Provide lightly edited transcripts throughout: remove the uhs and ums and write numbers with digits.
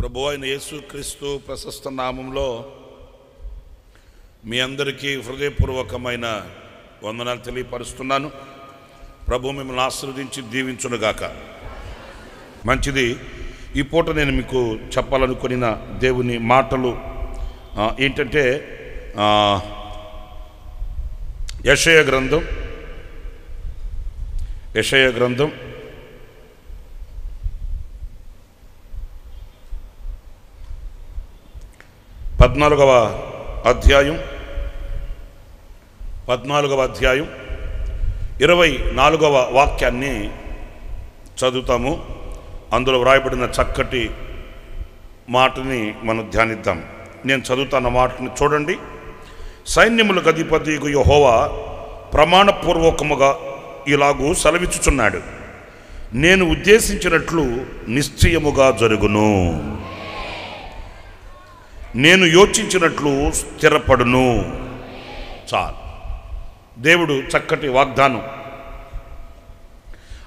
ప్రభువైన అయిన యేసుక్రీస్తు ప్రశస్త నామంలో మీ అందరికీ హృదయపూర్వకమైన వందనాలు తెలియపరుస్తున్నాను. ప్రభు మిమ్మల్ని ఆశీర్వదించి దీవించునుగాక. మంచిది. ఈ పూట నేను మీకు చెప్పాలనుకున్న దేవుని మాటలు ఏంటంటే యెషయా గ్రంథం 14వ అధ్యాయం 24వ వాక్యాన్ని చదువుతాము. అందులో వ్రాయబడిన చక్కటి మాటని మనం ధ్యానిద్దాం. నేను చదువుతున్న మాటని చూడండి. సైన్యములకు అధిపతియగు యెహోవా ప్రమాణపూర్వకముగా ఇలాగూ సెలవిచ్చుచున్నాడు, నేను ఉద్దేశించినట్లు నిశ్చయముగా జరుగును, నేను యోచించినట్లు స్థిరపడును. చాలు. దేవుడు చక్కటి వాగ్దానం.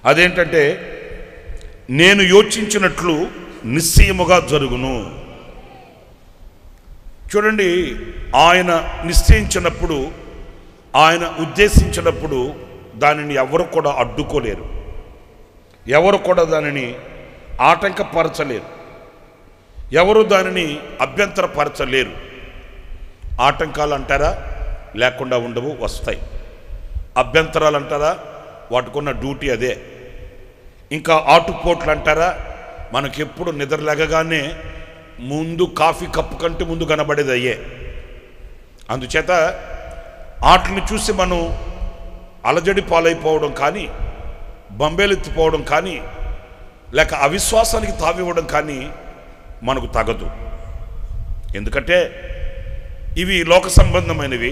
అదేంటంటే నేను యోచించినట్లు నిశ్చయముగా జరుగును. చూడండి, ఆయన నిశ్చయించినప్పుడు, ఆయన ఉద్దేశించినప్పుడు దానిని ఎవరు కూడా అడ్డుకోలేరు, ఎవరు కూడా దానిని ఆటంకపరచలేరు, ఎవరు దానిని అభ్యంతరపరచలేరు. ఆటంకాలు అంటారా? లేకుండా ఉండవు, వస్తాయి. అభ్యంతరాలు అంటారా? వాటికున్న డ్యూటీ అదే. ఇంకా ఆటుపోట్లు అంటారా? మనకెప్పుడు నిద్రలేగగానే ముందు కాఫీ కప్పు కంటే ముందు కనబడేది అయ్యే. అందుచేత వాటిని చూసి మనం అలజడి పాలైపోవడం కానీ, బంబేలెత్తిపోవడం కానీ, లేక అవిశ్వాసానికి తావివ్వడం కానీ మనకు తగదు. ఎందుకంటే ఇవి లోక సంబంధమైనవి,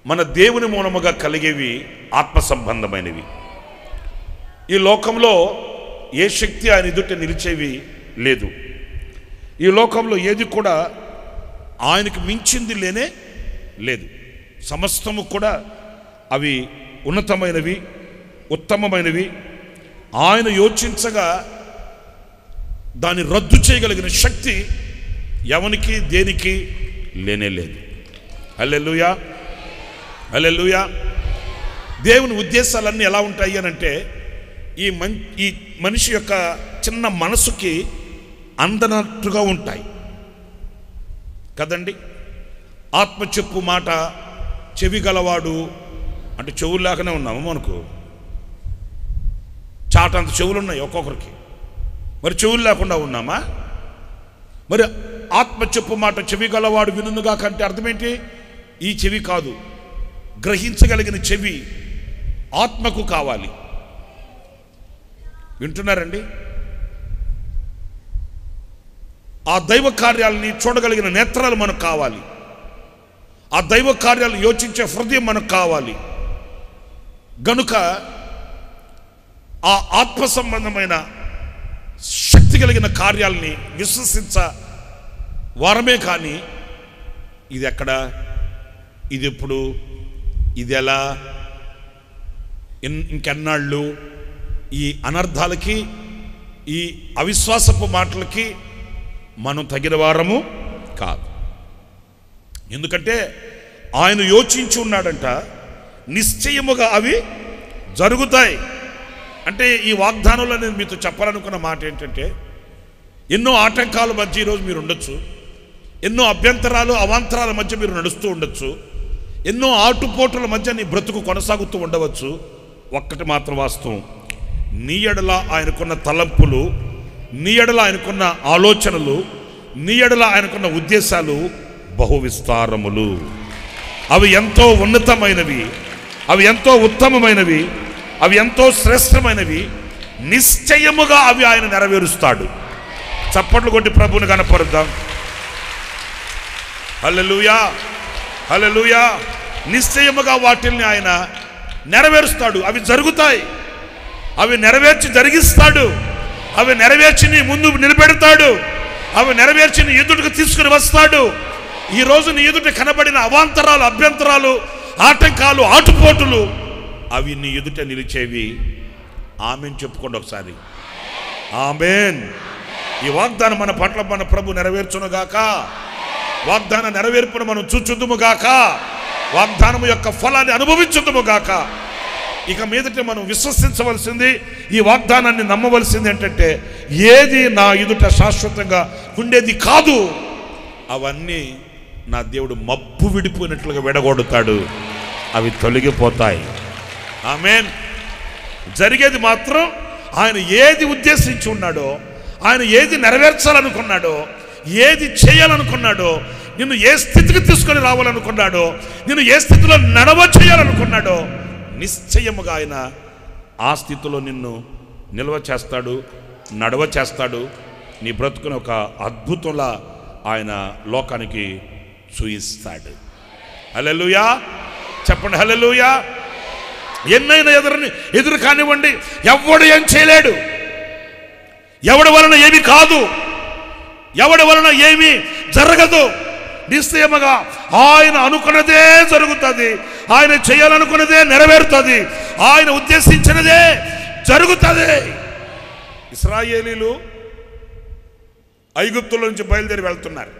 మన దేవుని మూలముగా కలిగేవి ఆత్మ సంబంధమైనవి. ఈ లోకంలో ఏ శక్తి ఆయన ఎదుట నిలిచేవి లేదు. ఈ లోకంలో ఏది కూడా ఆయనకు మించింది లేనే లేదు. సమస్తము కూడా అవి ఉన్నతమైనవి, ఉత్తమమైనవి. ఆయన యోచించగా దాన్ని రద్దు చేయగలిగిన శక్తి ఎవనికి దేనికి లేనే లేదు. హల్లెలూయా, హల్లెలూయా. దేవుని ఉద్దేశాలన్నీ ఎలా ఉంటాయి అని అంటే ఈ మనిషి యొక్క చిన్న మనసుకి అందనట్టుగా ఉంటాయి కదండి. ఆత్మ చెప్పు మాట చెవి గలవాడు అంటే చెవులు లేకనే ఉన్నాము. మనకు చాటంత చెవులు ఉన్నాయి ఒక్కొక్కరికి. మరి చెవులు లేకుండా ఉన్నామా? మరి ఆత్మ చెప్పు మాట చెవి గలవాడు వినుగా కంటే అర్థమేంటి? ఈ చెవి కాదు, గ్రహించగలిగిన చెవి ఆత్మకు కావాలి. వింటున్నారండి? ఆ దైవ కార్యాలని చూడగలిగిన నేత్రాలు మనకు కావాలి. ఆ దైవ కార్యాలు యోచించే హృదయం మనకు కావాలి. గనుక ఆ ఆత్మ సంబంధమైన శక్తి కలిగిన కార్యాలని విశ్వసించ వారమే. కానీ ఇది ఎక్కడ, ఇది ఎప్పుడు, ఇది ఎలా, ఇంకెన్నాళ్ళు? ఈ అనర్థాలకి, ఈ అవిశ్వాసపు మాటలకి మనం తగిన వారము కాదు. ఎందుకంటే ఆయన యోచించి ఉన్నాడంట, నిశ్చయముగా అవి జరుగుతాయి. అంటే ఈ వాగ్దానంలో నేను మీతో చెప్పాలనుకున్న మాట ఏంటంటే, ఎన్నో ఆటంకాల మధ్య ఈరోజు మీరు ఉండొచ్చు, ఎన్నో అభ్యంతరాలు అవాంతరాల మధ్య మీరు నడుస్తూ ఉండొచ్చు, ఎన్నో ఆటుపోటుల మధ్య నీ బ్రతుకు కొనసాగుతూ ఉండవచ్చు. ఒక్కటి మాత్రం వాస్తవం, నీ ఎడల ఆయనకున్న తలంపులు, నీ ఎడల ఆయనకున్న ఆలోచనలు, నీ ఎడల ఆయనకున్న ఉద్దేశాలు బహు విస్తారములు. అవి ఎంతో ఉన్నతమైనవి, అవి ఎంతో ఉత్తమమైనవి, అవి ఎంతో శ్రేష్టమైనవి. నిశ్చయముగా అవి ఆయన నెరవేరుస్తాడు. చప్పట్లు కొట్టి ప్రభువుని కనపరుద్దాం. హల్లెలూయా, హల్లెలూయా. నిశ్చయముగా వాటిల్ని ఆయన నెరవేరుస్తాడు. అవి జరుగుతాయి. అవి నెరవేర్చి జరిగిస్తాడు. అవి నెరవేర్చి నీ ముందు నిలబెడతాడు. అవి నెరవేర్చి నీ ఎదుటికి తీసుకుని వస్తాడు. ఈరోజు నీ ఎదుట కనబడిన అవాంతరాలు, అభ్యంతరాలు, ఆటంకాలు, ఆటుపోటులు అవి నీ ఎదుట నిలిచేవి. ఆమెన్ చెప్పుకోండి ఒకసారి. ఆమెన్. ఈ వాగ్దానం మన పట్ల మన ప్రభు నెరవేర్చునుగాక. వాగ్దాన నెరవేర్పును మనం చూచుదుముగాక. వాగ్దానము యొక్క ఫలాన్ని అనుభవించుదుముగాక. ఇక మీదట మనం విశ్వసించవలసింది, ఈ వాగ్దానాన్ని నమ్మవలసింది ఏంటంటే, ఏది నా ఎదుట శాశ్వతంగా ఉండేది కాదు, అవన్నీ నా దేవుడు మబ్బు విడిపోయినట్లుగా విడగొడతాడు. అవి తొలగిపోతాయి. ఆమేన్. జరిగేది మాత్రం ఆయన ఏది ఉద్దేశించి ఉన్నాడో, ఆయన ఏది నెరవేర్చాలనుకున్నాడో, ఏది చేయాలనుకున్నాడో, నిన్ను ఏ స్థితికి తీసుకొని రావాలనుకున్నాడో, నిన్ను ఏ స్థితిలో నడవ చేయాలనుకున్నాడో, నిశ్చయముగా ఆయన ఆ స్థితిలో నిన్ను నిల్వ చేస్తాడు, నడవ చేస్తాడు. నీ బ్రతుకుని ఒక అద్భుతంలా ఆయన లోకానికి చూయిస్తాడు. హల్లెలూయా చెప్పండి. హల్లెలూయా. ఎన్నైనా ఎదురు కానివ్వండి, ఎవడు ఏం చేయలేడు. ఎవడి వలన ఏమి కాదు, ఎవడి వలన ఏమి జరగదు. నిశ్చయముగా ఆయన అనుకున్నదే జరుగుతుంది. ఆయన చేయాలనుకున్నదే నెరవేరుతుంది. ఆయన ఉద్దేశించినదే జరుగుతుంది. ఇశ్రాయేలీలు ఐగుప్తుల నుంచి బయలుదేరి వెళ్తున్నారు.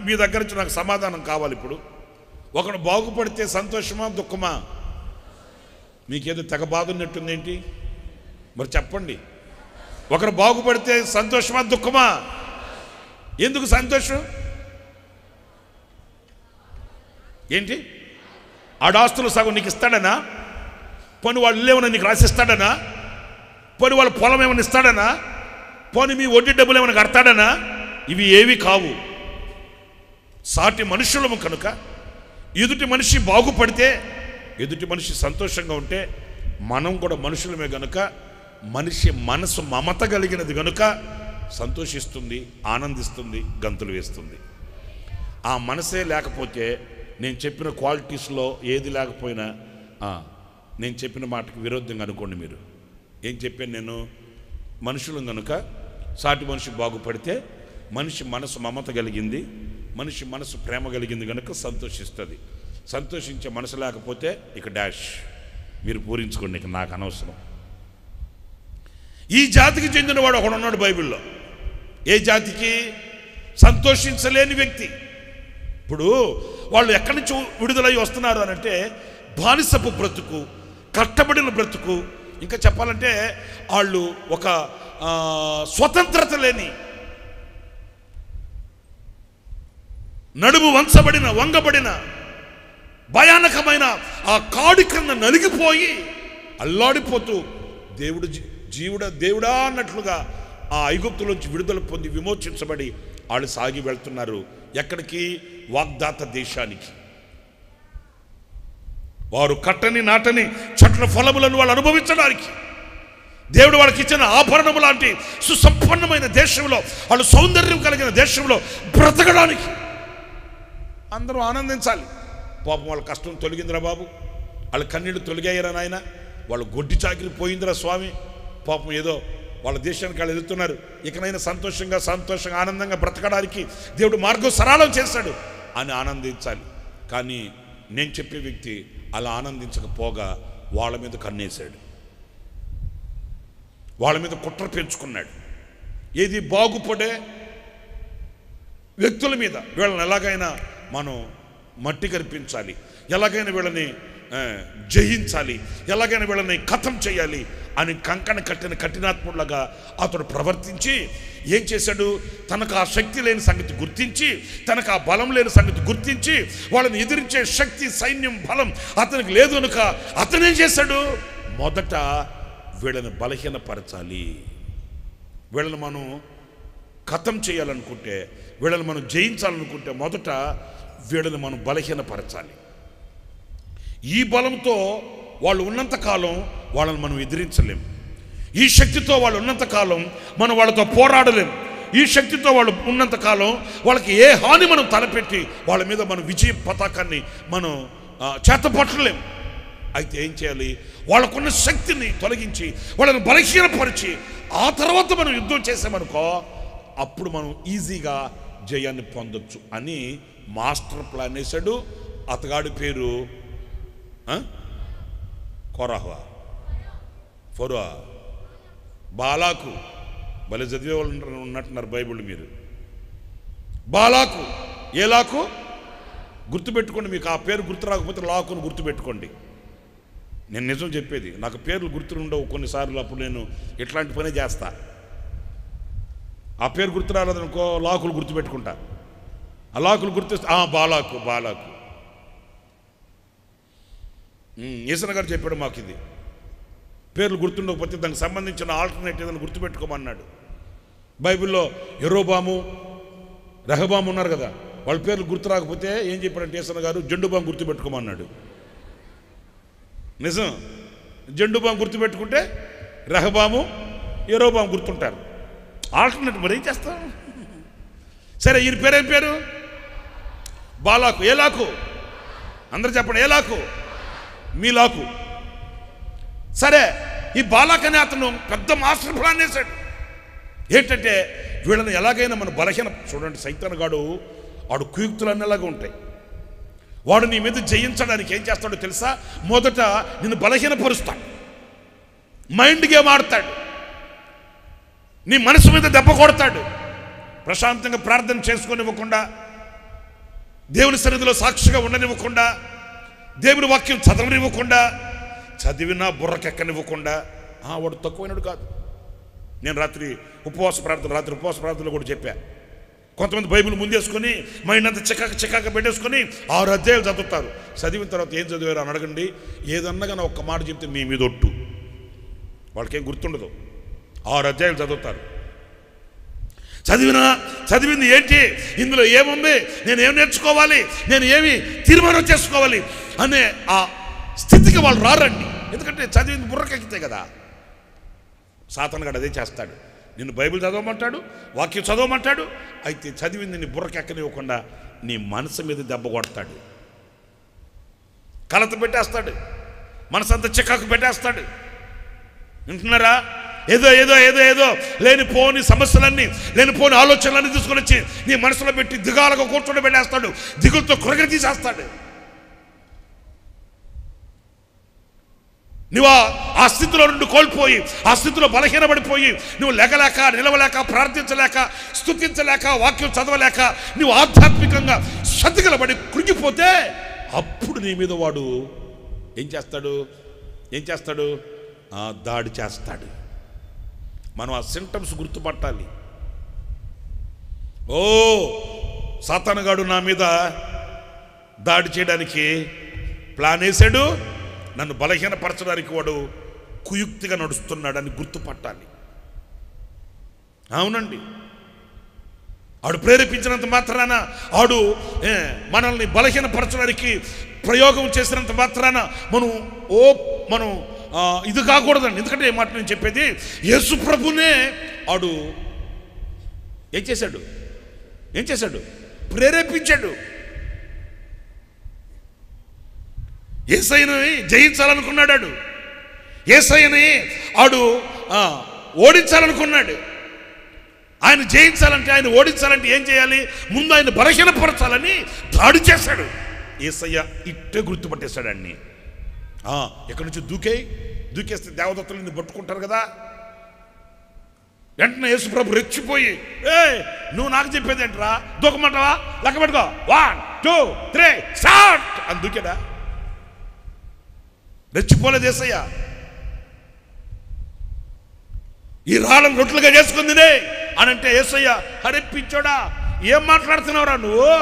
మీ దగ్గర నుంచి నాకు సమాధానం కావాలి. ఇప్పుడు ఒకడు బాగుపడితే సంతోషమా దుఃఖమా? మీకేదో తెగ బాధ ఉన్నట్టుందేంటి? మరి చెప్పండి. ఒకరు బాగుపడితే సంతోషమా దుఃఖమా? ఎందుకు సంతోషం? ఏంటి? ఆడాస్తులు సగం నీకు ఇస్తాడనా? పోనీ వాళ్ళు ఇల్లేమన్నా నీకు రాసిస్తాడనా? పోనీ వాళ్ళ పొలం ఏమైనా ఇస్తాడనా? పోనీ మీ వడ్డీ డబ్బులు ఏమైనా కడతాడనా? ఇవి ఏవి కావు. సాటి మనుషులము కనుక ఎదుటి మనిషి బాగుపడితే, ఎదుటి మనిషి సంతోషంగా ఉంటే, మనం కూడా మనుషులమే గనుక మనిషి మనసు మమత కలిగినది గనుక సంతోషిస్తుంది, ఆనందిస్తుంది, గంతులు వేస్తుంది. ఆ మనసే లేకపోతే, నేను చెప్పిన క్వాలిటీస్లో ఏది లేకపోయినా, నేను చెప్పిన మాటకి విరుద్ధంగా అనుకోండి. మీరు ఏం చెప్పాను నేను? మనుషులు గనుక సాటి మనిషి బాగుపడితే మనిషి మనసు మమత కలిగింది, మనిషి మనసు ప్రేమ కలిగింది కనుక సంతోషిస్తుంది. సంతోషించే మనసు లేకపోతే ఇక డాష్, మీరు పూరించుకోండి, ఇక నాకు అనవసరం. ఈ జాతికి చెందినవాడు ఒకడు ఉన్నాడు బైబిల్లో. ఏ జాతికి? సంతోషించలేని వ్యక్తి. ఇప్పుడు వాళ్ళు ఎక్కడి నుంచి విడుదలై వస్తున్నారు అని అంటే, బానిసపు బ్రతుకు, కట్టబడిన బ్రతుకు, ఇంకా చెప్పాలంటే వాళ్ళు ఒక స్వతంత్రత లేని, నడుము వంగబడిన భయానకమైన ఆ కాడి కింద నలిగిపోయి అల్లాడిపోతూ దేవుడా అన్నట్లుగా ఆ ఐగుప్తులోంచి విడుదల పొంది విమోచించబడి వాళ్ళు సాగి వెళ్తున్నారు. ఎక్కడికి? వాగ్దాత దేశానికి. వారు కట్టని నాటని చెట్ల ఫలములను వాళ్ళు అనుభవించడానికి, దేవుడు వాళ్ళకి ఇచ్చిన ఆభరణము లాంటి సుసంపన్నమైన దేశంలో, వాళ్ళు సౌందర్యం కలిగిన దేశంలో బ్రతకడానికి అందరూ ఆనందించాలి. పాపం వాళ్ళ కష్టం తొలగిందిరా బాబు, వాళ్ళ కన్నీళ్ళు తొలగాయరా నాయన, వాళ్ళు గొడ్డి చాకిరి పోయిందిరా స్వామి, పాపం ఏదో వాళ్ళ దేశానికి వాళ్ళు ఎదుగుతున్నారు, ఇకనైనా సంతోషంగా ఆనందంగా బ్రతకడానికి దేవుడు మార్గం సరళం చేశాడు అని ఆనందించాలి. కానీ నేను చెప్పే వ్యక్తి అలా ఆనందించకపోగా వాళ్ళ మీద కన్నేశాడు, వాళ్ళ మీద కుట్ర పెంచుకున్నాడు. ఏది? బాగుపడే వ్యక్తుల మీద. వీళ్ళని ఎలాగైనా మనం మట్టి కనిపించాలి, ఎలాగైనా వీళ్ళని జయించాలి, ఎలాగైనా వీళ్ళని ఖతం చేయాలి అని కంకణ కట్టిన కఠినాత్ముడులాగా అతడు ప్రవర్తించి ఏం చేశాడు? తనకు ఆ శక్తి లేని సంగతి గుర్తించి, తనకు ఆ బలం లేని సంగతి గుర్తించి, వాళ్ళని ఎదిరించే శక్తి, సైన్యం, బలం అతనికి లేదు కనుక అతనేం చేశాడు? మొదట వీళ్ళని బలహీనపరచాలి. వీళ్ళని మనం ఖతం చేయాలనుకుంటే, వీళ్ళని మనం జయించాలనుకుంటే మొదట వీళ్ళని మనం బలహీనపరచాలి. ఈ బలంతో వాళ్ళు ఉన్నంతకాలం వాళ్ళని మనం ఎదిరించలేం. ఈ శక్తితో వాళ్ళు ఉన్నంతకాలం మనం వాళ్ళతో పోరాడలేం. ఈ శక్తితో వాళ్ళు ఉన్నంతకాలం వాళ్ళకి ఏ హాని మనం తలపెట్టి వాళ్ళ మీద మన విజయ పతాకాన్ని మనం చేతపట్టలేం. అయితే ఏం చేయాలి? వాళ్ళకున్న శక్తిని తొలగించి వాళ్ళని బలహీనపరిచి ఆ తర్వాత మనం యుద్ధం చేసామనుకో, అప్పుడు మనం ఈజీగా జయాన్ని పొందొచ్చు అని మాస్టర్ ప్లాన్ వేశాడు. అతగాడి పేరు కొరహ, ఫరో, బాలాకు. భలే చదివే వాళ్ళు ఉన్నట్టున్నారు బైబిల్ మీరు. బాలాకు, ఏ లాకు? గుర్తుపెట్టుకోండి. మీకు ఆ పేరు గుర్తు రాకపోతే లాకును గుర్తుపెట్టుకోండి. నేను నిజం చెప్పేది, నాకు పేర్లు గుర్తుండవు కొన్నిసార్లు, అప్పుడు నేను ఇట్లాంటి పనే చేస్తా. ఆ పేరు గుర్తు రాలేదనుకో లాకులు గుర్తుపెట్టుకుంటా. ఆ లాకులు గుర్తు బాలాకు. ఈసన గారు చెప్పాడు మాకు, ఇది పేర్లు గుర్తుండకపోతే దానికి సంబంధించిన ఆల్టర్నేటివ్ అని గుర్తుపెట్టుకోమన్నాడు. బైబిల్లో యెరోబాము, రెహబాము ఉన్నారు కదా, వాళ్ళ పేర్లు గుర్తు రాకపోతే ఏం చెప్పాడంటే ఈసన గారు జెండుబాము గుర్తుపెట్టుకోమన్నాడు. నిజం, జెండుబాము గుర్తుపెట్టుకుంటే రెహబాము, యెరోబాము గుర్తుంటారు. ఆల్టర్నేటివ్ మరి ఏం చేస్తాం? సరే, ఈయన పేరేం పేరు? బాలాకు. ఏ లాకు? అందరూ చెప్పండి, ఏ లాకు? మీ లాకు. సరే, ఈ బాలాక్ అనే అతను పెద్ద మాస్టర్ ప్లాన్ వేశాడు. ఏంటంటే వీళ్ళని ఎలాగైనా మన బలహీన చూడండి, సైతాన్ గాడు వాడు కుయుక్తులు అన్నలాగా ఉంటాయి. వాడు నీ మీద జయించడానికి ఏం చేస్తాడో తెలుసా? మొదట నిన్ను బలహీనపరుస్తాడు, మైండ్ గేమ్ ఆడతాడు, నీ మనసు మీద దెబ్బ కొడతాడు, ప్రశాంతంగా ప్రార్థన చేసుకొనివ్వకుండా, దేవుని సన్నిధిలో సాక్షిగా ఉండనివ్వకుండా, దేవుని వాక్యం చదవనివ్వకుండా, చదివినా బుర్రకెక్కనివ్వకుండా. వాడు తక్కువైనడు కాదు. నేను రాత్రి ఉపవాస ప్రార్థనలో కూడా చెప్పా, కొంతమంది బైబిల్ ముందేసుకొని మైండ్ అంతా చికాక పెట్టేసుకొని 6 అధ్యాయాలు చదువుతారు. చదివిన తర్వాత ఏం చదివారు అని అడగండి, ఏదన్నా కానీ ఒక్క మాట చెప్తే మీ మీద ఒట్టు, వాళ్ళకేం గుర్తుండదు. 6 అధ్యాయాలు చదువుతారు. చదివింది ఏంటి, ఇందులో ఏముంది, నేను ఏం నేర్చుకోవాలి, నేను ఏమి తీర్మానం చేసుకోవాలి అనే ఆ స్థితికి వాళ్ళు రారండి. ఎందుకంటే చదివింది బుర్రకెక్కితే కదా. సాతాను గడు అదే చేస్తాడు, నిన్ను బైబిల్ చదవమంటాడు, వాక్యం చదవమంటాడు, అయితే చదివింది నీ బుర్రకెక్కనివ్వకుండా నీ మనసు మీద దెబ్బ కొడతాడు, కలత పెట్టేస్తాడు, మనసంతా చికాకు పెట్టేస్తాడు. వింటున్నారా? ఏదో ఏదో ఏదో ఏదో లేనిపోని సమస్యలన్నీ, లేనిపోని ఆలోచనలన్నీ తీసుకొని వచ్చి నీ మనసులో పెట్టి దిగాలుగా కూర్చొని పెట్టేస్తాడు, దిగులతో కొరగ తీసేస్తాడు. నువ్వు ఆ స్థితిలో నుండి కోల్పోయి, ఆ స్థితిలో బలహీనపడిపోయి, నువ్వు లెగలేక, నిలవలేక, ప్రార్థించలేక, స్తుతించలేక, వాక్యం చదవలేక, నువ్వు ఆధ్యాత్మికంగా సతికిలబడి కృంగిపోతే అప్పుడు నీ మీద వాడు ఏం చేస్తాడు? దాడి చేస్తాడు. మనం ఆ సింటమ్స్ గుర్తుపట్టాలి. సాతానుగాడు నా మీద దాడి చేయడానికి ప్లాన్ వేశాడు, నన్ను బలహీనపరచడానికి వాడు కుయుక్తిగా నడుస్తున్నాడని గుర్తుపట్టాలి. అవునండి, ఆడు ప్రేరేపించినంత మాత్రాన, ఆడు మనల్ని బలహీనపరచడానికి ప్రయోగం చేసినంత మాత్రాన మనం ఇది కాకూడదండి. ఎందుకంటే ఏ మాట నేను చెప్పేది, యేసు ప్రభునే ఆడు ఏం చేశాడు? ప్రేరేపించాడు. యేసయ్యని జయించాలనుకున్నాడు, యేసయ్యని ఆడు ఓడించాలనుకున్నాడు. ఆయన జయించాలంటే, ఆయన ఓడించాలంటే ఏం చేయాలి? ముందు ఆయన బలహీనపరచాలని దాడి చేశాడు. యేసయ్య ఇట్టే గుర్తుపట్టేశాడు అన్ని. ఎక్కడి నుంచి దూకేస్తే దేవదత్తులు నిన్ను పట్టుకుంటారు కదా. వెంటనే యేసుప్రభు రెచ్చిపోయి, నువ్వు నాకు చెప్పేది ఏంట్రా, దూకమంటావా, లెక్క పెట్టుకో, 1 2 3 స్టార్ట్ అని దూకాడా? రెచ్చిపోలేదు యేసయ్య. ఈ రాళ్ళను రొట్టెలుగా చేసుకుందినే అని అంటే యేసయ్య, అరే పిచ్చోడా, ఏం మాట్లాడుతున్నావురా నువ్వు?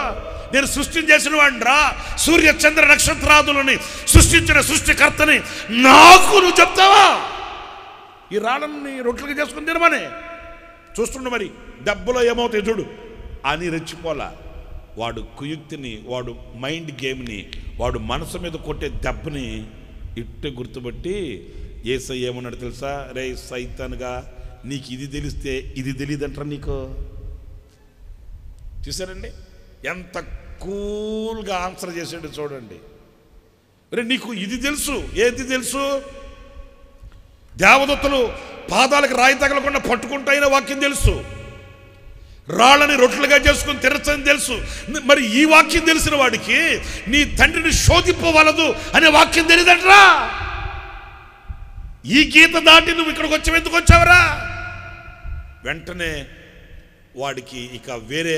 నేను సృష్టిని చేసిన వాడిని రా, సూర్య చంద్ర నక్షత్రాదులని సృష్టించిన సృష్టికర్తని నాకు నువ్వు చెప్తావా? ఈ రాళ్ళని రొట్టెలుగా చేసుకుని తినమని చూస్తుండ, మరి దెబ్బలో ఏమవుతాయి చూడు అని రెచ్చిపోలా. వాడు కుయుక్తిని, వాడు మైండ్ గేమ్ని, వాడు మనసు మీద కొట్టే దెబ్బని ఇట్టే గుర్తుపట్టి యేసయ్య ఏమన్నాడు తెలుసా? రే సైతానుగా, నీకు ఇది తెలిస్తే ఇది తెలియదంటారా నీకు? చూసారండి ఎంత కూల్గా ఆన్సర్ చేసాడు చూడండి. రే నీకు ఇది తెలుసు, ఏది తెలుసు? దేవదత్తులు పాదాలకు రాయి తగలకుండా పట్టుకుంటాయనే వాక్యం తెలుసు, రాళ్ళని రొట్టెలుగా చేసుకుని తినచ్చని తెలుసు. మరి ఈ వాక్యం తెలిసిన వాడికి నీ తండ్రిని శోధింపవలదు అనే వాక్యం తెలియదంటరా? ఈ గీత దాటి నువ్వు ఇక్కడికి వచ్చావు, ఎందుకు వచ్చావరా? వెంటనే వాడికి ఇక వేరే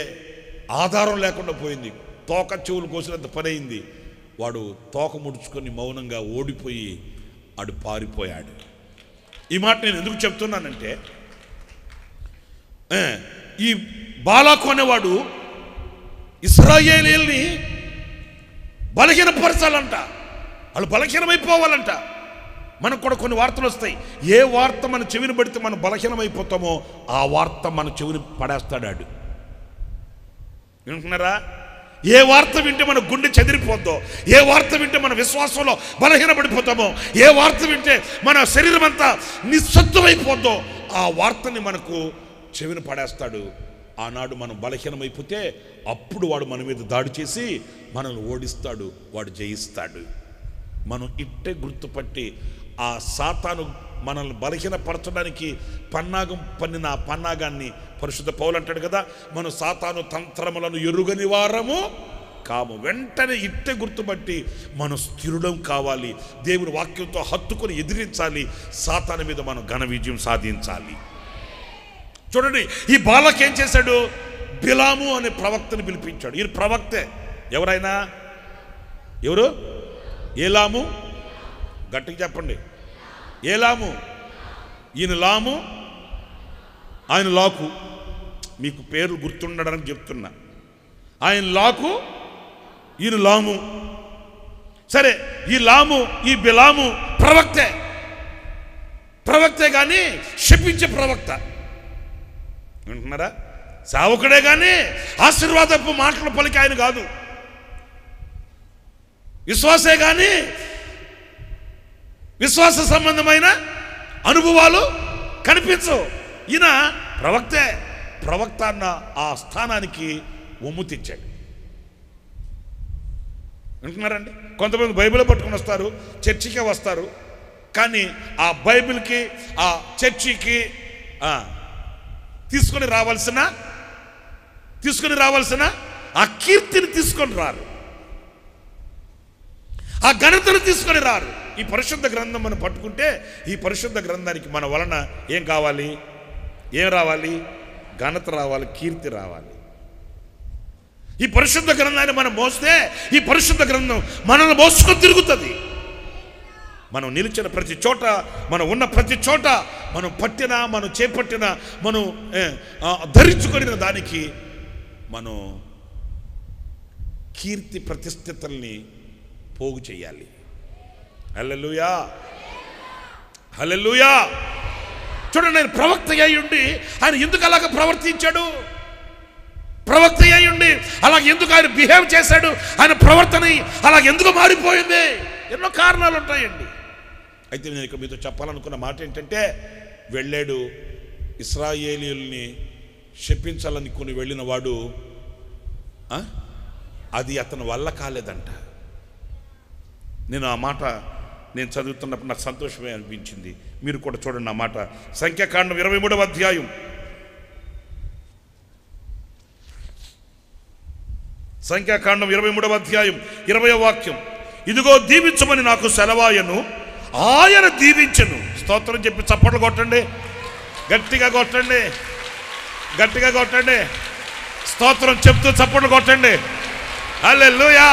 ఆధారం లేకుండా పోయింది. తోక చెవులు కోసినంత పని అయింది. వాడు తోక ముడుచుకొని మౌనంగా ఓడిపోయి వాడు పారిపోయాడు. ఈ మాట నేను ఎందుకు చెప్తున్నానంటే, ఈ బాలాకు అనేవాడు ఇశ్రాయేలీయుల్ని బలహీనపరచాలంట, వాళ్ళు బలహీనమైపోవాలంట. మనకు కూడా కొన్ని వార్తలు వస్తాయి. ఏ వార్త మన చెవిని పడితే మనం బలహీనమైపోతామో ఆ వార్త మన చెవిని పడేస్తాడు. వింటున్నారా? ఏ వార్త వింటే మన గుండె చెదిరిపోద్దో, ఏ వార్త వింటే మన విశ్వాసంలో బలహీనపడిపోతామో, ఏ వార్త వింటే మన శరీరం అంతా నిస్సత్తువైపోద్దో ఆ వార్తని మనకు చెవిని పడేస్తాడు. ఆనాడు మనం బలహీనమైపోతే అప్పుడు వాడు మన మీద దాడి చేసి మనల్ని ఓడిస్తాడు, వాడు జయిస్తాడు. మనం ఇట్టే గుర్తుపట్టి ఆ సాతాను మనల్ని బలహీనపరచడానికి పన్నాగం పన్నిన ఆ పన్నాగాన్ని పరిశుద్ధ పౌలు అంటాడు కదా, మనం సాతాను తంత్రములను ఎరుగని వారము కాము. వెంటనే ఇట్టే గుర్తుపట్టి మనం స్థిరుడం కావాలి, దేవుని వాక్యంతో హత్తుకొని ఎదిరించాలి, సాతాను మీద మనం ఘన విజయం సాధించాలి. చూడండి, ఈ బాలక్ ఏం చేశాడు? బిలాము అనే ప్రవక్తని పిలిపించాడు. ఈ ప్రవక్తే ఎవరైనా? ఎవరు? ఏలాము. గట్టిగా చెప్పండి. ఏలాము. ఈయన లాము, ఆయన లాకు. మీకు పేర్లు గుర్తుండడానికి చెప్తున్నా. ఆయన లాకు, ఈయన లాము. సరే, ఈ లాము, ఈ బిలాము ప్రవక్తే కానీ శపించే ప్రవక్త. వింటున్నారా? సేవకుడే కానీ ఆశీర్వాదపు మాటలు పలికి ఆయన కాదు. విశ్వాసే కానీ విశ్వాస సంబంధమైన అనుభవాలు కనిపించవు. ఈయన ప్రవక్త అన్న ఆ స్థానానికి ఒమ్ము తెచ్చాడు. వింటున్నారండి? కొంతమంది బైబిల్ పట్టుకుని వస్తారు, చర్చికే వస్తారు, కానీ ఆ బైబిల్కి ఆ చర్చికి తీసుకొని రావాల్సిన ఆ కీర్తిని తీసుకొని రారు, ఆ ఘనతను తీసుకొని రారు. ఈ పరిశుద్ధ గ్రంథం మనం పట్టుకుంటే ఈ పరిశుద్ధ గ్రంథానికి మన వలన ఏం కావాలి? ఏం రావాలి? ఘనత రావాలి, కీర్తి రావాలి. ఈ పరిశుద్ధ గ్రంథాన్ని మనం మోస్తే ఈ పరిశుద్ధ గ్రంథం మనల్ని మోసుకొని తిరుగుతుంది. మనం నిలిచిన ప్రతి చోట, మనం ఉన్న ప్రతి చోట, మనం పట్టిన, మనం చేపట్టిన, మనం ధరించుకొనిన దానికి మనం కీర్తి ప్రతిష్ఠితుల్ని పోగు చేయాలి. హల్లెలూయా, హల్లెలూయా. చూడండి, ఆయన ప్రవక్త అయ్యుండి ఆయన ఎందుకు అలాగ ప్రవర్తించాడు? ప్రవక్త అయ్యుండి అలాగ ఎందుకు ఆయన బిహేవ్ చేశాడు? ఆయన ప్రవర్తన అలాగ ఎందుకు మారిపోయింది? ఎన్నో కారణాలు ఉంటాయండి. అయితే నేను ఇక మీతో చెప్పాలనుకున్న మాట ఏంటంటే, వెళ్ళాడు ఇశ్రాయేలీయుల్ని శపించాలనుకుని వెళ్ళిన వాడు అది అతని వల్ల కాలేదంట. నేను ఆ మాట నేను చదువుతున్నప్పుడు నాకు సంతోషమే అనిపించింది. మీరు కూడా చూడండి ఆ మాట. సంఖ్యాకాండం 23వ అధ్యాయం, సంఖ్యాకాండం 23వ అధ్యాయం 20వ వాక్యం. ఇదిగో దీవించమని నాకు సెలవాయను, ఆయన దీవించను. స్తోత్రం చెప్పి చప్పట్లు కొట్టండి, గట్టిగా కొట్టండి, గట్టిగా కొట్టండి. స్తోత్రం చెప్తూ చప్పట్లు కొట్టండి. హల్లెలూయా,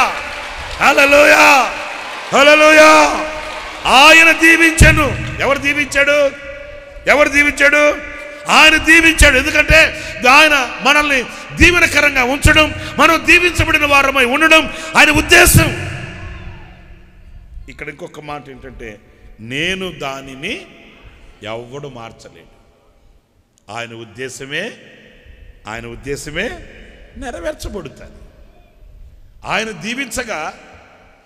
హల్లెలూయా, హల్లెలూయా. ఆయన దీవించను. ఎవరు దీవించాడు? ఎవరు దీవించాడు? ఆయన దీవించాడు. ఎందుకంటే ఆయన మనల్ని దీవెనకరంగా ఉంచడం, మనం దీవించబడిన వారమై ఉండడం ఆయన ఉద్దేశం. ఇక్కడ ఇంకొక మాట ఏంటంటే, నేను దానిని ఎవడు మార్చలేడు. ఆయన ఉద్దేశమే నెరవేర్చబడుతుంది. ఆయన దీవించగా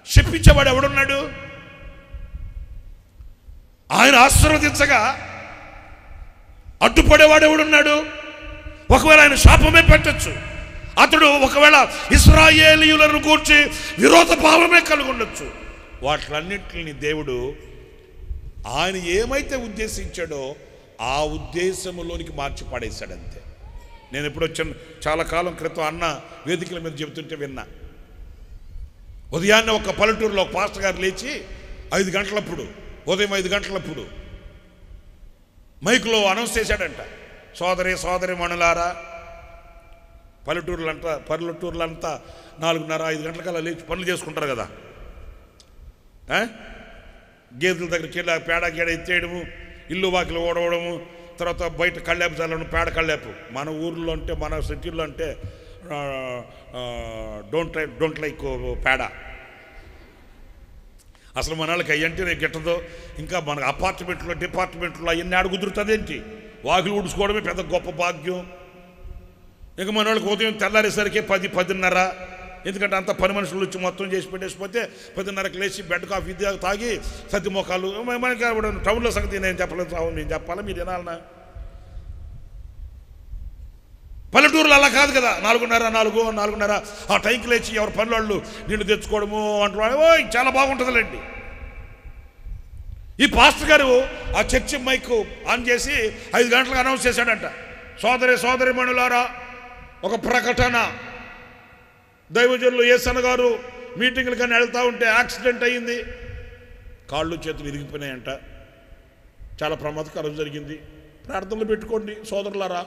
శపించేవాడు ఎవడున్నాడు? ఆయన ఆశీర్వదించగా అడ్డుపడేవాడు ఎవడున్నాడు? ఒకవేళ ఆయన శాపమే పెట్టచ్చు. అతడు ఒకవేళ ఇశ్రాయేలీయులను గూర్చి విరోధ భావమే కలిగి ఉండొచ్చు. వాటిలన్నింటిని దేవుడు ఆయన ఏమైతే ఉద్దేశించాడో ఆ ఉద్దేశంలోనికి మార్చి పడేశాడంతే. నేను ఎప్పుడు వచ్చాను, చాలా కాలం క్రితం అన్న వేదికల మీద చెబుతుంటే విన్నా. ఉదయాన్నే ఒక పల్లెటూరులో ఒక పాస్టర్ గారు లేచి 5 గంటలప్పుడు, ఉదయం 5 గంటలప్పుడు మైకులో అనౌన్స్ చేశాడంట, సోదరి మణులారా, పల్లెటూర్లంతా 4:30-5 గంటలకల్లా లేచి పనులు చేసుకుంటారు కదా. గేదెల దగ్గరికి వెళ్ళి పేడ గేడ ఎత్తేయడము, ఇల్లు వాకిలు ఓడవడము, తర్వాత బయట కళ్ళేపు చల్లడం, పేడ కళ్ళేపు. మన ఊర్లో అంటే, మన సిటీల్లో అంటే డోంట్ లైక్ పేడ. అసలు మన వాళ్ళకి అయ్యంటే గిట్టదో. ఇంకా మన డిపార్ట్మెంట్లో అవన్నీ ఆడ కుదురుతుంది ఏంటి? వాకిలు ఊడ్చుకోవడమే పెద్ద గొప్ప భాగ్యం. ఇక మన వాళ్ళకి ఉదయం తెల్లారేసరికి 10-10:30, ఎందుకంటే అంత పని మనుషులు వచ్చి మొత్తం చేసి పెట్టేసిపోతే 10:30కి లేచి బెడ్ కాఫీ తాగి సద్ది మొఖాలు. మనకి టౌన్లో సంగతి నేను చెప్పలేదు, నేను చెప్పాలా మీరు వినాలన్నా? పల్లెటూరులో అలా కాదు కదా. 4:30 ఆ టైంకి లేచి ఎవరి పనుల వాళ్ళు నీళ్లు తెచ్చుకోవడము అంటున్నాడు. చాలా బాగుంటుందిలేండి. ఈ పాస్టర్ గారు ఆ చర్చి మైక్ ఆన్ చేసి 5 గంటలకు అనౌన్స్ చేశాడంట. సోదరి మణులారా, ఒక ప్రకటన. దైవజనులు యేసన్న గారు మీటింగ్లు కానీ వెళ్తూ ఉంటే యాక్సిడెంట్ అయ్యింది, కాళ్ళు చేతులు ఇరిగిపోయినాయంట, చాలా ప్రమాదకరం జరిగింది, ప్రార్థనలు పెట్టుకోండి సోదరులారా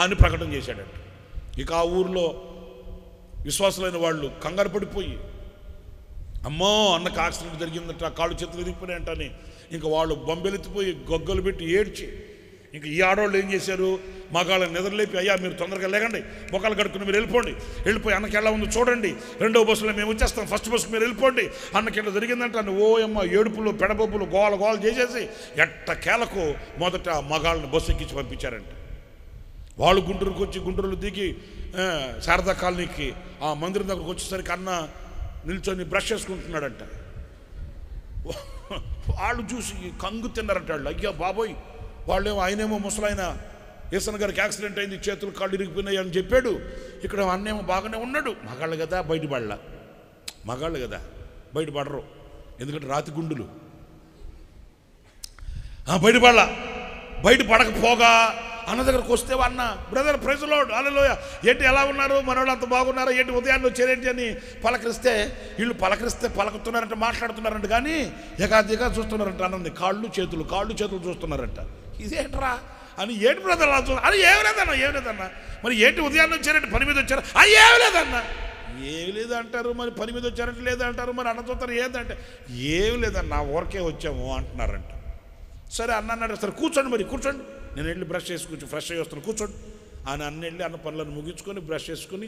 అని ప్రకటన చేశాడంట. ఇక ఆ ఊర్లో విశ్వాసులైన వాళ్ళు కంగారు పడిపోయి, అమ్మో అన్నకు యాక్సిడెంట్ జరిగిందంట, కాళ్ళు చేతులు ఇరిగిపోయినాయంట అని ఇంకా వాళ్ళు బొంబెలెత్తిపోయి గొగ్గలు పెట్టి ఏడ్చి, ఇంకా ఈ ఆడవాళ్ళు ఏం చేశారు, మగాళ్ళని నిద్రలేపి, అయ్యా మీరు తొందరగా లేకండి, మొక్కలు కడుక్కుని మీరు వెళ్ళిపోయి అన్నకి ఎలా ఉందో చూడండి, 2వ బస్సులో మేము వచ్చేస్తాం, ఫస్ట్ బస్సుకు మీరు వెళ్ళిపోండి, అన్నకి ఇట్లా జరిగిందంట అని ఓయమ్మ ఏడుపులు పెడబొబ్బులు గోల చేసేసి ఎట్టకేలకు మొదట మగాళ్ళని బస్సు ఎక్కించి పంపించారంట. వాళ్ళు గుంటూరులో దిగి శారదా కాలనీకి ఆ మందిరం దగ్గరకు వచ్చేసరికి అన్న నిల్చొని బ్రష్ చేసుకుంటున్నాడంట. వాళ్ళు చూసి కంగు తిన్నారంట వాళ్ళు. అయ్యా బాబోయ్, వాళ్ళేమో ఆయనేమో ముసలాయన యేసన్న గారికి యాక్సిడెంట్ అయింది, చేతులు కాళ్ళు ఇరిగిపోయినాయి అని చెప్పాడు. ఇక్కడ అన్నేమో బాగానే ఉన్నాడు. మగాళ్ళు కదా బయటపడరు, ఎందుకంటే రాతి గుండులు. బయటపడకపోగా అన్న దగ్గరకు వస్తే అన్న, బ్రదర్ ప్రైజ్ లార్డ్ హల్లెలూయా, ఏంటి ఎలా ఉన్నారు, మనోళ్ళు అంత బాగున్నారా, ఏంటి ఉదయాన్నే వచ్చారేంటి అని పలకరిస్తే, వీళ్ళు పలుకుతున్నారంట, మాట్లాడుతున్నారంట, కానీ ఏకాదిగా చూస్తున్నారంట అన్నది. కాళ్ళు చేతులు చూస్తున్నారంట. ఇదేంట్రా అని, ఏంటి బ్రదర్ అలా చూడ అని, ఏమి లేదన్నా మరి ఏంటి ఉదయాన్నే వచ్చారంటే పని మీద వచ్చారా, ఏమి లేదన్నా, ఏమి లేదంటారు, మరి పని మీద వచ్చారంటే లేదంటారు, మరి అన్న చూస్తారు ఏందంటే, ఏమి లేదన్నా ఊరికే వచ్చాము అంటున్నారంట. సరే అన్న అన్నాడు, సరే కూర్చోండి, నేను వెళ్ళి బ్రష్ చేసుకుని ఫ్రెష్ అయ్యి వస్తాను, కూర్చోండి అని వెళ్ళి అన్న పనులను ముగించుకొని బ్రష్ చేసుకుని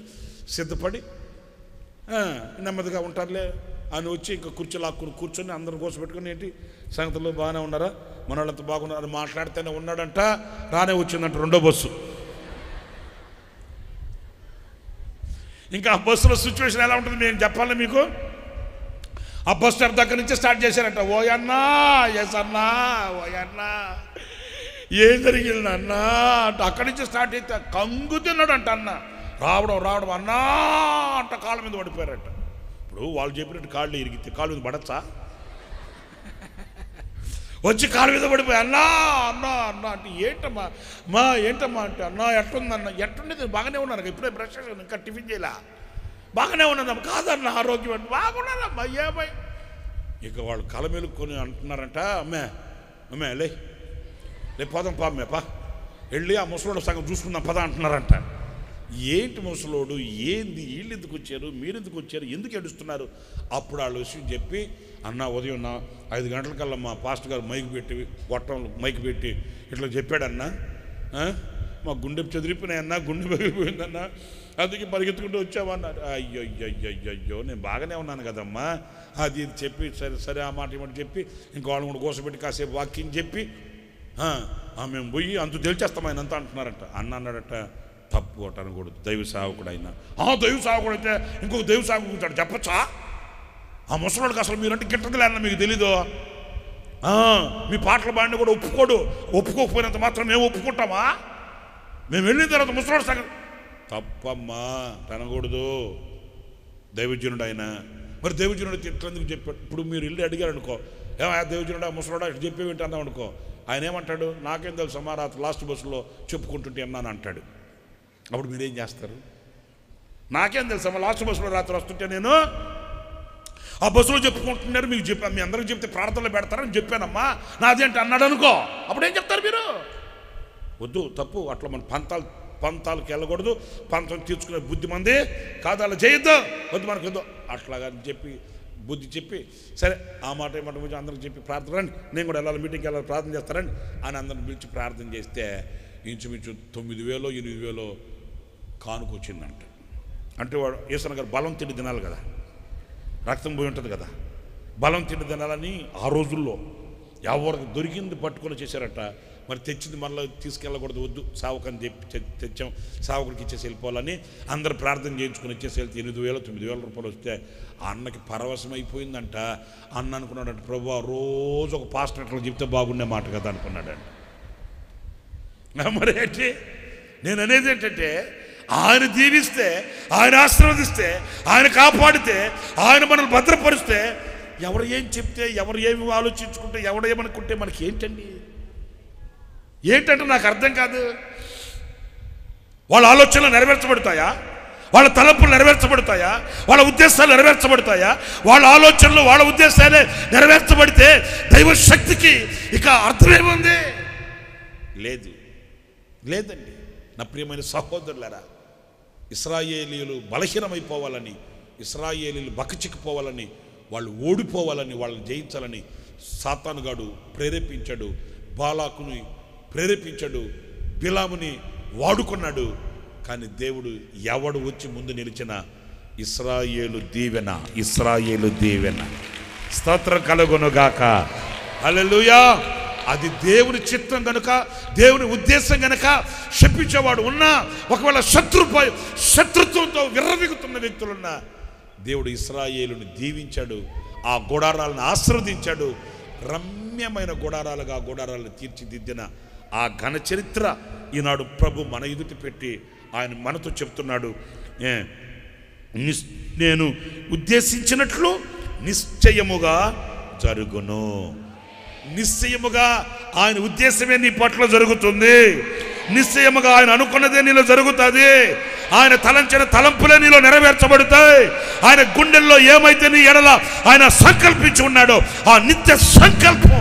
సిద్ధపడి నెమ్మదిగా ఉంటారులే అని వచ్చి ఇంకా కుర్చీ లాక్కుని కూర్చొని అందరం కూర్చోబెట్టుకుని, ఏంటి సంగతులు బాగానే ఉన్నారా, మన వాళ్ళంతా బాగున్నారని మాట్లాడితేనే ఉన్నాడంట. రానే వచ్చిందంట 2వ బస్సు. ఇంకా ఆ బస్సులో సిచ్యువేషన్ ఎలా ఉంటుంది నేను చెప్పాలి మీకు. ఆ బస్ స్టాప్ దగ్గర నుంచి స్టార్ట్ చేశారంట. ఓయన్నా ఎసన్నా, ఓయన్నా ఏం జరిగింది అన్నా అంటే అక్కడి నుంచి స్టార్ట్ అయితే కంగు తిన్నాడంట అన్న. రావడం అన్నా అంట కాళ్ళ మీద పడిపోయారంట. ఇప్పుడు వాళ్ళు చెప్పినట్టు కాళ్ళు ఇరిగితే కాళ్ళ మీద పడచ్చా? వచ్చి కాళ్ళ మీద పడిపోయి అన్నా అంటే ఏంటమ్మా అంటే, అన్నా ఎట్టుండేది, బాగానే ఉన్నాను, ఇప్పుడే బ్రష్ చేశాను, ఇంకా టిఫిన్ చేయలే, బాగానే ఉన్నదమ్మా. కాదన్న ఆరోగ్యం అంటే బాగున్నానమ్మా, ఏమై. ఇక వాళ్ళు కల మెలుక్కొని అంటున్నారంట, అమ్మే లే పోదాం పా వెళ్ళి ఆ ముసలోడు సగం చూసుకుందాం పద అంటున్నారంట. ఏంటి ముసలోడు, ఏంది, వీళ్ళు ఎందుకు వచ్చారు, మీరు ఎందుకు వచ్చారు, ఎందుకు ఏడుస్తున్నారు? అప్పుడు వాళ్ళ విషయం చెప్పి, అన్న ఉదయం 5 గంటలకల్లా మా పాస్టర్ గారు మైక్ పెట్టి ఇట్లా చెప్పాడన్నా, మా గుండె చెదిరిపోయినాయన్నా, గుండె పగిలిపోయిందన్నా, అందుకే పరిగెత్తుకుంటూ వచ్చామన్నారు. అయ్యో నేను బాగానే ఉన్నాను కదమ్మా అది చెప్పి, సరే ఆ మాట ఇవ్వండి చెప్పి ఇంకో వాళ్ళని కూడా కోసపెట్టి కాసేపు వాకింగ్ చెప్పి మేము పోయి అంత తెలిచేస్తాం ఆయన అంతా అంటున్నారంట. అన్న అన్నాడట, తప్పు ఒకటి అనకూడదు, దైవ సేవకుడు అయినా. దైవ సేవకుడు అయితే ఇంకొక దైవ సేవకుడు కూర్చాడు చెప్పచ్చా? ఆ ముసలోడికి అసలు మీరంటే గిట్టదులే అన్న, మీకు తెలీదు, మీ పాటలు బాడిని కూడా ఒప్పుకోకపోయినంత మాత్రం మేము ఒప్పుకుంటామా? మేము వెళ్ళిన తర్వాత ముసలోడు సగం తప్పమ్మా అనకూడదు, దైవజనుడు ఆయన. మరి దైవజనుడు ఎట్లెందుకు చెప్పాడు? ఇప్పుడు మీరు వెళ్ళి అడిగారు అనుకో, దైవజనుడా ముసలోడా ఇట్లా చెప్పేవింటి అన్నాం అనుకో, ఆయన ఏమంటాడు, నాకేం తెలుసు అమ్మా రాత్రి లాస్ట్ బస్సులో చెప్పుకుంటుంటే అన్నాను అంటాడు. అప్పుడు మీరేం చేస్తారు? నాకేం తెలుసు అమ్మా లాస్ట్ బస్సులో రాత్రి వస్తుంటే నేను ఆ బస్సులో చెప్పుకుంటున్నారు, మీకు చెప్పాను, మీ అందరికి చెప్తే ప్రార్థనలు పెడతారని చెప్పానమ్మా, నాదేంటి అన్నాడు అనుకో, అప్పుడు ఏం చెప్తారు మీరు? వద్దు, తప్పు. అట్లా మన పంతాలకు వెళ్ళకూడదు, పంతం తీర్చుకునే బుద్ధి మంది కాదు, అలా చేయొద్దు, వద్దు మనకు వద్దు అట్లాగా చెప్పి బుద్ధి చెప్పి, సరే ఆ మాట ఏమాట గురించి అందరికి చెప్పి ప్రార్థన రండి, నేను కూడా వెళ్ళాలి, మీటింగ్కి వెళ్ళాలి, ప్రార్థన చేస్తారండి అని అందరిని పిలిచి ప్రార్థన చేస్తే ఇంచుమించు 9,000 8,000 కానుక వచ్చిందంట. అంటే వాడు యేసన్న గారు బలం తిండి తినాలి కదా, రక్తం పోయి ఉంటుంది కదా, బలం తిండి తినాలని ఆ రోజుల్లో ఎవరికి దొరికింది పట్టుకొని చేశారట. మరి తెచ్చింది మళ్ళీ తీసుకెళ్ళకూడదు, వద్దు సావుకని తెచ్చాం, సావుకుడికి ఇచ్చేసి వెళ్ళిపోవాలని అందరు ప్రార్థన చేయించుకుని ఇచ్చేసి వెళ్తే 8,000 9,000 రూపాయలు వస్తే ఆ అన్నకి పరవశం అయిపోయిందంట. అన్న అనుకున్నాడంట, ప్రభు రోజు ఒక పాస్టర్ అట్లా చెప్తే బాగుండే మాట కదా అనుకున్నాడంట. మరి ఏంటి నేను అనేది ఏంటంటే, ఆయన దీవిస్తే, ఆయన ఆశీర్వదిస్తే, ఆయన కాపాడితే, ఆయన మనల్ని భద్రపరిస్తే, ఎవరు ఏం చెప్తే, ఎవరు ఏమి ఆలోచించుకుంటే, ఎవరు ఏమనుకుంటే మనకి ఏంటండి? ఏంటంటే నాకు అర్థం కాదు. వాళ్ళ ఆలోచనలు నెరవేర్చబడతాయా? వాళ్ళ తలంపులు నెరవేర్చబడతాయా? వాళ్ళ ఉద్దేశాలు నెరవేర్చబడతాయా? వాళ్ళ ఆలోచనలు వాళ్ళ ఉద్దేశాలే నెరవేర్చబడితే దైవ శక్తికి ఇక అర్థమేముంది? లేదండి. నా ప్రియమైన సహోదరులారా, ఇశ్రాయేలీయులు బలహీనమైపోవాలని, ఇశ్రాయేలీయులు బక్కచిక్కిపోవాలని, వాళ్ళు ఓడిపోవాలని, వాళ్ళని జయించాలని సాతానుగాడు ప్రేరేపించాడు, బాలాకుని ప్రేరేపించాడు, బిలాముని వాడుకున్నాడు. కానీ దేవుడు ఎవడు వచ్చి ముందు నిలిచిన ఇశ్రాయేలు దీవెన స్తోత్రం కలుగునుగాక. హల్లెలూయా. అది దేవుని చిత్తం గనుక, దేవుని ఉద్దేశం గనుక శపించేవాడు ఉన్నా, ఒకవేళ శత్రుత్వంతో విర్రవీగుతున్న వ్యక్తులున్నా, దేవుడు ఇశ్రాయేలుని దీవించాడు, ఆ గుడారాలను ఆశీర్వదించాడు. రమ్యమైన గుడారాలుగా గుడారాలను తీర్చిదిద్దిన ఆ ఘన చరిత్ర ఈనాడు ప్రభు మన ఎదుటి పెట్టి ఆయన మనతో చెప్తున్నాడు, నేను ఉద్దేశించినట్లు నిశ్చయముగా జరుగును. నిశ్చయముగా ఆయన ఉద్దేశమే నీ పట్ల జరుగుతుంది. నిశ్చయముగా ఆయన అనుకున్నదే నీలో జరుగుతుంది. ఆయన తలంచిన తలంపులే నీలో నెరవేర్చబడతాయి. ఆయన గుండెల్లో ఏమైతే నీ ఎడల ఆయన సంకల్పించి ఉన్నాడో ఆ నిత్య సంకల్పం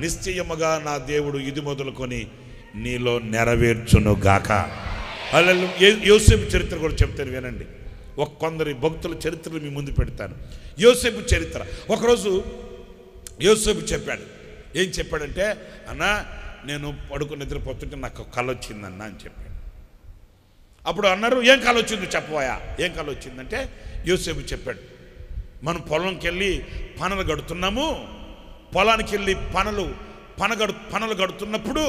నిశ్చయముగా నా దేవుడు ఇది మొదలుకొని నీలో నెరవేర్చును గాక. హల్లెలూయా. యోసేపు చరిత్ర కూడా చెప్తాను వినండి. కొందరి భక్తుల చరిత్రలు మీ ముందు పెడతాను. యోసేపు చరిత్ర. ఒకరోజు యోసేపు చెప్పాడు. ఏం చెప్పాడంటే, అన్న నేను పడుకుని నిద్రపోతుంటే నాకు కళ వచ్చిందన్న అని చెప్పాడు. అప్పుడు అన్నారు, ఏం కళ వచ్చింది చెప్పబోయా? ఏం కళ వచ్చిందంటే యోసేపు చెప్పాడు, మనం పొలంకి వెళ్ళి పనులు గడుతున్నాము, పొలానికి వెళ్ళి పనులు గడుతున్నప్పుడు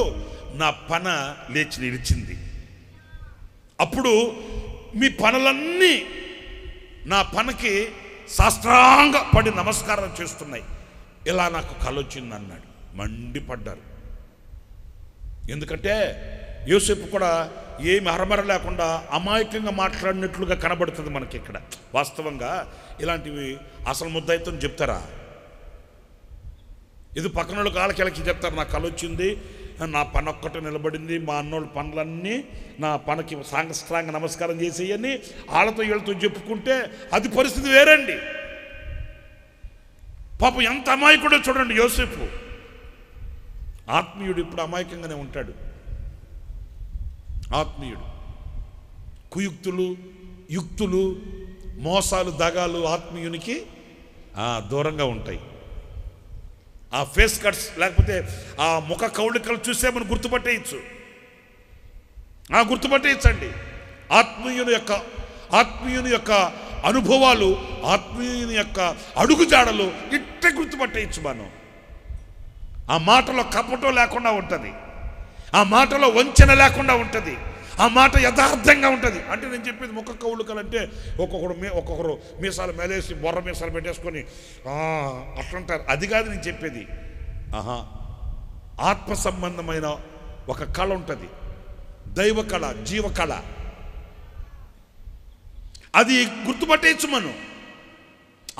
నా పన లేచి నిలిచింది. అప్పుడు మీ పనులన్నీ నా పనకి సాష్టాంగ పడి నమస్కారం చేస్తున్నాయి. ఇలా నాకు కళ వచ్చింది అన్నాడు. మండిపడ్డారు. ఎందుకంటే యోసేపు కూడా ఏమి అరమర లేకుండా అమాయకంగా మాట్లాడినట్లుగా కనబడుతుంది మనకి ఇక్కడ. వాస్తవంగా ఇలాంటివి అసలు ముద్దాయితో చెప్తారా? ఇది పక్కన వాళ్ళు కాలకెలకి చెప్తారు, నాకు కళ వచ్చింది, నా పని ఒక్కటే నిలబడింది, మా అన్నోళ్ళ పనులన్నీ నా పనికి సాంగస్త్రాంగ నమస్కారం చేసేయని వాళ్ళతో వీళ్ళతో చెప్పుకుంటే అది పరిస్థితి వేరండి. పాపం ఎంత అమాయకుడో చూడండి యోసేపు. ఆత్మీయుడు ఇప్పుడు అమాయకంగానే ఉంటాడు. ఆత్మీయుడు యుక్తులు మోసాలు దగాలు ఆత్మీయునికి దూరంగా ఉంటాయి. ఆ ఫేస్ కట్స్ లేకపోతే ఆ ముఖ కౌళికలు చూసే మనం గుర్తుపట్టేయచ్చండి. ఆత్మీయుని యొక్క అనుభవాలు, ఆత్మీయుని యొక్క అడుగుజాడలు ఇట్టే గుర్తుపట్టేయచ్చు మనం. ఆ మాటలో కపటం లేకుండా ఉంటుంది, ఆ మాటలో వంచన లేకుండా ఉంటుంది, ఆ మాట యథార్థంగా ఉంటుంది. అంటే నేను చెప్పేది ముఖ కౌళికలు అంటే ఒక్కొక్కరు మీసాలు మేలేసి బొర్ర మీసాలు పెట్టేసుకొని అట్లంటారు. అది కాదు నేను చెప్పేది. ఆత్మ సంబంధమైన ఒక కళ ఉంటుంది, దైవ కళ, జీవ కళ. అది గుర్తుపట్టేయచ్చు మనం.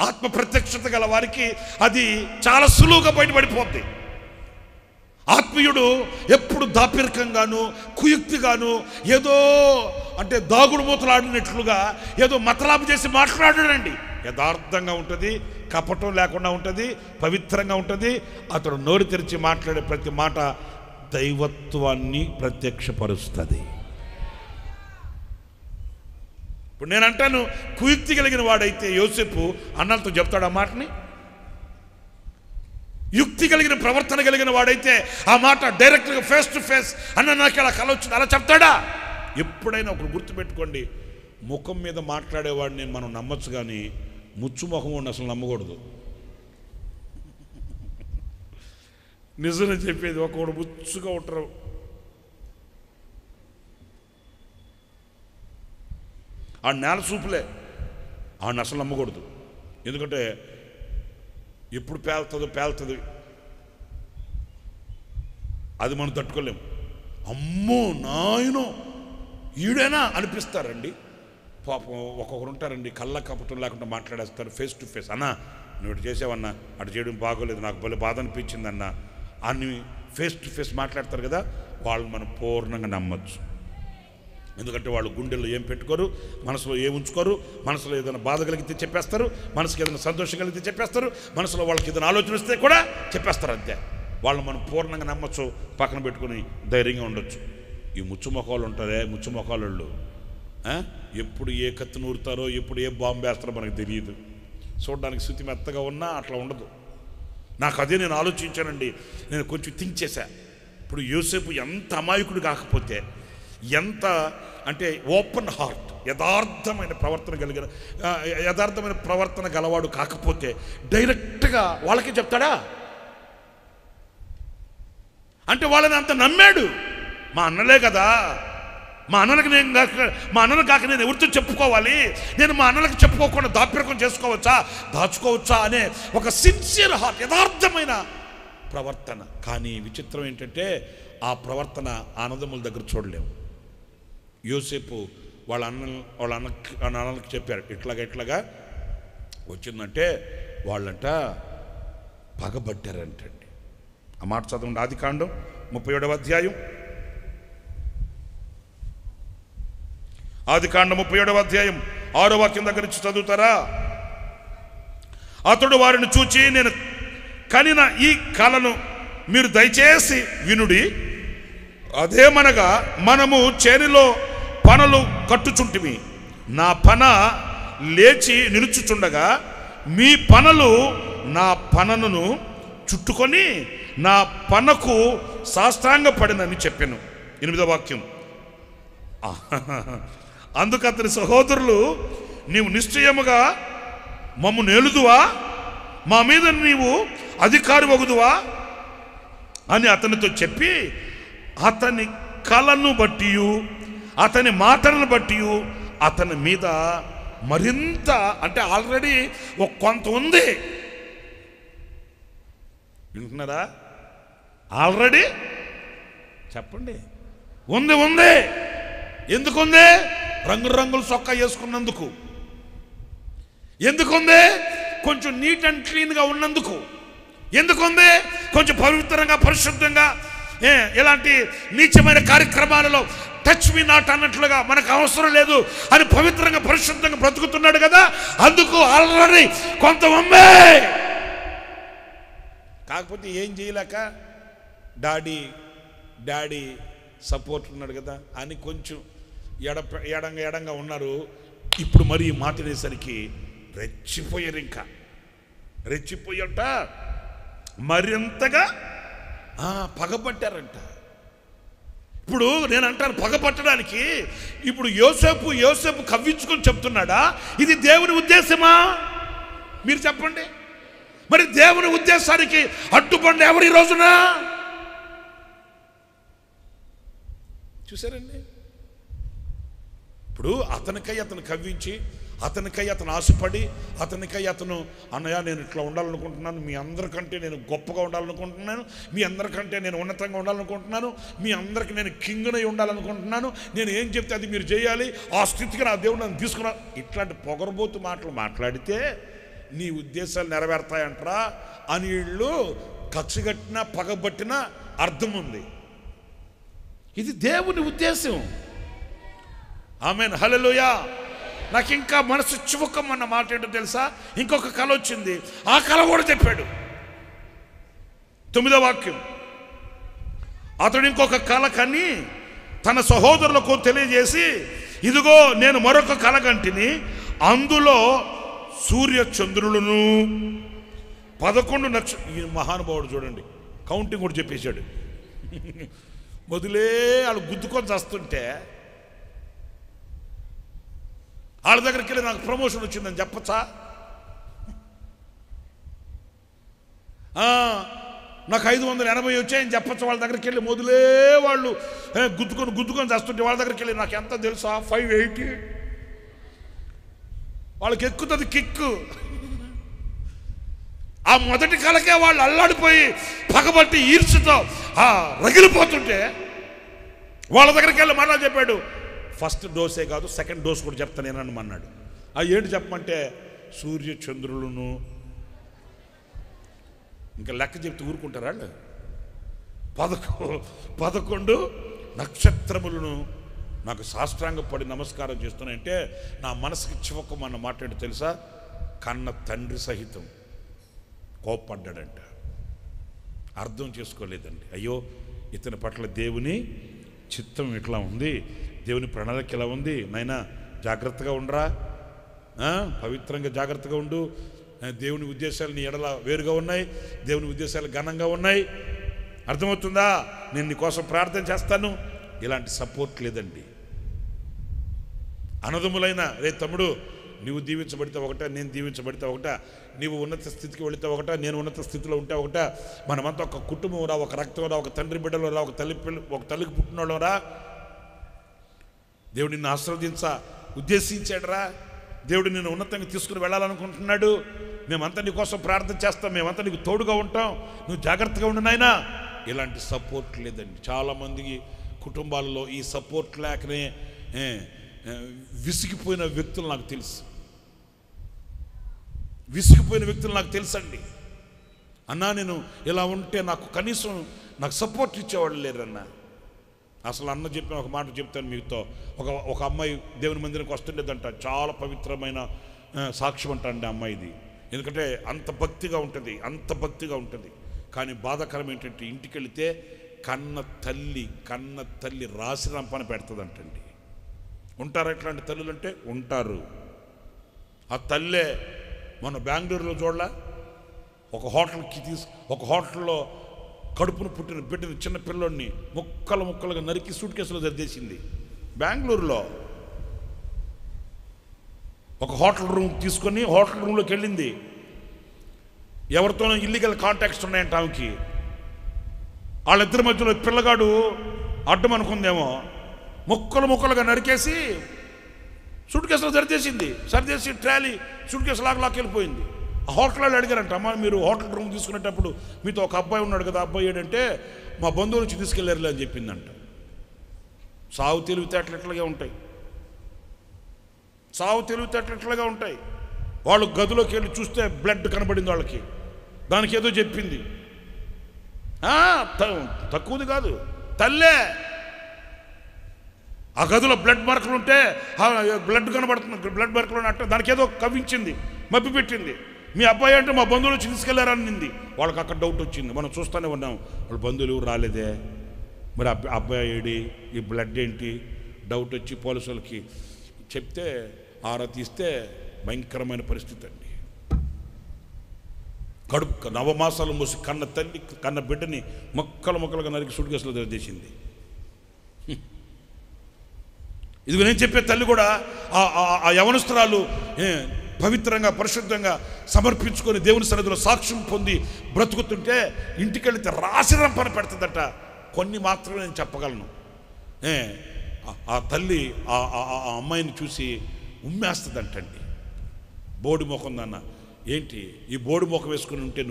ఆత్మ ప్రత్యక్షత గల వారికి అది చాలా సులువుగా బయటపడిపోద్ది. ఆత్మీయుడు ఎప్పుడు దాపిరికంగాను కుయుక్తిగాను ఏదో అంటే దాగుడు మూతలాడినట్లుగా ఏదో మతలాపు చేసి మాట్లాడాడండి. యథార్థంగా ఉంటుంది, కపటం లేకుండా ఉంటుంది, పవిత్రంగా ఉంటుంది. అతడు నోరు తెరిచి మాట్లాడే ప్రతి మాట దైవత్వాన్ని ప్రత్యక్షపరుస్తుంది. ఇప్పుడు నేను అంటాను, కుయుక్తి కలిగిన వాడైతే యోసేపు అన్నలతో చెప్తాడు ఆ మాటని. యుక్తి కలిగిన ప్రవర్తన కలిగిన వాడైతే ఆ మాట డైరెక్ట్గా ఫేస్ టు ఫేస్ అన్న నాకు అలా కల వచ్చింది అలా చెప్తాడా? ఎప్పుడైనా ఒకరు గుర్తుపెట్టుకోండి, ముఖం మీద మాట్లాడేవాడిని మనం నమ్మచ్చు, కానీ ముచ్చు ముఖం ఉండి అసలు నమ్మకూడదు. నిజమే చెప్పేది, ఒకడు ముచ్చుగా ఉంటారు. ఆ నేల చూపులే, ఆడిని అసలు నమ్మకూడదు. ఎందుకంటే ఎప్పుడు పేలుతుంది, అది మనం తట్టుకోలేము. అమ్మో నాయనో ఈడేనా అనిపిస్తారండి. పాపం ఒక్కొక్కరు ఉంటారండి, కళ్ళ కపటం లేకుండా మాట్లాడేస్తారు ఫేస్ టు ఫేస్. అన్నా నువ్వు ఇటు చేసావన్నా, అటు చేయడం బాగోలేదు, నాకు భలే బాధ అనిపించింది అన్న అని ఫేస్ టు ఫేస్ మాట్లాడతారు కదా, వాళ్ళని మనం పూర్ణంగా నమ్మచ్చు. ఎందుకంటే వాళ్ళు గుండెల్లో ఏం పెట్టుకోరు, మనసులో ఏం ఉంచుకోరు. మనసులో ఏదైనా బాధ కలిగితే చెప్పేస్తారు, మనసుకి ఏదైనా సంతోషం కలిగితే చెప్పేస్తారు, మనసులో వాళ్ళకి ఏదైనా ఆలోచన వస్తే కూడా చెప్పేస్తారు. అంతే, వాళ్ళు మనం పూర్ణంగా నమ్మచ్చు, పక్కన పెట్టుకుని ధైర్యంగా ఉండొచ్చు. ఈ ముచ్చుమొఖాలు ఉంటారే, ముచ్చుమొఖాలు ఎప్పుడు ఏ కత్తి నూరుతారో, ఎప్పుడు ఏ బాంబు వేస్తారో మనకు తెలియదు. చూడడానికి శృతి మెత్తగా ఉన్నా అట్లా ఉండదు. నాకు అదే నేను ఆలోచించానండి, నేను కొంచెం థింక్ చేశా. ఇప్పుడు యోసేపు ఎంత అమాయకుడు కాకపోతే, ఎంత అంటే ఓపెన్ హార్ట్, యథార్థమైన ప్రవర్తన గలవాడు కాకపోతే డైరెక్ట్గా వాళ్ళకి చెప్తాడా? అంటే వాళ్ళని అంత నమ్మాడు. మా అన్నలే కదా, మా అన్నలకు కాక నేను ఎవరితో చెప్పుకోవాలి, నేను మా అన్నలకు చెప్పుకోకుండా దాప్యకం దాచుకోవచ్చా అనే ఒక సిన్సియర్ హార్ట్, యథార్థమైన ప్రవర్తన. కానీ విచిత్రం ఏంటంటే ఆ ప్రవర్తన అన్నదమ్ముల దగ్గర చూడలేము. యోసేపు వాళ్ళ అన్నకి చెప్పారు, ఇట్లాగా వచ్చిందంటే వాళ్ళంట పగబట్టారంటండి. ఆ మాట చదవండి, ఆదికాండం 37వ అధ్యాయం. ఆదికాండం 37వ అధ్యాయం 6వ వాక్యం దగ్గర నుంచి చదువుతారా? అతడు వారిని చూచి, నేను కనిన ఈ కలను మీరు దయచేసి వినుడి. అదేమనగా, మనము చేనిలో పనలు కట్టుచుంటిమి, నా పన లేచి నిలుచుచుండగా మీ పనలు నా పనను చుట్టుకొని నా పనకు సాష్టాంగపడినని చెప్పాను. 8వ వాక్యం. అందుకు అతని సహోదరులు, నీవు నిశ్చయముగా మమ్ము నేలుదువా, మా మీద నీవు అధికారి వగుదువా అని అతనితో చెప్పి, అతని కళను బట్టి అతని మాటలను బట్టి అతని మీద మరింత, అంటే ఆల్రెడీ ఒక కొంత ఉంది, వింటున్నారా? ఆల్రెడీ చెప్పండి, ఉంది. ఎందుకుంది? రంగులు చొక్కా వేసుకున్నందుకు. ఎందుకుంది? కొంచెం నీట్ అండ్ క్లీన్గా ఉన్నందుకు. ఎందుకుంది? కొంచెం పవిత్రంగా పరిశుద్ధంగా, ఎలాంటి నీచమైన కార్యక్రమాలలో టచ్ మీ నాట్ అన్నట్లుగా మనకు అవసరం లేదు అని పవిత్రంగా పరిశుద్ధంగా బ్రతుకుతున్నాడు కదా, అందుకు ఆల్రెడీ కొంత అమ్మే. కాకపోతే ఏం చేయలేక డాడీ సపోర్ట్ ఉన్నాడు కదా అని కొంచెం ఎడంగా ఉన్నారు. ఇప్పుడు మరి ఈ మాట అనేసరికి రెచ్చిపోయారు, ఇంకా రెచ్చిపోయాట, మరింతగా పగబట్టారంట. ఇప్పుడు నేను అంటాను, పగబట్టడానికి ఇప్పుడు యోసేపు కవ్వించుకొని చెప్తున్నాడా? ఇది దేవుని ఉద్దేశమా? మీరు చెప్పండి. మరి దేవుని ఉద్దేశానికి అడ్డుపండి ఎవరు ఈ రోజున? చూసారండి, ఇప్పుడు అతనికై అతను కవ్వించి, అతనికై అతను ఆశపడి, అతనికై అతను, అన్నయ్య నేను ఇట్లా ఉండాలనుకుంటున్నాను, మీ అందరికంటే నేను గొప్పగా ఉండాలనుకుంటున్నాను, మీ అందరికంటే నేను ఉన్నతంగా ఉండాలనుకుంటున్నాను, మీ అందరికి నేను కింగునై ఉండాలనుకుంటున్నాను, నేను ఏం చెప్తే అది మీరు చేయాలి, ఆ స్థితికి నా దేవుడు నన్ను తీసుకున్నా, ఇట్లాంటి పొగరబోతు మాటలు మాట్లాడితే నీ ఉద్దేశాలు నెరవేరుతాయంటారా అని వీళ్ళు కచ్చిగట్టిన పగబట్టిన అర్థం ఉంది. ఇది దేవుని ఉద్దేశం. ఆమేన్, హల్లెలూయా. నాకు ఇంకా మనసు చివుకమన్న మాట ఏంటో తెలుసా? ఇంకొక కళ వచ్చింది, ఆ కళ కూడా చెప్పాడు. 9వ వాక్యం. అతడు ఇంకొక కల కని తన సహోదరులకు తెలియజేసి, ఇదిగో నేను మరొక కల కంటిని, అందులో సూర్య చంద్రులను 11 నక్షత్రాలు. ఈ మహానుభావుడు చూడండి, కౌంటింగ్ కూడా చెప్పేశాడు. మొదలే వాళ్ళు గుద్దుకొని చేస్తుంటే వాళ్ళ దగ్గరికి వెళ్ళి నాకు ప్రమోషన్ వచ్చిందని చెప్పచ్చా? నాకు 580 వచ్చాయని చెప్పచ్చు వాళ్ళ దగ్గరికి వెళ్ళి? మొదలే వాళ్ళు గుద్దుకొని చేస్తుంటే వాళ్ళ దగ్గరికి వెళ్ళి నాకు ఎంత తెలుసా 580. వాళ్ళకి ఎక్కుతుంది కిక్కు. ఆ మొదటి కలకే వాళ్ళు అల్లాడిపోయి పగబట్టి ఈర్చుతో రగిలిపోతుంటే వాళ్ళ దగ్గరికి వెళ్ళి మళ్ళా చెప్పాడు, ఫస్ట్ డోసే కాదు సెకండ్ డోస్ కూడా చెప్తాను నేనని అన్నాడు. ఏంటి చెప్పమంటే, సూర్య చంద్రులను, ఇంకా లెక్క చెప్తే ఊరుకుంటారు వాళ్ళు, 11 నక్షత్రములను నాకు సాష్టాంగపడి నమస్కారం చేస్తున్నాయంటే నా మనసుకి చివకమన్న మాట్లాడి తెలుసా, కన్న తండ్రి సహితం కోప్పడ్డాడంట. అర్థం చేసుకోలేదండి. అయ్యో, ఇతని పట్ల దేవుని చిత్తం ఇట్లా ఉంది, దేవుని ప్రణాళిక ఇలా ఉంది, నాయనా జాగ్రత్తగా ఉండరా, పవిత్రంగా జాగ్రత్తగా ఉండు, దేవుని ఉద్దేశాలు నీ ఎడల వేరుగా ఉన్నాయి, దేవుని ఉద్దేశాలు ఘనంగా ఉన్నాయి, అర్థమవుతుందా, నేను నీ కోసం ప్రార్థన చేస్తాను. ఇలాంటి సపోర్ట్ లేదండి. అన్నదమ్ములైనా, రే తమ్ముడు నువ్వు దీవించబడితే ఒకట, నేను దీవించబడితే ఒకట, నీవు ఉన్నత స్థితికి వెళితే ఒకట, నేను ఉన్నత స్థితిలో ఉంటే ఒకట, మనమంతా ఒక కుటుంబం రా, ఒక రక్తం రా, ఒక తండ్రి బిడ్డలో రా, ఒక తల్లికి పుట్టినోళ్ళం రా. దేవుడు నిన్ను ఉద్దేశించాడు రా, దేవుడు నిన్ను ఉన్నతంగా తీసుకుని వెళ్ళాలనుకుంటున్నాడు. మేమంతా నీ కోసం ప్రార్థన చేస్తాం, మేమంతా నీకు తోడుగా ఉంటాం, నువ్వు జాగ్రత్తగా ఉండు నాయనా. ఇలాంటి సపోర్ట్ లేదండి. చాలామందికి కుటుంబాలలో ఈ సపోర్ట్ లేకనే విసిగిపోయిన వ్యక్తులు నాకు తెలుసు. విసిగిపోయిన వ్యక్తులు నాకు తెలుసండి. అన్నా నేను ఇలా ఉంటే నాకు కనీసం నాకు సపోర్ట్ ఇచ్చేవాళ్ళు లేరన్నా. అసలు అన్న చెప్పిన ఒక మాట చెప్తాను మీతో. ఒక అమ్మాయి దేవుని మందిరానికి వస్తుండేదంట. చాలా పవిత్రమైన సాక్ష్యం అంట అండి అమ్మాయిది. ఎందుకంటే అంత భక్తిగా ఉంటుంది. కానీ బాధాకరం ఏంటంటే ఇంటికి వెళితే కన్న తల్లి రాసి రంపన పెడుతుందంటండి. ఉంటారా ఇట్లాంటి తల్లులు? అంటే ఉంటారు. ఆ తల్లే మన బెంగళూరులో చూడలా, ఒక హోటల్లో కడుపును పుట్టిన బిడ్డని, చిన్న పిల్లోడిని ముక్కలుగా నరికి సూట్ కేసులో జరిదేసింది. బెంగళూరులో ఒక హోటల్ రూమ్ తీసుకొని హోటల్ రూమ్లోకి వెళ్ళింది. ఎవరితోనో ఇల్లీగల్ కాంటాక్ట్స్ ఉన్నాయంట ఆమెకి. వాళ్ళిద్దరి మధ్యలో పిల్లగాడు అడ్డం అనుకుందేమో, ముక్కలుగా నరికేసి సూట్ కేసులో సరిదేసి ట్రాలీ సూట్ కేసు లాక్కెళ్ళిపోయింది. ఆ హోటల్ వాళ్ళు అడిగారంట, అమ్మ మీరు హోటల్ రూమ్ తీసుకునేటప్పుడు మీతో ఒక అబ్బాయి ఉన్నాడు కదా, అబ్బాయి ఏంటంటే మా బంధువుల నుంచి తీసుకెళ్ళారులే అని చెప్పిందంట. సావు తెలివితేటలు ఇట్లాగే ఉంటాయి. వాళ్ళు గదిలోకి వెళ్ళి చూస్తే బ్లడ్ కనబడింది వాళ్ళకి. దానికి ఏదో చెప్పింది. తక్కువది కాదు, తల్లే. ఆ గదిలో బ్లడ్ మార్కులు ఉంటే బ్లడ్ కనబడుతుంది, బ్లడ్ మార్కులు అంటే దానికి ఏదో కవ్వించింది, మబ్బి పెట్టింది. మీ అబ్బాయి అంటే మా బంధువులు వచ్చి తీసుకెళ్లారనింది. వాళ్ళకి అక్కడ డౌట్ వచ్చింది. మనం చూస్తూనే ఉన్నాం, వాళ్ళ బంధువులు రాలేదే, మరి అబ్బాయి ఏడి, ఈ బ్లడ్ ఏంటి, డౌట్ వచ్చి పోలీసులకి చెప్తే ఆరా తీస్తే భయంకరమైన పరిస్థితి అండి. కడుపు నవమాసాలు మోసి కన్న బిడ్డని ముక్కలుగా నరికి సూట్ కేసులో తెరదేసింది. ఇదిగో నేను చెప్పే తల్లి కూడా ఆ యవనస్తురాలు పవిత్రంగా పరిశుద్ధంగా సమర్పించుకొని దేవుని సన్నిధిలో సాక్ష్యం పొంది బ్రతుకుతుంటే ఇంటికి వెళితే రాశిరంపన పెడుతుందట. కొన్ని మాత్రమే నేను చెప్పగలను. ఆ తల్లి ఆ అమ్మాయిని చూసి ఉమ్మేస్తుందంటండి. బోడి ముఖం దన్న, ఏంటి ఈ బోడి ముఖం వేసుకుని ఉంటే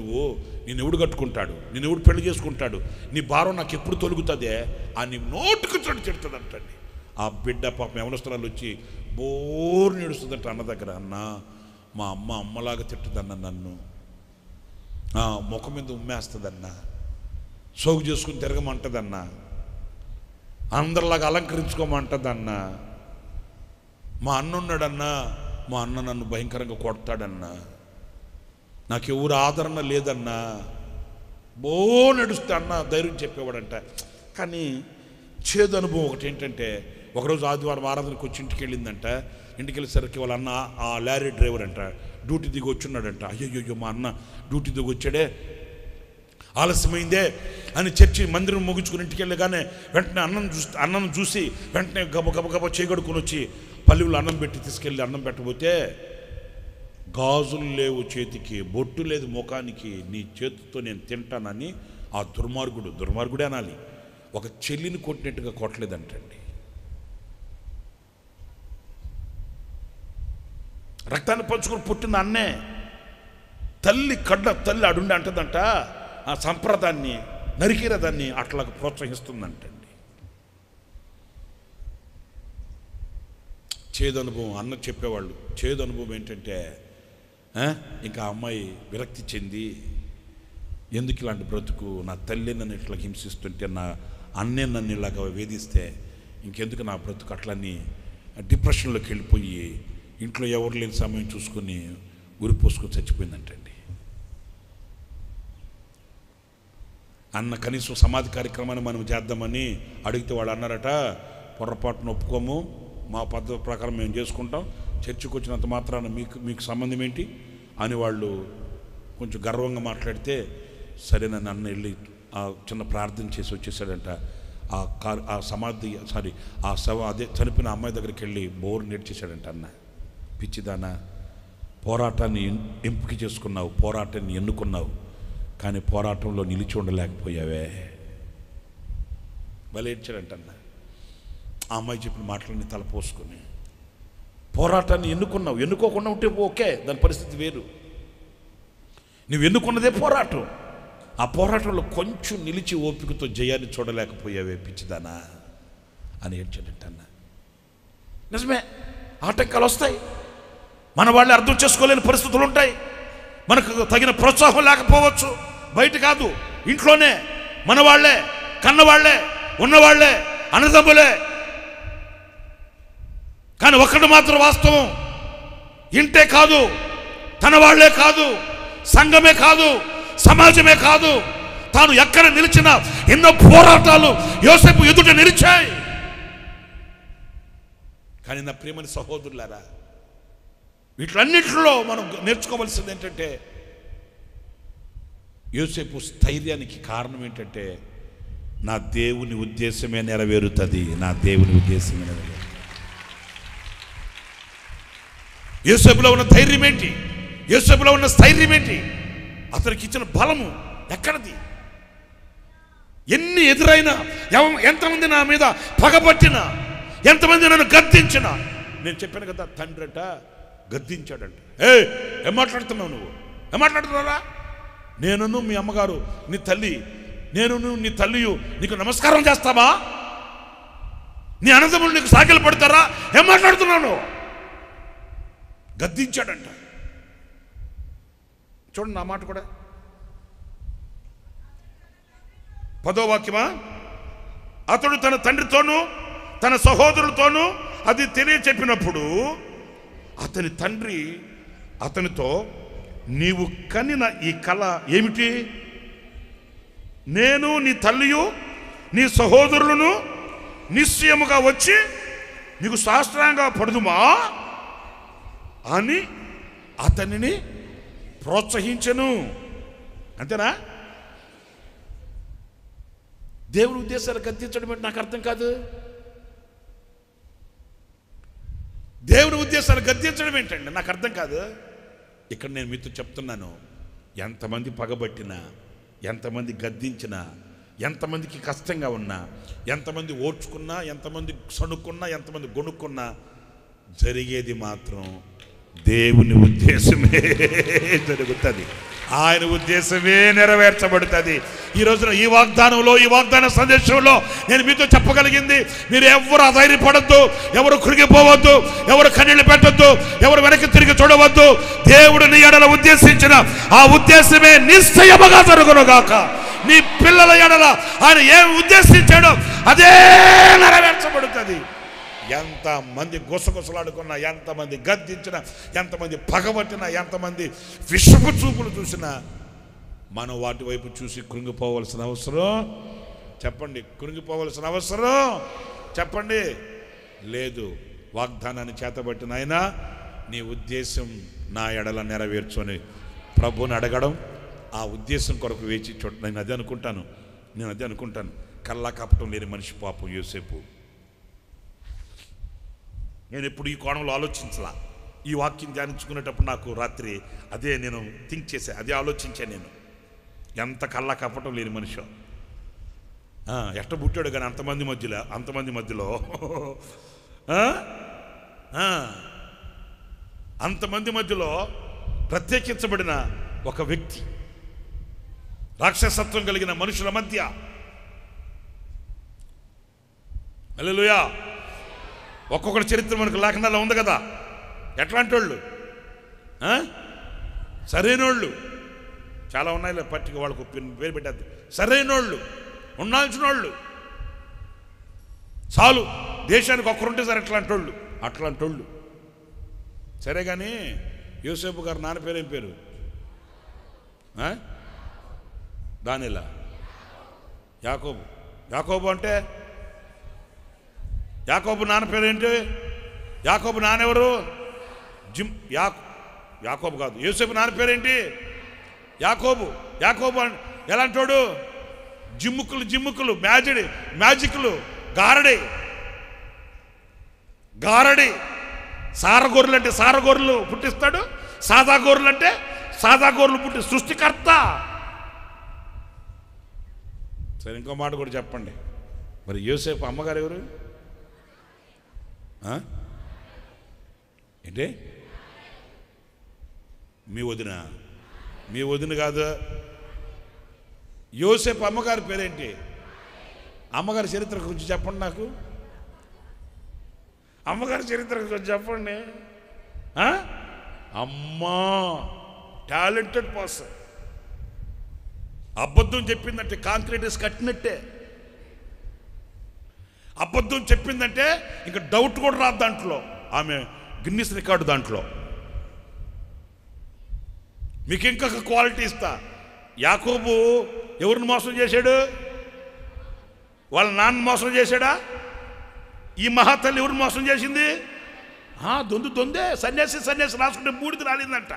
నేను ఎవడు కట్టుకుంటాడు, నేను ఎవడు పెళ్లి చేసుకుంటాడు, నీ భారం నాకు ఎప్పుడు తొలుగుతుందే అని నోటుకు చోటు చెడుతుందంటండి. ఆ బిడ్డ పాపం యవనస్తురాలు వచ్చి బోరు నేడుస్తుందంట అన్న దగ్గర. అన్న మా అమ్మలాగా తిట్టుదన్న, నన్ను ముఖం మీద ఉమ్మేస్తుందన్నా, సోగు చేసుకుని తిరగమంటదన్నా, అందరిలాగా అలంకరించుకోమంటదన్నా, మా అన్న ఉన్నాడన్నా, మా అన్న నన్ను భయంకరంగా కొడతాడన్నా, నాకెవరు ఆదరణ లేదన్నా, బో నడుస్తే అన్న ధైర్యం చెప్పేవాడంట. కానీ చేదు అనుభవం ఒకటి ఏంటంటే, ఒకరోజు ఆదివారం ఆరాధనకు వచ్చి ఇంటికి వెళ్ళిందంట. ఇంటికి వెళ్ళేసరికి వాళ్ళ అన్న ఆ లారీ డ్రైవర్ అంట డ్యూటీ దిగి వచ్చున్నాడంట. అయ్యో మా అన్న డ్యూటీ దిగి వచ్చాడే, ఆలస్యమైందే అని చర్చి మందిరం ముగించుకుని ఇంటికి వెళ్ళగానే వెంటనే అన్నం చూసి వెంటనే గబ చేయగడుకుని వచ్చి పల్లెల్లో అన్నం పెట్టి తీసుకెళ్ళి అన్నం పెట్టబోతే, గాజులు లేవు చేతికి, బొట్టు లేదు ముఖానికి, నీ చేతితో నేను తింటానని ఆ దుర్మార్గుడే అనాలి, ఒక చెల్లిని కొట్టినట్టుగా కొట్టలేదంటండి. రక్తాన్ని పంచుకొని పుట్టిన అన్నే తల్లి అడుండి అంటదంట, ఆ సంప్రదాయాన్ని నరికిరదాన్ని అట్లా ప్రోత్సహిస్తుందంటండి. చేదు అనుభవం అన్న చెప్పేవాళ్ళు. చేదు అనుభవం ఏంటంటే, ఇంకా అమ్మాయి విరక్తి చెంది, ఎందుకు ఇలాంటి బ్రతుకు, నా తల్లి నన్ను ఇట్లా హింసిస్తుంటే, నా అన్నే నన్ను ఇలాగ వేధిస్తే ఇంకెందుకు నా బ్రతుకు, అట్లని డిప్రెషన్లోకి వెళ్ళిపోయి ఇంట్లో ఎవరు లేని సమయం చూసుకొని ఉరిపోసుకొని చచ్చిపోయిందంటండి. అన్న కనీసం సమాధి కార్యక్రమాన్ని మనం చేద్దామని అడిగితే వాళ్ళు అన్నారట, పొరపాటును ఒప్పుకోము, మా పద్ధతి ప్రకారం మేము చేసుకుంటాం, చర్చికి వచ్చినంత మాత్రాన మీకు సంబంధం ఏంటి అని వాళ్ళు కొంచెం గర్వంగా మాట్లాడితే, సరే నన్ను అన్న వెళ్ళి ఆ చిన్న ప్రార్థన చేసి వచ్చేసాడంట. ఆ సమాధి ఆ శవ అదే చనిపోయిన అమ్మాయి దగ్గరికి వెళ్ళి బోరు నేర్చేశాడంట. అన్న, పిచ్చిదానా, పోరాటాన్ని ఎంపిక చేసుకున్నావు, పోరాటాన్ని ఎన్నుకున్నావు, కానీ పోరాటంలో నిలిచి ఉండలేకపోయావే. భలే ఏడ్చాడంట అన్న. ఆ అమ్మాయి చెప్పిన మాటలని తలపోసుకొని, పోరాటాన్ని ఎన్నుకున్నావు, ఎన్నుకోకుండా ఉంటే ఓకే, దాని పరిస్థితి వేరు. నువ్వు ఎన్నుకున్నదే పోరాటం, ఆ పోరాటంలో కొంచెం నిలిచి ఓపికతో జయాన్ని చూడలేకపోయావే పిచ్చిదానా అని ఏడ్చాడంట అన్న. నిజమే, ఆటంకాలు వస్తాయి, మన వాళ్ళే అర్థం చేసుకోలేని పరిస్థితులు ఉంటాయి, మనకు తగిన ప్రోత్సాహం లేకపోవచ్చు, బయట కాదు ఇంట్లోనే మన వాళ్ళే, కన్నవాళ్లే, ఉన్నవాళ్లే, అన్నదమ్ములే. కానీ ఒక్కటి మాత్రం వాస్తవం, ఇంటే కాదు, తన వాళ్లే కాదు, సంఘమే కాదు, సమాజమే కాదు, తాను ఎక్కడ నిలిచినా ఎన్నో పోరాటాలు యోసేపు ఎదుట నిలిచాయి. కానీ నా ప్రియమైన సహోదరులారా, వీటిలన్నింటిలో మనం నేర్చుకోవాల్సింది ఏంటంటే, యోసేపు స్థైర్యానికి కారణం ఏంటంటే, నా దేవుని ఉద్దేశమే నెరవేరుతుంది, నా దేవుని ఉద్దేశమే నెరవేరుతుంది. యోసేపులో ఉన్న ధైర్యం ఏంటి, యోసేపులో ఉన్న స్థైర్యం ఏంటి, అతనికి ఇచ్చిన బలము ఎక్కడిది? ఎన్ని ఎదురైనా, ఎంతమంది నా మీద పగబట్టినా, ఎంతమంది నన్ను గద్దించినా, నేను చెప్పాను కదా, తండ్రి అంట గద్దించాడంట. ఏం మాట్లాడుతున్నావు నువ్వు, ఏం మాట్లాడుతున్నారా, నేను మీ అమ్మగారు నీ తల్లి, నేను నీ తల్లియు నీకు నమస్కారం చేస్తావా, నీ అన్నదమ్ములు నీకు సాగిలు పడతారా, ఏం మాట్లాడుతున్నావు? గద్దించాడంట. చూడండి నా మాట కూడా, 10వ వాక్యమా, అతడు తన తండ్రితోనూ తన సహోదరులతోనూ అది తెలియచెప్పినప్పుడు అతని తండ్రి అతనితో, నీవు కనిన ఈ కల ఏమిటి? నేను నీ తల్లియు నీ సహోదరులను నిశ్చయముగా వచ్చి నీకు సాష్టాంగ పడుదుమా అని అతనిని ప్రోత్సహించెను. అంతేనా? దేవుని ఉద్దేశాలు గద్దించడం ఏంటి నాకు అర్థం కాదు. దేవుని ఉద్దేశాలు గద్దించడం ఏంటండి నాకు అర్థం కాదు. ఇక్కడ నేను మీతో చెప్తున్నాను, ఎంతమంది పగబట్టినా, ఎంతమంది గద్దించినా, ఎంతమందికి కష్టంగా ఉన్నా, ఎంతమంది ఓడ్చుకున్నా, ఎంతమంది సణుక్కున్నా, ఎంతమంది గొణుక్కున్నా, జరిగేది మాత్రం దేవుని ఉద్దేశమే జరుగుతుంది, ఆయన ఉద్దేశమే నెరవేర్చబడుతుంది. ఈ రోజున ఈ వాగ్దానంలో, ఈ వాగ్దాన సందేశంలో నేను మీతో చెప్పగలిగింది, మీరు ఎవరు అధైర్యపడద్దు, ఎవరు కృంగిపోవద్దు, ఎవరు కన్నీళ్లు పెట్టద్దు, ఎవరు వెనక్కి తిరిగి చూడవద్దు. దేవుడు నీ ఎడల ఉద్దేశించిన ఆ ఉద్దేశమే నిశ్చయముగా జరుగునుగాక. నీ పిల్లల ఎడల ఆయన ఏం ఉద్దేశించాడో అదే నెరవేర్చబడుతుంది. ఎంతమంది గుసగుసలాడుకున్నా, ఎంతమంది గద్దించినా, ఎంతమంది పగబట్టినా, ఎంతమంది విషపు చూపులు చూసినా, మనం వాటి వైపు చూసి కృంగిపోవలసిన అవసరం చెప్పండి. కృంగిపోవలసిన అవసరం చెప్పండి లేదు. వాగ్దానాన్ని చేతబట్టిన ఆయన నీ ఉద్దేశం నా ఎడల నెరవేర్చు అని ప్రభువుని అడగడం, ఆ ఉద్దేశం కొరకు వేచి చోట నేను అదే అనుకుంటాను. కల్లా కపటం లేని మనిషి పాపం యోసేపు. నేను ఎప్పుడు ఈ కోణంలో ఆలోచించలా. ఈ వాక్యం ధ్యానించుకునేటప్పుడు నాకు రాత్రి అదే నేను థింక్ చేశా, అదే ఆలోచించాను నేను. ఎంత కల్లా కపటం లేని మనిషి, ఎట్ట పుట్టాడు కానీ అంతమంది మధ్యలో అంతమంది మధ్యలో ప్రత్యేకించబడిన ఒక వ్యక్తి, రాక్షసత్వం కలిగిన మనుషుల మధ్య. హల్లెలూయా. ఒక్కొక్కటి చరిత్ర మనకు లేఖనాల్లో ఉంది కదా. ఎట్లాంటి వాళ్ళు, సరైనోళ్ళు చాలా ఉన్నాయి. పట్టిక వాళ్ళకు పేరు పెట్టద్దు. సరైనోళ్ళు, ఉండాల్సిన వాళ్ళు చాలు, దేశానికి ఒక్కరుంటే సరే అట్లాంటి వాళ్ళు. సరే కానీ యోసేపు గారు నాన్న పేరు ఏం పేరు? దానిలా యాకోబు అంటే యాకోబు నాన్న పేరు ఏంటి? యాకోబు నాన్నెవరు? యాకోబు కాదు, యోసేపు నాన్న పేరేంటి? యాకోబు ఎలాంటోడు? జిమ్ముకులు మ్యాజిక్లు గారడి సారగొర్రెలు అంటే సారగొర్రెలు పుట్టిస్తాడు, సాదా గొర్రెలు అంటే సాదా గొర్రెలు పుట్టి సృష్టికర్త. సరే ఇంకో మాట కూడా చెప్పండి. మరి యోసేపు అమ్మగారు ఎవరు? ఏంటి? మీ వదిన కాదు. యోసేపు అమ్మగారి పేరేంటి? అమ్మగారి చరిత్ర గురించి చెప్పండి నాకు. అమ్మగారి చరిత్ర గురించి చెప్పండి. అమ్మా టాలెంటెడ్ పర్సన్. అబద్ధం చెప్పిందంటే కాంక్రీట్ వేసి కట్టినట్టే. అబద్ధం చెప్పిందంటే ఇంకా డౌట్ కూడా రాదు దాంట్లో. ఆమె గిన్నిస్ రికార్డు దాంట్లో. మీకు ఇంకొక క్వాలిటీ ఇస్తా. యాకోబు ఎవరిని మోసం చేశాడు? వాళ్ళ నాన్న మోసం చేశాడా? ఈ మహాతల్లి ఎవరిని మోసం చేసింది? దొందే సన్యాసి రాసుకుంటే బూడిద రాలిందంట.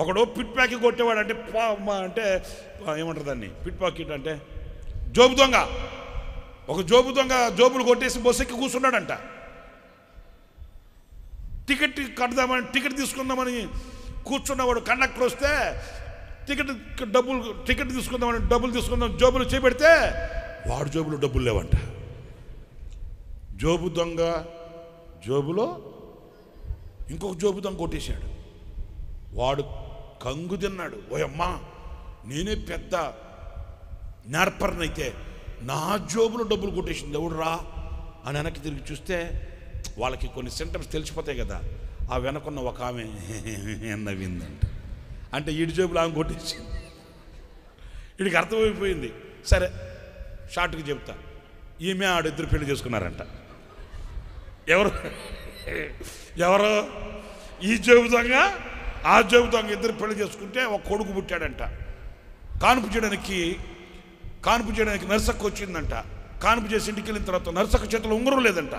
ఒకడు పిట్ ప్యాకెట్ కొట్టేవాడు అంటే ఏమంటారు దాన్ని? పిట్ పాకెట్ అంటే జోబు దొంగ. ఒక జోబు దొంగ జోబులు కొట్టేసి బస్సు ఎక్కి కూర్చున్నాడంట. టికెట్ తీసుకుందామని కూర్చున్నవాడు కండక్టర్ వస్తే టికెట్ తీసుకుందామని డబ్బులు తీసుకుందాం జోబులు చేపెడితే వాడు జోబులో డబ్బులు లేవంట. జోబు దొంగ జోబులో ఇంకొక జోబు దొంగ కొట్టేశాడు. వాడు కంగు తిన్నాడు. ఓయమ్మా, నేనే పెద్ద నేర్పరనైతే నా జోబులో డబ్బులు కొట్టేసింది ఎవడురా అని వెనక్కి తిరిగి చూస్తే వాళ్ళకి కొన్ని సింటమ్స్ తెలిసిపోతాయి కదా. ఆ వెనకున్న ఒక ఆమె నవ్విందంట. అంటే ఈడి జోబులు ఆమె కొట్టేసింది. వీడికి అర్థమైపోయింది. సరే షార్ట్కి చెప్తా. ఈమె ఆడిద్దరు పెళ్లి చేసుకున్నారంట. ఎవరు? ఈ జోబు దొంగ ఆ జోబు దొంగ ఇద్దరు పెళ్లి చేసుకుంటే ఒక కొడుకు పుట్టాడంట. కానుపు చేయడానికి నర్సక్క వచ్చిందంట. కానుపు చేసి ఇంటికి వెళ్ళిన తర్వాత నర్సక్క చేతిలో ఉంగరం లేదంట.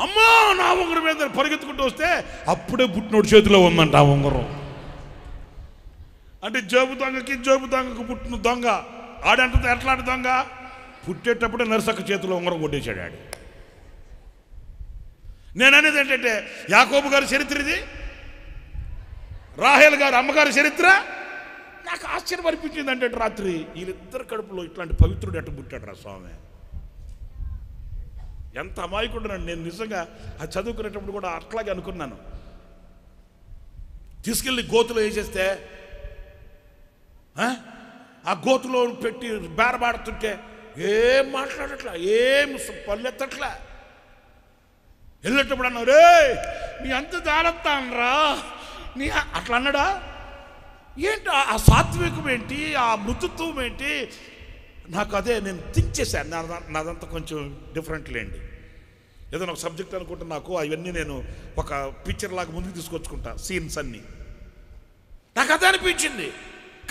అమ్మా నా ఉంగరం మీద పరిగెత్తుకుంటూ వస్తే అప్పుడే పుట్టినోడు చేతిలో ఉందంట ఆ ఉంగరం. అంటే జోబు దొంగకు పుట్టిన దొంగ ఆడంటే ఎట్లాంటి దొంగ? పుట్టేటప్పుడే నర్సక్క చేతిలో ఉంగరం కొట్టేశాడు ఆడు. నేను అనేది ఏంటంటే యాకోబు గారి చరిత్ర ఇది, రాహేల్ గారు అమ్మగారి చరిత్ర. నాకు ఆశ్చర్యం అనిపించింది. అంటే రాత్రి వీళ్ళిద్దరు కడుపులో ఇట్లాంటి పవిత్రుడు ఎట్ట పుట్టాడు రా స్వామి. ఎంత అమాయకుడున్నాను నేను. నిజంగా అది చదువుకునేటప్పుడు కూడా అట్లాగే అనుకున్నాను. తీసుకెళ్ళి గోతులో వేసేస్తే ఆ గోతులో పెట్టి బేరబాడుతుంటే ఏం మాట్లాడట్లా, ఏం పల్లెత్తట్లా. వెళ్ళేటప్పుడు అన్నావు రే నీ అంత జాగ్రత్తరా నీ అట్లా అన్నాడా ఏంటి? ఆ సాత్వికం ఏంటి? ఆ మృదుత్వం ఏంటి? నాకు అదే నేను థింక్ చేశాను. నాదంతా కొంచెం డిఫరెంట్ లేండి. ఏదైనా ఒక సబ్జెక్ట్ అనుకుంటే నాకు అవన్నీ నేను ఒక పిక్చర్ లాగా ముందుకు తీసుకొచ్చుకుంటా, సీన్స్ అన్నీ. నాకు అదే అనిపించింది.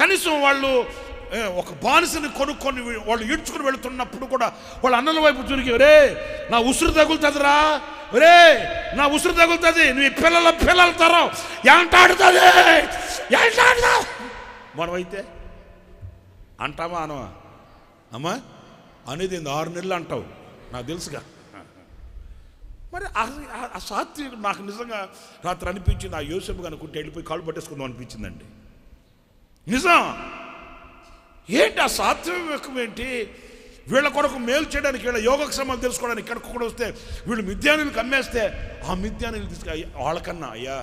కనీసం వాళ్ళు ఒక బానిసని కొనుక్కొని వాళ్ళు ఈడ్చుకుని వెళుతున్నప్పుడు కూడా వాళ్ళ అన్నల వైపు తిరిగి, రే నా ఉసురు తగులుతుందిరా, రే నా ఉసురు తగులుతుంది, నీ పిల్లల తరం ఎంటాడుతుంది ఎంటాడుతా. మనమైతే అంటామా అనమా? అమ్మా అనేది 6 నెలలు అంటావు, నాకు తెలుసుగా. మరి ఆ సాత్వికుడు నాకు నిజంగా రాత్రి అనిపించింది, ఆ యోసేపు కనుకుంటే వెళ్ళిపోయి కాళ్ళు పట్టేసుకుందాం అనిపించిందండి. నిజం. ఏంటి ఆ సాత్వికం ఏంటి? వీళ్ళ కొరకు మేలు చేయడానికి, వీళ్ళ యోగక్షేమాలు తెలుసుకోవడానికి ఇక్కడికి కూడా వస్తే వీళ్ళు మిద్యానీలకు అమ్మేస్తే ఆ మిద్యానీలు తీసుకు వాళ్ళకన్నా, అయ్యా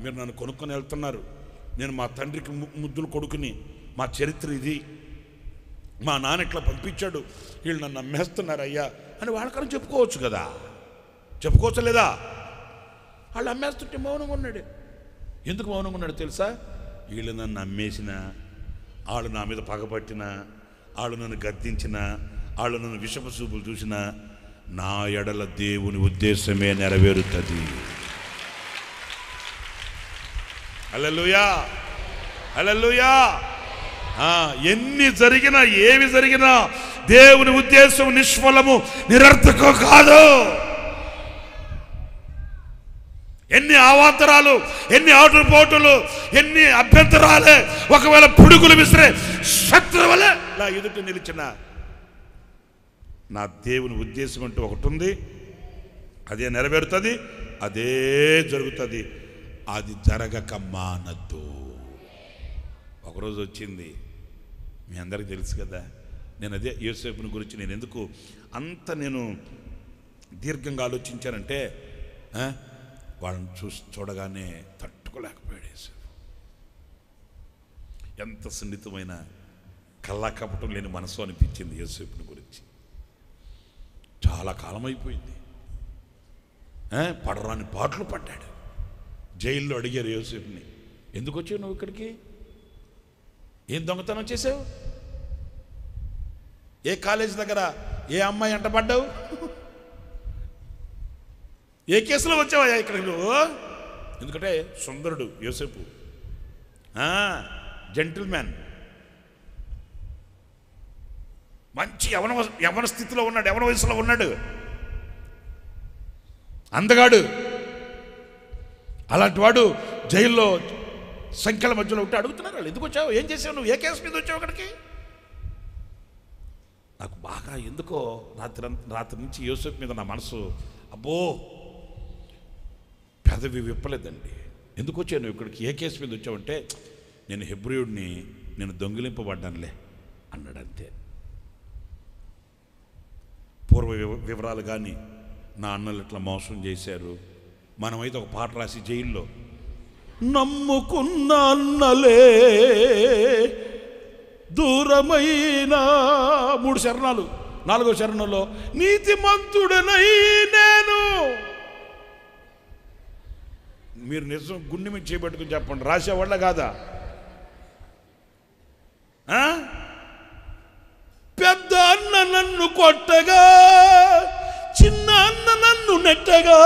మీరు నన్ను కొనుక్కొని వెళ్తున్నారు, నేను మా తండ్రికి ముద్దులు కొడుకుని, మా చరిత్ర ఇది, మా నాన్న ఇట్లా పంపించాడు, వీళ్ళు నన్ను అమ్మేస్తున్నారు అయ్యా అని వాళ్ళకన్నా చెప్పుకోవచ్చు కదా, చెప్పుకోవచ్చు లేదా? వాళ్ళు అమ్మేస్తుంటే మౌనంగా ఉన్నాడు. ఎందుకు మౌనంగా ఉన్నాడు తెలుసా? వీళ్ళు నన్ను అమ్మేసిన, వాళ్ళు నా మీద పగపట్టిన, వాళ్ళు నన్ను గద్దించిన, వాళ్ళు నన్ను విషపు చూపులు చూసిన, నా ఎడల దేవుని ఉద్దేశమే నెరవేరుతుంది. హల్లెలూయా, హల్లెలూయా. ఎన్ని జరిగినా, ఏవి జరిగినా దేవుని ఉద్దేశం నిష్ఫలము, నిరర్థకం కాదు. ఎన్ని అవాంతరాలు, ఎన్ని ఆటుపోటులు, ఎన్ని అభ్యంతరాలే, ఒకవేళ పుడుగులు విసిరే శత్రువులే నా ఎదుట నిలిచిన, నా దేవుని ఉద్దేశం అంటూ ఒకటి ఉంది, అదే నెరవేరుతుంది, అదే జరుగుతుంది, అది జరగక మానద్దు. ఒకరోజు వచ్చింది, మీ అందరికీ తెలుసు కదా. నేను అదే యోసేపుని గురించి నేను ఎందుకు అంత నేను దీర్ఘంగా ఆలోచించానంటే, వాళ్ళని చూడగానే తట్టుకోలేకపోయాడు యోసేపు. ఎంత సున్నితమైన కల్లాకపటం లేని మనసు అనిపించింది యోసేపుని గురించి. చాలా కాలం అయిపోయింది, పడరాని పాటలు పడ్డాడు. జైల్లో అడిగారు యోసేపుని, ఎందుకు వచ్చావు నువ్వు ఇక్కడికి, ఏం దొంగతనం చేసావు, ఏ కాలేజీ దగ్గర ఏ అమ్మాయి అంట పడ్డావు, ఏ కేసులో వచ్చావా ఇక్కడికి నువ్వు? ఎందుకంటే సుందరుడు యోసేపు, జెంటిల్మ్యాన్, మంచి యవన స్థితిలో ఉన్నాడు, యవన వయసులో ఉన్నాడు, అందగాడు. అలాంటి వాడు జైల్లో సంఖ్యల మధ్యలో ఉంటే అడుగుతున్నారు వాళ్ళు, ఎందుకు వచ్చావు, ఏం చేసావు, నువ్వు ఏ కేసు మీద వచ్చావు అక్కడికి? నాకు బాగా ఎందుకో రాత్రి నుంచి యోసేపు మీద నా మనసు అబ్బో పెదవి విప్పలేదండి. ఎందుకు వచ్చావు నువ్వు ఇక్కడికి, ఏ కేసు మీద వచ్చావంటే, నేను హెబ్రీయుడిని, నేను దొంగిలింపబడ్డానులే అన్నాడు. అంతే. పూర్వ వివరాలు కానీ, నా అన్నలు ఇట్లా మోసం చేశారు. మనమైతే ఒక పాట రాసి జైల్లో, నమ్ముకున్న అన్నలే దూరమైన 3 శరణాలు, 4వ శరణంలో నీతిమంతుడనై నేను. మీరు నిజం గుండె మీద చేపెట్టుకుని చెప్పండి, రాసేవాళ్ళ కాదా? పెద్ద అన్న నన్ను కొట్టగా, చిన్న అన్న నన్ను నెట్టగా,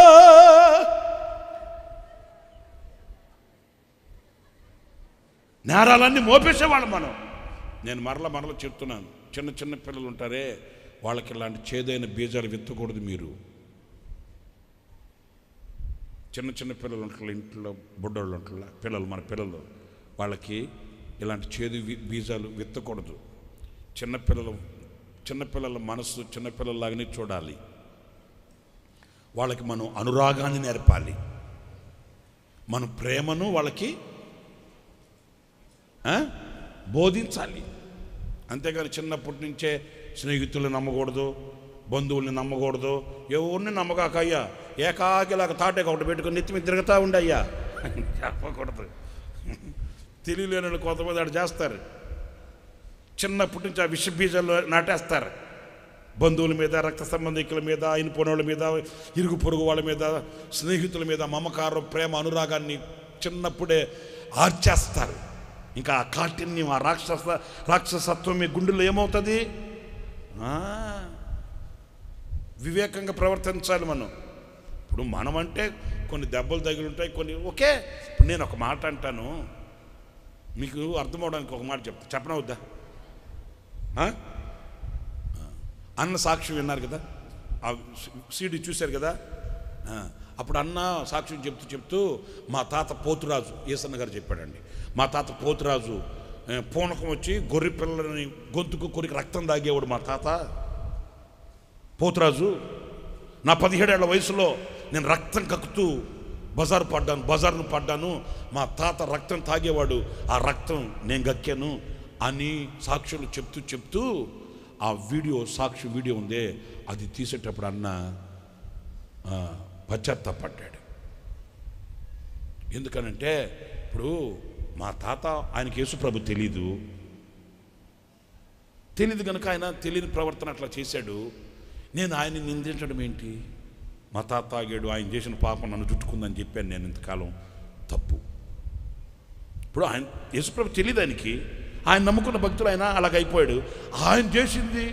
నేరాలన్నీ మోపేసేవాళ్ళం మనం. నేను మరల చెప్తున్నాను, చిన్న పిల్లలు ఉంటారే, వాళ్ళకి ఇలాంటి చేదైన బీజాలు విత్తకూడదు. మీరు చిన్న పిల్లలు ఉంటారు ఇంట్లో, బుడ్డోళ్ళు ఉంటారు పిల్లలు, మన పిల్లలు, వాళ్ళకి ఇలాంటి చేదు బీజాలు విత్తకూడదు. చిన్నపిల్లల మనసు చిన్నపిల్లలాగానే చూడాలి. వాళ్ళకి మనం అనురాగాన్ని నేర్పాలి, మన ప్రేమను వాళ్ళకి బోధించాలి. అంతేగాని చిన్నప్పటి నుంచే స్నేహితుల్ని నమ్మకూడదు, బంధువుల్ని నమ్మకూడదు, ఎవరిని నమ్మకాక అయ్యా ఏకాకిలాగా తాటేక ఒకటి పెట్టుకుని నెత్తి మీద తిరుగుతూ ఉండయ్యా చెప్పకూడదు. తెలియలేని కొంతమంది అటు చేస్తారు. చిన్నప్పటి నుంచి ఆ విష బీజాలు నాటేస్తారు. బంధువుల మీద, రక్త సంబంధికుల మీద, అయిన పోనోళ్ళ మీద, ఇరుగు పొరుగు వాళ్ళ మీద, స్నేహితుల మీద మమకారం, ప్రేమ, అనురాగాన్ని చిన్నప్పుడే ఆర్చేస్తారు. ఇంకా ఆ కాఠిన్యం, ఆ రాక్షసత్వం మీ గుండెల్లో ఏమవుతుంది? వివేకంగా ప్రవర్తించాలి మనం. ఇప్పుడు మనం అంటే కొన్ని దెబ్బలు తగిలి ఉంటాయి, కొన్ని ఓకే. ఇప్పుడు నేను ఒక మాట అంటాను, మీకు అర్థమవడానికి ఒక మాట చెప్పనవద్దా? అన్న సాక్ష్యం విన్నారు కదా, ఆ సీడీ చూశారు కదా. అప్పుడు అన్న సాక్ష్యం చెప్తూ మా తాత పోతురాజు, ఏసన్న గారు చెప్పాడండి, మా తాత పోతురాజు పూనకం వచ్చి గొర్రె పిల్లని గొంతుకు కొరికి రక్తం తాగేవాడు మా తాత పోతురాజు. నా 17 ఏళ్ల వయసులో నేను రక్తం కక్కుతూ బజార్ను పడ్డాను, మా తాత రక్తం తాగేవాడు, ఆ రక్తం నేను గక్కాను అని సాక్షులు చెప్తూ ఆ సాక్షి వీడియో ఉందే, అది తీసేటప్పుడు అన్న పశ్చాత్తాపడ్డాడు. ఎందుకనంటే ఇప్పుడు మా తాత, ఆయనకి యేసుప్రభు తెలీదు కనుక ఆయన తెలియని ప్రవర్తన అట్లా చేశాడు. నేను ఆయన్ని నిందించడం ఏంటి? మా తాత తాగాడు, ఆయన చేసిన పాపం నన్ను చుట్టుకుందని చెప్పాను నేను ఇంతకాలం, తప్పు. ఇప్పుడు ఆయన యేసుప్రభు తెలియదు ఆయనకి, ఆయన నమ్ముకున్న భక్తులు ఆయన అలాగైపోయాడు. ఆయన చేసింది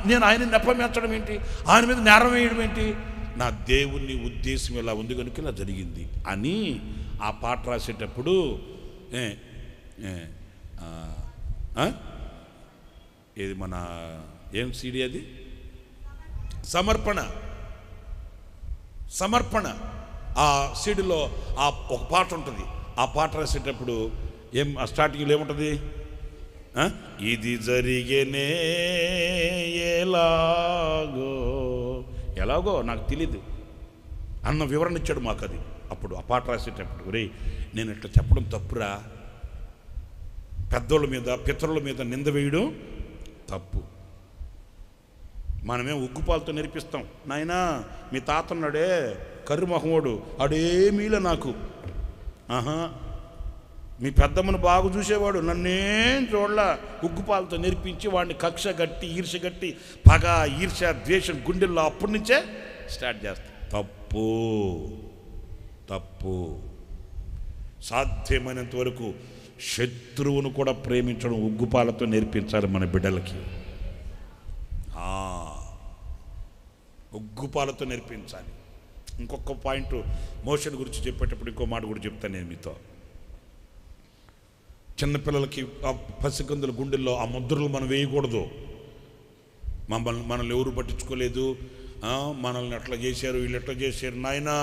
నేను ఆయన్ని నెప్పమెచ్చడం ఏంటి, ఆయన మీద నేరం వేయడం ఏంటి? నా దేవుని ఉద్దేశం ఇలా ఉంది కనుక ఇలా జరిగింది అని ఆ పాట రాసేటప్పుడు ఏది మన ఏం సీడీ అది, సమర్పణ. ఆ సీడీలో ఒక పాట ఉంటుంది. ఆ పాట రాసేటప్పుడు ఆ స్టార్టింగ్లో ఏముంటుంది? ఇది జరిగేనే ఎలాగో నాకు తెలీదు అన్న వివరణ ఇచ్చాడు మాకు. అది అప్పుడు ఆ పాట రాసేటప్పుడు, రే నేను ఇట్లా చెప్పడం తప్పురా, పెద్దోళ్ళ మీద పితరుల మీద నింద వేయడం తప్పు. మనమే ఉగ్గుపాలతో నేర్పిస్తాం, నాయనా మీ తాత ఉన్నాడే కర్రి మొహమోడు, ఆడేమీలే నాకు, మీ పెద్దమ్మను బాగా చూసేవాడు, నన్నేం చూడలా, ఉగ్గుపాలతో నేర్పించి వాడిని కక్ష గట్టి ఈర్ష గట్టి పగ ఈర్ష ద్వేషం గుండెల్లో అప్పటి నుంచే స్టార్ట్ చేస్తాం. తప్పు. సాధ్యమైనంత వరకు శత్రువును కూడా ప్రేమించడం ఉగ్గుపాలతో నేర్పించాలి మన బిడ్డలకి. ఉగ్గుపాలతో నేర్పించాలి. ఇంకొక పాయింట్ మోషన్ గురించి చెప్పేటప్పుడు ఇంకో మాట కూడా చెప్తాను నేను మీతో. చిన్నపిల్లలకి ఆ పసికందుల గుండెల్లో ఆ ముద్రలు మనం వేయకూడదు. మనల్ని ఎవరు పట్టించుకోలేదు, మనల్ని అట్లా చేశారు వీళ్ళు ఎట్లా చేశారు, నాయనా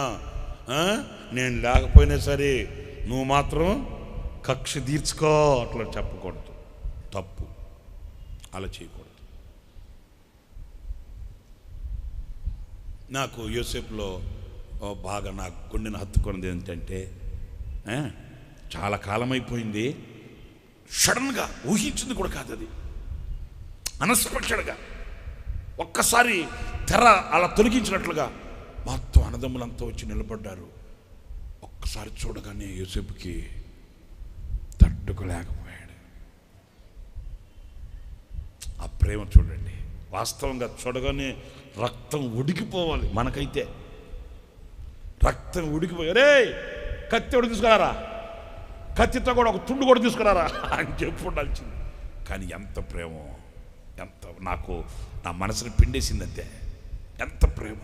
నేను లేకపోయినా సరే నువ్వు మాత్రం కక్ష తీర్చుకో, అట్లా చెప్పకూడదు. తప్పు, అలా చేయకూడదు. నాకు యోసేపులో బాగా నాకు గుండెను హత్తుకున్నది ఏంటంటే, చాలా కాలం అయిపోయింది, సడన్గా ఊహించింది కూడా కాదు, అది అన్ఎక్స్పెక్టెడ్గా ఒక్కసారి తెర అలా తొలగించినట్లుగా మొత్తం అన్నదమ్ములంతా వచ్చి నిలబడ్డారు. ఒక్కసారి చూడగానే యోసేపుకి తట్టుకోలేకపోయాడు. ఆ ప్రేమ చూడండి, వాస్తవంగా చూడగానే రక్తం ఉడికిపోవాలి. మనకైతే రక్తం ఉడికిపోయి, రే కత్తి ఉడికి తీసుకురారా, కత్తితో కూడా ఒక తుండు కూడా తీసుకురారా అని చెప్పి ఉండాల్సింది. కానీ ఎంత ప్రేమ, ఎంత నాకు నా మనసుని పిండేసిందంతే. ఎంత ప్రేమ,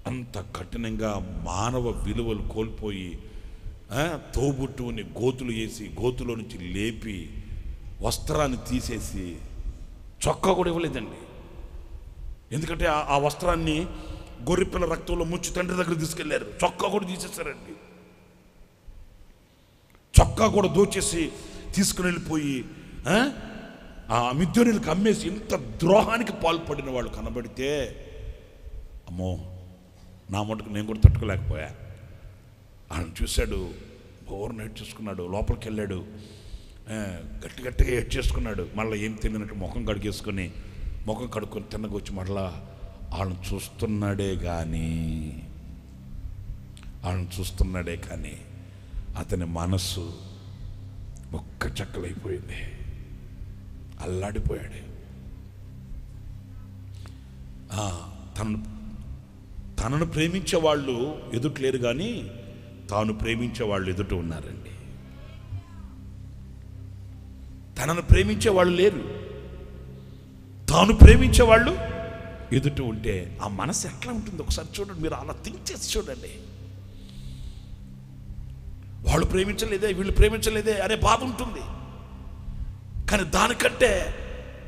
అంత కఠినంగా మానవ విలువలు కోల్పోయి తోబుట్టుని గోతులు వేసి గోతులో నుంచి లేపి వస్త్రాన్ని తీసేసి చొక్కా కూడా ఇవ్వలేదండి. ఎందుకంటే ఆ వస్త్రాన్ని గొర్రెపిల్ల రక్తంలో ముంచి తండ్రి దగ్గర తీసుకెళ్లారు. చొక్కా కూడా తీసేశారండి. చొక్కా కూడా దోచేసి తీసుకుని వెళ్ళిపోయి ఆ మిద్యోనీలకు అమ్మేసి ఇంత ద్రోహానికి పాల్పడిన వాళ్ళు కనబడితే, అమ్మో నా మటుకు నేను కూడా తట్టుకోలేకపోయా. ఆయన చూశాడు, బోర్ని ఏడ్ చేసుకున్నాడు, లోపలికి వెళ్ళాడు, గట్టిగా ఏడ్ చేసుకున్నాడు. మళ్ళీ ఏం తిన్నట్టు ముఖం కడుక్కొని తిన్నగొచ్చి మళ్ళా వాళ్ళని చూస్తున్నాడే కానీ అతని మనస్సు ఒక్క చెక్కలైపోయింది, అల్లాడిపోయాడు. తనను ప్రేమించే వాళ్ళు ఎదుటలేరు కానీ తాను ప్రేమించే వాళ్ళు ఎదుట ఉన్నారండి. తనను ప్రేమించే వాళ్ళు లేరు, తాను ప్రేమించే వాళ్ళు ఎదుట ఉంటే ఆ మనసు ఎట్లా ఉంటుంది ఒకసారి చూడండి. మీరు అలా థింక్ చేసి చూడండి. వాళ్ళు ప్రేమించలేదే, వీళ్ళు ప్రేమించలేదే అనే బాధ ఉంటుంది. కానీ దానికంటే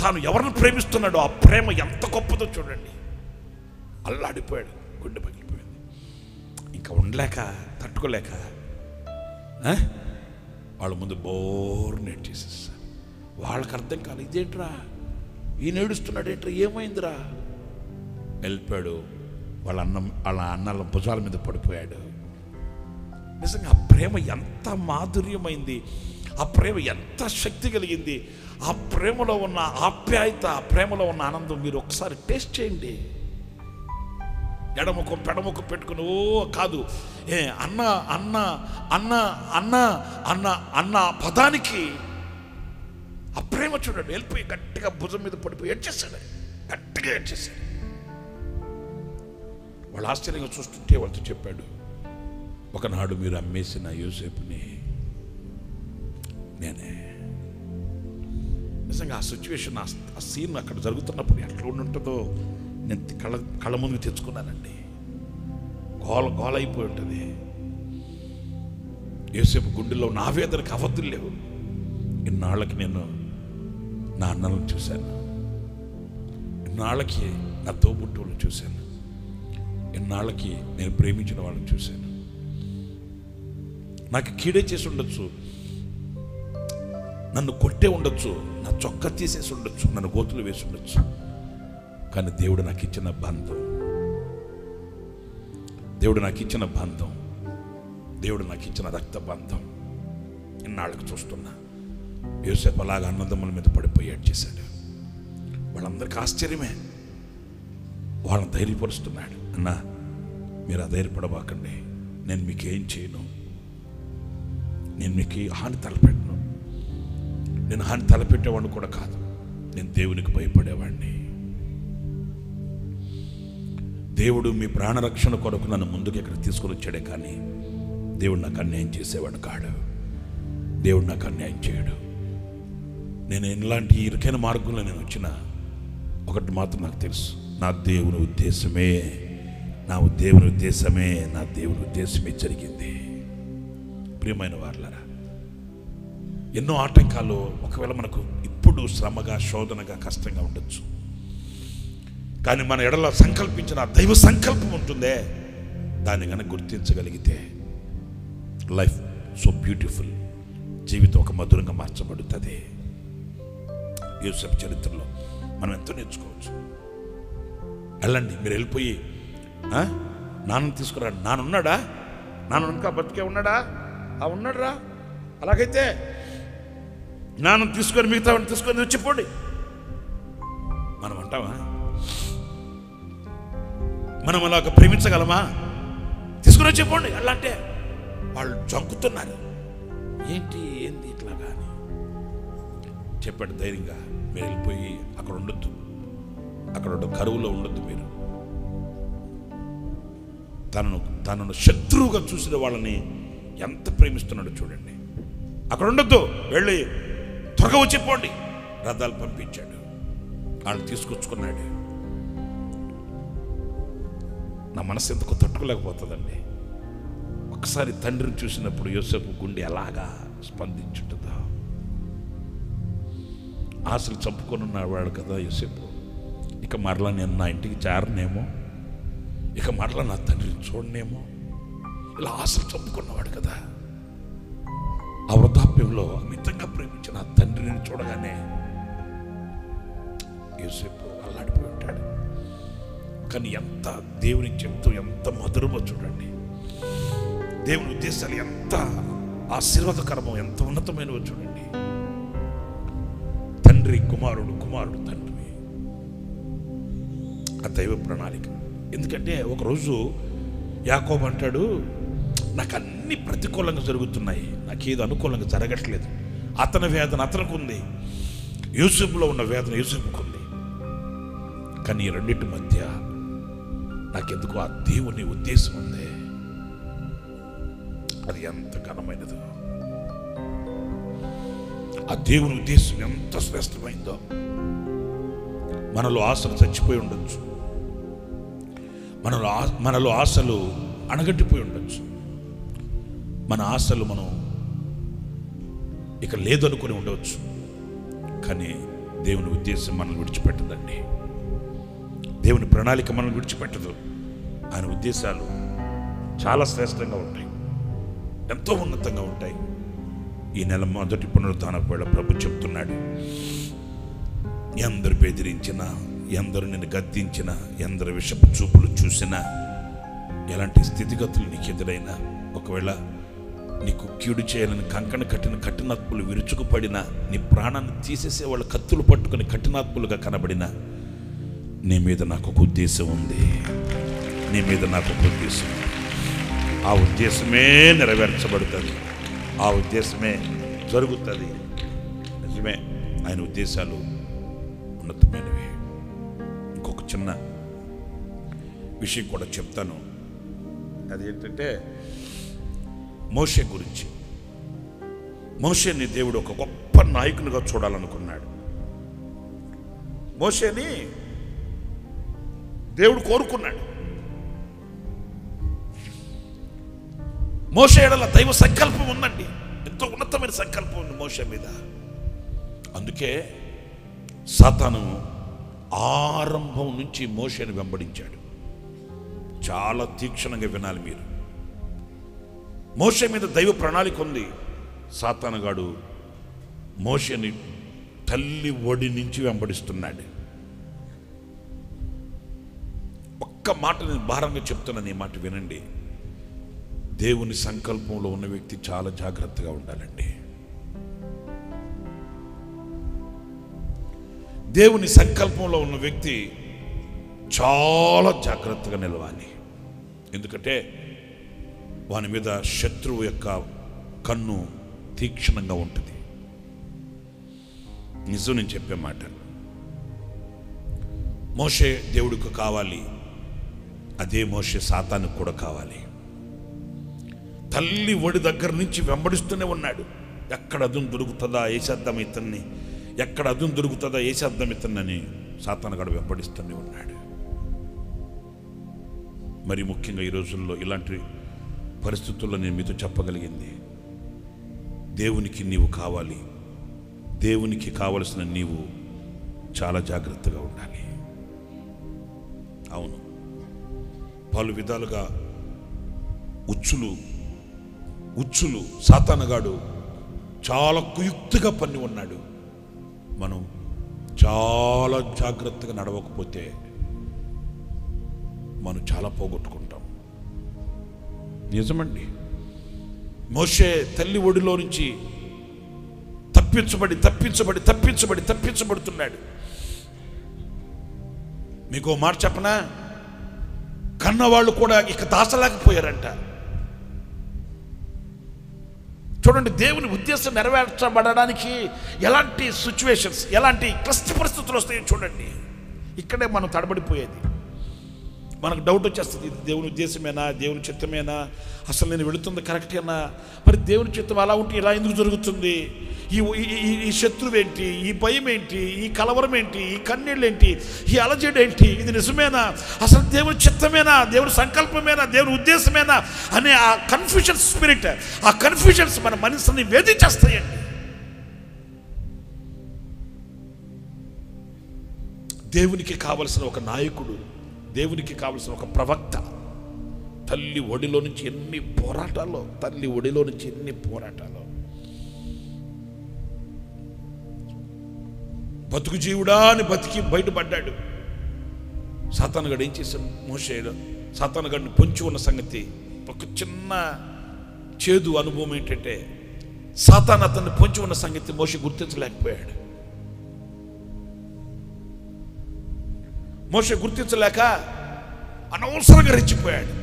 తాను ఎవరిని ప్రేమిస్తున్నాడో ఆ ప్రేమ ఎంత గొప్పదో చూడండి. అల్లాడిపోయాడు, గుండె పగిలిపోయింది. ఇంకా ఉండలేక, తట్టుకోలేక వాళ్ళ ముందు బోర్ నెట్టేసేసారు. వాళ్ళకి అర్థం కాదు, ఇదేంట్రా ఈయన ఏడుస్తున్నాడు ఏంట్రా, ఏమైందిరా. వెళ్ళిపోయాడు. వాళ్ళ అన్నాల భుజాల మీద పడిపోయాడు. నిజంగా ఆ ప్రేమ ఎంత మాధుర్యమైంది, ఆ ప్రేమ ఎంత శక్తి కలిగింది, ఆ ప్రేమలో ఉన్న ఆప్యాయత, ఆ ప్రేమలో ఉన్న ఆనందం మీరు ఒకసారి టేస్ట్ చేయండి. ఎడముఖం పెడముఖం పెట్టుకుని ఓ కాదు, అన్న అన్న అన్న అన్న అన్న అన్న పదానికి ఆ ప్రేమ చూడండి. వెళ్ళిపోయి గట్టిగా భుజం మీద పడిపోయి ఏడ్చేశాడు, గట్టిగా ఏడ్చేశాడు. వాళ్ళు ఆశ్చర్యంగా చూస్తుంటే వాళ్ళతో చెప్పాడు, ఒకనాడు మీరు అమ్మేసిన యోసేపుని నేనే. నిజంగా ఆ సిచ్యువేషన్, ఆ సీన్ అక్కడ జరుగుతున్నప్పుడు ఎట్లా ఉంటుందో నేను కళ్ళ ముందుకు తెచ్చుకున్నానండి. గోల అయిపోయి ఉంటుంది. యోసేపు గుండెల్లో నా వేదనకు అవధులు లేవు. ఇన్నాళ్ళకి నేను నా అన్నలను చూశాను, ఇన్నాళ్ళకి నా తోబుట్టువులను చూశాను, ఇన్నాళ్ళకి నేను ప్రేమించిన వాళ్ళని చూశాను. నాకు కీడే చేసి ఉండొచ్చు, నన్ను కొట్టే ఉండొచ్చు, నా చొక్కా తీసేసి ఉండొచ్చు, నన్ను గోతులు వేసి ఉండొచ్చు, కానీ దేవుడు నాకు ఇచ్చిన బంధం, దేవుడు నాకు ఇచ్చిన బంధం, దేవుడు నాకు ఇచ్చిన రక్త బంధం ఇన్నాళ్ళకి చూస్తున్నా. యోసేపు అలాగా అన్నదమ్ముల మీద పడిపోయి ఏడ్చేశాడు. వాళ్ళందరికీ ఆశ్చర్యమే. వాళ్ళని ధైర్యపరుస్తున్నాడు. అన్నా, మీరు అధైర్యపడబాకండి, నేను మీకేం చేయను, నేను మీకు హాని తలపెట్టను, నేను హాని తలపెట్టేవాడిని కూడా కాదు, నేను దేవునికి భయపడేవాడిని. దేవుడు మీ ప్రాణరక్షణ కొరకు నన్ను ముందుకు ఇక్కడ తీసుకొని వచ్చాడే కానీ దేవుడు నాకు అన్యాయం చేసేవాడు కాడు. దేవుడు నాకు అన్యాయం చేయడు. నేను ఎలాంటి ఇరుకైన మార్గంలో నేను వచ్చినా ఒకటి మాత్రం నాకు తెలుసు, నా దేవుని ఉద్దేశమే జరిగింది. ప్రియమైన వారలారా, ఎన్నో ఆటంకాలు ఒకవేళ మనకు ఇప్పుడు శ్రమగా, శోధనగా, కష్టంగా ఉండొచ్చు, కానీ మన ఎడల సంకల్పించిన దైవ సంకల్పం ఉంటుందే, దాన్ని కనుక గుర్తించగలిగితే లైఫ్ సో బ్యూటిఫుల్, జీవితం ఒక మధురంగా మార్చబడుతుంది. యోసేపు చరిత్రలో మనం ఎంతో నేర్చుకోవచ్చు. వెళ్ళండి, మీరు వెళ్ళిపోయి నాన్న తీసుకురండి. నాన్నున్నాడా? నాన్న ఇంకా బతికే ఉన్నాడా? ఉన్నాడురా. అలాగైతే నాన్న తీసుకొని మిగతా తీసుకొని వచ్చిపోండి. మనం అంటామా? మనం అలాగ ప్రేమించగలమా? తీసుకుని వచ్చిపోండి. అలా అంటే వాళ్ళు జంకుతున్నారు. ఏంటి ఏంది ఇట్లాగా అని చెప్పాడు ధైర్యంగా. మీరు వెళ్ళిపోయి అక్కడ ఉండొద్దు, అక్కడ కరువులో ఉండొద్దు. మీరు తనను శత్రువుగా చూసిన వాళ్ళని ఎంత ప్రేమిస్తున్నాడో చూడండి. అక్కడ ఉండొద్దు, వెళ్ళి త్వరగా వచ్చిపోండి. రథాలు పంపించాడు, వాళ్ళు తీసుకొచ్చుకున్నాడు. నా మనసు ఎందుకు తట్టుకోలేకపోతుందండి. ఒకసారి తండ్రిని చూసినప్పుడు యోసేపు గుండె ఎలాగా స్పందించుంటుందో. ఆశలు చంపుకొని ఉన్నవాడు కదా యోసేపు. ఇక మరలా నేను నా ఇంటికి చేరనేమో, ఇక మరలా నా తండ్రిని చూడనేమో, ఇలా ఆశలు చంపుకున్నవాడు కదా. ఆ వృద్ధాప్యంలో అమితంగా ప్రేమించిన ఆ తండ్రిని చూడగానే యోసేపు అల్లాడిపోయి ఉంటాడు. కానీ ఎంత దేవునికి చెప్తూ ఎంత మధురమో చూడండి. దేవుని ఉద్దేశాలు ఎంత ఆశీర్వాదకరమో, ఎంత ఉన్నతమైనవో చూడండి. తండ్రి కుమారుడు, కుమారుడు తండ్రి, ఆ దైవ ప్రణాళిక. ఎందుకంటే ఒకరోజు యాకోబు అంటాడు, నాకు అన్ని ప్రతికూలంగా జరుగుతున్నాయి, నాకేదో అనుకూలంగా జరగట్లేదు. అతని వేదన అతనికి ఉంది, యోసేపులో ఉన్న వేదన యోసేపుకు ఉంది. కానీ ఈ రెండింటి మధ్య నాకెందుకు ఆ దేవుని ఉద్దేశం ఉంది. అది ఎంత ఘనమైనదో, ఆ దేవుని ఉద్దేశం ఎంత శ్రేష్టమైందో. మనలో ఆశలు చచ్చిపోయి ఉండొచ్చు, మనలో ఆశలు అణగట్టిపోయి ఉండొచ్చు, మన ఆశలు మనం ఇక లేదనుకుని ఉండవచ్చు. కానీ దేవుని ఉద్దేశం మనల్ని విడిచిపెట్టదండి. దేవుని ప్రణాళిక మనల్ని విడిచిపెట్టదు. ఆయన ఉద్దేశాలు చాలా శ్రేష్టంగా ఉంటాయి, ఎంతో ఉన్నతంగా ఉంటాయి. ఈ నెల మొదటి పునరుద్ధాన వేళ ప్రభు చెప్తున్నాడు, ఎందరు బెదిరించినా, ఎందరు నిన్ను గద్దించినా, ఎందరు విషపు చూపులు చూసినా, ఎలాంటి స్థితిగతులు నీకు ఎదురైనా, ఒకవేళ నీకు కీడు చేయాలని కంకణ కట్టిన కఠినాత్ములు విరుచుకుపడినా, నీ ప్రాణాన్ని తీసేసే వాళ్ళు కత్తులు పట్టుకుని కఠినాత్ములుగా కనబడినా, నీ మీద నాకు ఒక ఉద్దేశం ఉంది, నీ మీద నాకు ఒక ఉద్దేశం. ఆ ఉద్దేశమే నెరవేర్చబడుతుంది, ఆ ఉద్దేశమే జరుగుతుంది. నిజమే, ఆయన ఉద్దేశాలు ఉన్నతమైనవి. ఇంకొక చిన్న విషయం కూడా చెప్తాను. అది ఏంటంటే మోషే గురించి. మోషేని దేవుడు ఒక గొప్ప నాయకునిగా చూడాలనుకున్నాడు. మోషేని దేవుడు కోరుకున్నాడు. మోషే ఎడల దైవ సంకల్పం ఉందండి, ఎంతో ఉన్నతమైన సంకల్పం ఉంది మోషే మీద. అందుకే సాతాను ఆరంభం నుంచి మోషేని వెంబడించాడు. చాలా తీక్షణంగా వినాలి మీరు. మోషే మీద దైవ ప్రణాళిక ఉంది. సాతానుగాడు మోషేని తల్లి ఒడి నుంచి వెంబడిస్తున్నాడు. ఒక్క మాట నేను భారంగా చెప్తున్నాను, ఈ మాట వినండి. దేవుని సంకల్పంలో ఉన్న వ్యక్తి చాలా జాగ్రత్తగా ఉండాలండి. దేవుని సంకల్పంలో ఉన్న వ్యక్తి చాలా జాగ్రత్తగా నిలవాలి. ఎందుకంటే వాని మీద శత్రువు యొక్క కన్ను తీక్షణంగా ఉంటుంది. నిజం నేను చెప్పే మాట. మోషే దేవుడికి కావాలి, అదే మోషే సాతానుకు కూడా కావాలి. తల్లి ఒడి దగ్గర నుంచి వెంబడిస్తూనే ఉన్నాడు. ఎక్కడ అదును దొరుకుతుందా వేసేద్దాం ఇతన్ని, ఎక్కడ అదును దొరుకుతుందా వేసేద్దాం ఇతన్నని సాతానుగాడు వెంబడిస్తూనే ఉన్నాడు. మరి ముఖ్యంగా ఈ రోజుల్లో ఇలాంటి పరిస్థితుల్లో నేను మీతో చెప్పగలిగింది, దేవునికి నీవు కావాలి, దేవునికి కావలసిన నీవు చాలా జాగ్రత్తగా ఉండాలి. అవును, పలు విధాలుగా ఉచ్చులు సాతానుగాడు చాలా కుయుక్తిగా పన్ని ఉన్నాడు. మనం చాలా జాగ్రత్తగా నడవకపోతే మనం చాలా పోగొట్టుకుంటాం. నిజమండి. మోషే తల్లి ఒడిలో నుంచి తప్పించబడుతున్నాడు. మీకు ఓ మాట చెప్పనా, కన్నవాళ్ళు కూడా ఇక దాచలేకపోయారంట. చూడండి, దేవుని ఉద్దేశం నెరవేర్చబడడానికి ఎలాంటి సిచ్యువేషన్స్, ఎలాంటి క్లిష్ట పరిస్థితులు వస్తాయో చూడండి. ఇక్కడే మనం తడబడిపోయేది. మనకు డౌట్ వచ్చేస్తుంది, ఇది దేవుని ఉద్దేశమేనా, దేవుని చిత్తమేనా, అసలు నేను వెళుతుంది కరెక్టేనా, మరి దేవుని చిత్తం అలా ఉంటే ఇలా ఎందుకు జరుగుతుంది, ఈ శత్రువు ఏంటి, ఈ భయం ఏంటి, ఈ కలవరం ఏంటి, ఈ కన్నీళ్ళు ఏంటి, ఈ అలజడి ఏంటి, ఇది నిజమేనా, అసలు దేవుని చిత్తమేనా, దేవుని సంకల్పమేనా, దేవుని ఉద్దేశమేనా అనే ఆ కన్ఫ్యూషన్ స్పిరిట్, ఆ కన్ఫ్యూషన్స్ మన మనసుని వేధించేస్తాయండి. దేవునికి కావలసిన ఒక నాయకుడు, దేవునికి కావలసిన ఒక ప్రవక్త, తల్లి ఒడిలో నుంచి ఎన్ని పోరాటాలు, బతుకు జీవుడా అని బతికి బయటపడ్డాడు. సాతానుగాడు ఏం చేశాడు, మోషేడు సాతానుగాడిని పొంచి ఉన్న సంగతి, ఒక చిన్న చేదు అనుభవం ఏంటంటే, సాతాను అతన్ని పొంచి ఉన్న సంగతి మోషే గుర్తించలేకపోయాడు. మోషే గుర్తించలేక అనవసరంగా రెచ్చిపోయాడు.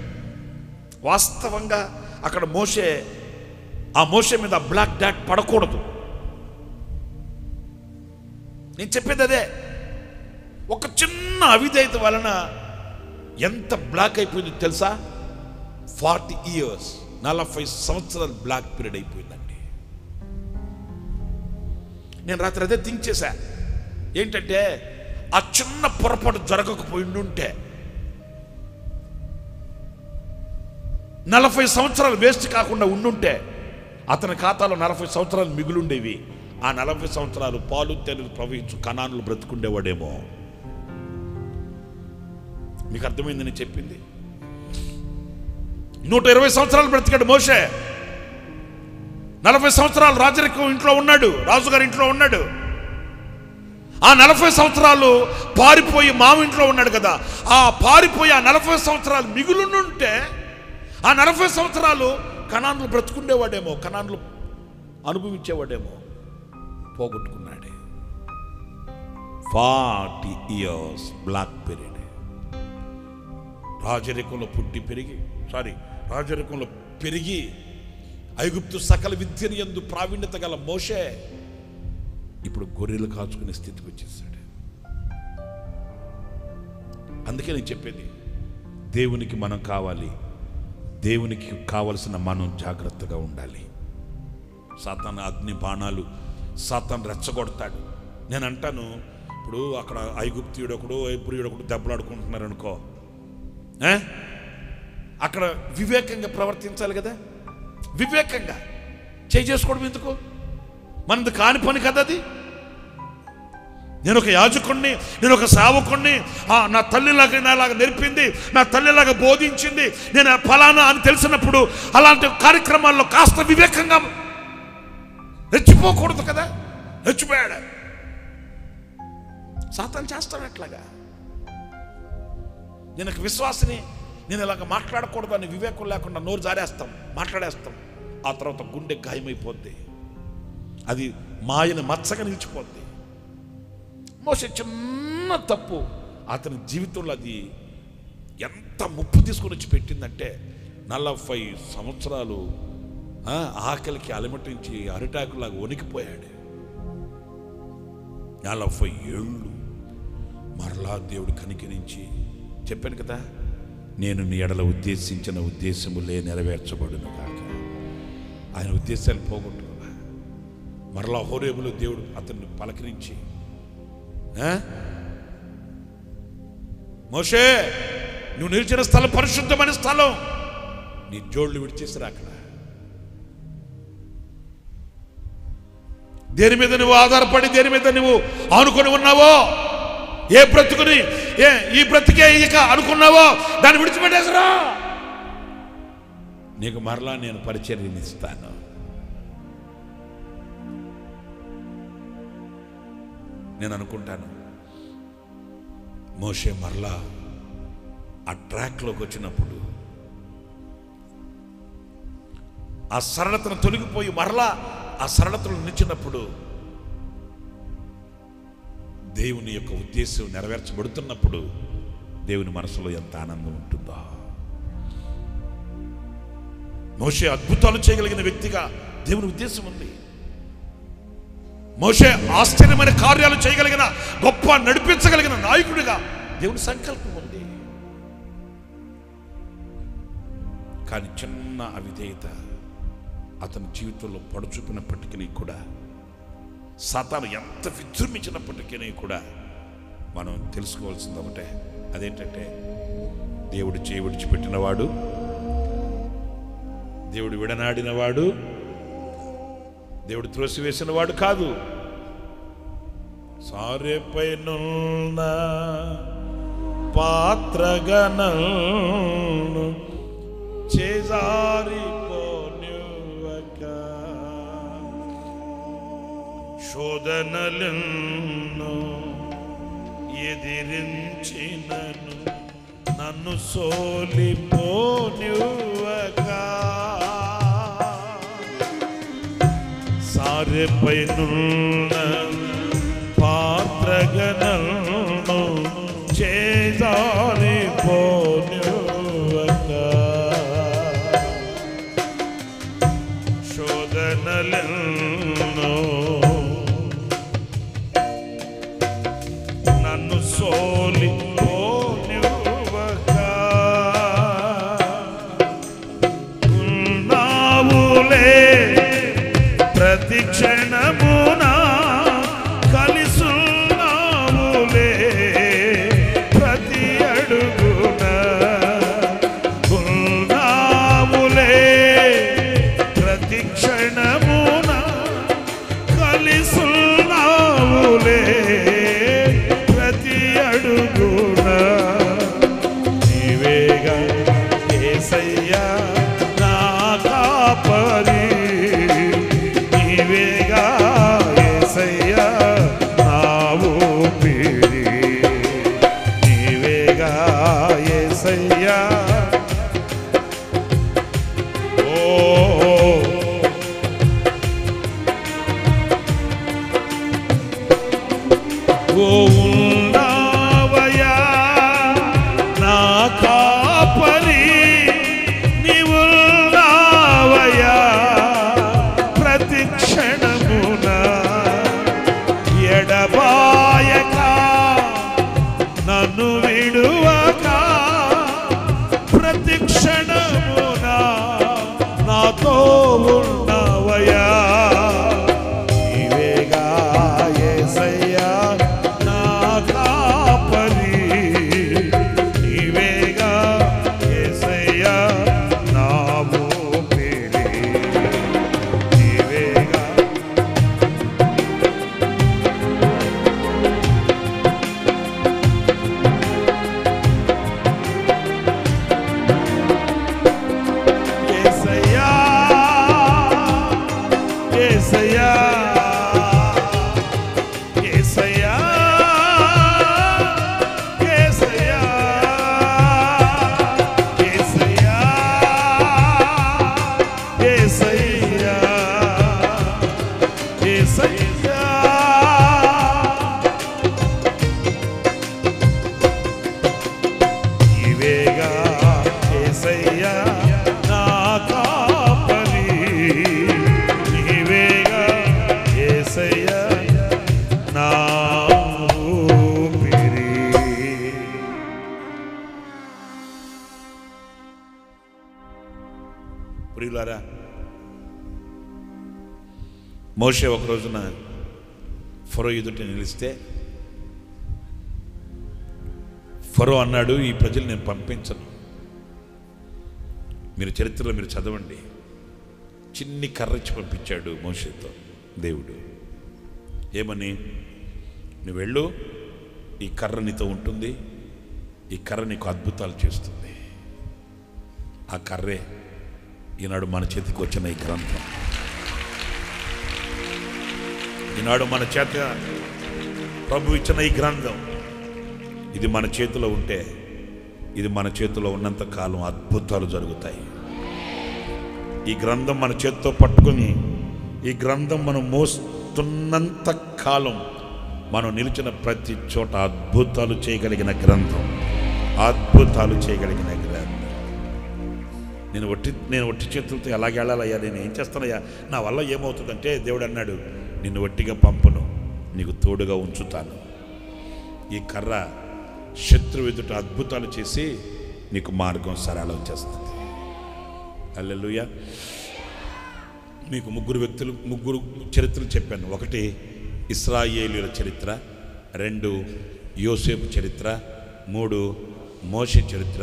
వాస్తవంగా అక్కడ ఆ మోషే మీద బ్లాక్ డాట్ పడకూడదు. నేను చెప్పేది అదే. ఒక చిన్న అవిధేయత వలన ఎంత బ్లాక్ అయిపోయింది తెలుసా? 40 years, 40 సంవత్సరాలు బ్లాక్ పీరియడ్ అయిపోయిందండి. నేను రాత్రి అదే థింక్ చేశా. ఏంటంటే, ఆ చిన్న పొరపాటు జరగకపోయిండుంటే 40 సంవత్సరాలు వేస్ట్ కాకుండా ఉండుంటే అతని ఖాతాలో 40 సంవత్సరాలు మిగులుండేవి. ఆ 40 సంవత్సరాలు పాలు తేనెలు ప్రవహించు కనానులు బ్రతుకుండేవాడేమో. మీకు అర్థమైందని చెప్పింది. 120 సంవత్సరాలు బ్రతికాడు మోషే. 40 సంవత్సరాలు రాజరికం ఇంట్లో ఉన్నాడు, రాజుగారి ఇంట్లో ఉన్నాడు. ఆ 40 సంవత్సరాలు పారిపోయి మామ ఇంట్లో ఉన్నాడు కదా. ఆ పారిపోయి ఆ 40 సంవత్సరాలు మిగులుంటే ఆ 40 సంవత్సరాలు కనానులు బ్రతుకుండేవాడేమో, కనానులు అనుభవించేవాడేమో. పోగొట్టుకున్నాడే. 40 years బ్లాక్ పీరియడ్. రాజరికంలో పెరిగి ఐగుప్తు సకల విద్యను యందు ప్రావీణ్యత గల మోషే ఇప్పుడు గొర్రెలు కాచుకునే స్థితికి వచ్చేసాడు. అందుకే నేను చెప్పేది, దేవునికి మనం కావాలి, దేవునికి కావలసిన మనం జాగ్రత్తగా ఉండాలి. సాతాను అగ్ని బాణాలు, సాతాను రెచ్చగొడతాడు. నేను అంటాను, ఇప్పుడు అక్కడ ఐగుప్తీయుడు ఒకడు హెబ్రీయుడు ఒకడు దెబ్బలాడుకుంటున్నారు అనుకో, అక్కడ వివేకంగా ప్రవర్తించాలి కదా. వివేకంగా చేసుకోవడం ఎందుకు? మనది కాని పని కదా అది. నేను ఒక యాజకుడిని, నేను ఒక సేవకుడిని, నా తల్లిలాగా నాలాగా నేర్పింది, నా తల్లిలాగా బోధించింది, నేను ఫలానా అని తెలిసినప్పుడు అలాంటి కార్యక్రమాల్లో కాస్త వివేకంగా రెచ్చిపోకూడదు కదా. రెచ్చిపోయాడు. సాతాను చేస్తాడు అట్లాగా. నేను ఒక విశ్వాసిని, నేను ఇలాగ మాట్లాడకూడదు అని వివేకం లేకుండా నోరు జారేస్తాం, మాట్లాడేస్తాం. ఆ తర్వాత గుండె గాయమైపోద్ది, అది మాయని మచ్చగా నిలిచిపోద్ది. మోషే చిన్న తప్పు అతని జీవితంలో అది ఎంత ముప్పు తీసుకొని వచ్చి పెట్టిందంటే 40 సంవత్సరాలు ఆకలికి అలమటించి అరిటాకులాగా వణికిపోయాడు. 40 ఏళ్ళు మరలా దేవుడు కనికరించి చెప్పాను కదా, నేను నీ ఎడల ఉద్దేశించిన ఉద్దేశములే నెరవేర్చబడును కాక. ఆయన ఉద్దేశాలు పోగొట్టుకున్నా. మరలా హోరేబులో దేవుడు అతన్ని పలకరించి, మోషే నువ్వు నిలిచిన స్థలం పరిశుద్ధమైన స్థలం, నీ జోళ్ళు విడిచేసిరా. అక్కడ దేని మీద నువ్వు ఆధారపడి, దేని మీద నువ్వు ఆనుకొని ఉన్నావో, ఏ బ్రతుకుని ఈ బ్రతికే ఇక అనుకున్నావో దాన్ని విడిచిపెట్టేసరా. నీకు మరలా నేను పరిచర్యనిస్తాను. నేను అనుకుంటాను, మోషే మరలా ఆ ట్రాక్లోకి వచ్చినప్పుడు ఆ సరళతను తొలగిపోయి మరలా ఆ సరళతను నిలిచినప్పుడు దేవుని యొక్క ఉద్దేశం నెరవేర్చబడుతున్నప్పుడు దేవుని మనసులో ఎంత ఆనందం ఉంటుందో. మోషే అద్భుతాలు చేయగలిగిన వ్యక్తిగా దేవుని ఉద్దేశం ఉంది. మోషే ఆశ్చర్యమైన కార్యాలు చేయగలిగిన, గొప్ప నడిపించగలిగిన నాయకుడిగా దేవుని సంకల్పం ఉంది. కానీ చిన్న అవిధేయత అతని జీవితంలో పడుచూపినప్పటికీ కూడా, సాతాను ఎంత విజృంభించినప్పటికీ కూడా మనం తెలుసుకోవాల్సింది ఒకటే, అదేంటంటే దేవుడు చేయి విడిచిపెట్టినవాడు, దేవుడు విడనాడినవాడు, దేవుడు త్రోసివేసిన వాడు కాదు. సారెపైనున్న పాత్రగణను చేజారిపోనివ్వక, శోధనలను ఎదిరించినను నన్ను సోలిపోనివ్వక, సారెపైనున్న పాత్రగణను చేజారిపోనివ్వక, శోధనలను నన్ను సోలిపోనివ్వక, ఉన్నావులే ప్రతి క్షణము నాతో, యేసయ్యా నా కాపరి నీవేగా యేసయ్యా నా ఊపిరి నీవేగా యేసయ్యా ఉన్నావయ్యా నా కాపరి నీవున్నావయ్యా ప్రతి క్షణమున ఎడబాయక నన్ను విడువక ప్రతి క్షణమున నాతో ఉన్నవయ్యా నీవేగా యేసయ్యా నా కాపరి నీవేగా యేసయ్యా నా ఊపిరి నీవేగా యేసయ్యా యేసయ్యా యేసయ్యా యేసయ్యా యేసయ్యా యేసయ్యా యేసయ్యా నీవేగా యేసయ్యా నా కాపరి నీవేగా యేసయ్యా నా ఊపిరి. ప్రియులారా, మోషే ఒక రోజున ఫరో ఎదుట నిలిస్తే ఫరో అన్నాడు, ఈ ప్రజలు నేను పంపించను. మీరు చరిత్రలో మీరు చదవండి, చిన్ని కర్రచ్చి పంపించాడు మోషేతో దేవుడు. ఏమని? నువ్వు వెళ్ళు, ఈ కర్ర నీతో ఉంటుంది, ఈ కర్ర నీకు అద్భుతాలు చేస్తుంది. ఆ కర్రే ఈనాడు మన చేతికి వచ్చిన ఈ గ్రంథం. ఈనాడు మన చేత ప్రభు ఇచ్చిన ఈ గ్రంథం, ఇది మన చేతిలో ఉంటే, ఇది మన చేతిలో ఉన్నంత కాలం అద్భుతాలు జరుగుతాయి. ఈ గ్రంథం మన చేతితో పట్టుకొని, ఈ గ్రంథం మనం మోస్తున్నంత కాలం మనం నిలిచిన ప్రతి చోట అద్భుతాలు చేయగలిగిన గ్రంథం, అద్భుతాలు చేయగలిగిన గ్రంథం. నేను ఒట్టి చేతులతో ఎలాగ వెళ్ళాలయ్యా, నేను ఏం చేస్తానయ్యా, నా వల్ల ఏమవుతుందంటే దేవుడు అన్నాడు, నిన్ను ఒట్టిగా పంపును, నీకు తోడుగా ఉంచుతాను. ఈ కర్ర శత్రువు ఎదుట అద్భుతాలు చేసి నీకు మార్గం సరళం చేస్తుంది. హల్లెలూయా. మీకు ముగ్గురు చరిత్రలు చెప్పాను. ఒకటి ఇశ్రాయేలీయుల చరిత్ర, 2 యోసేపు చరిత్ర, 3 మోషే చరిత్ర.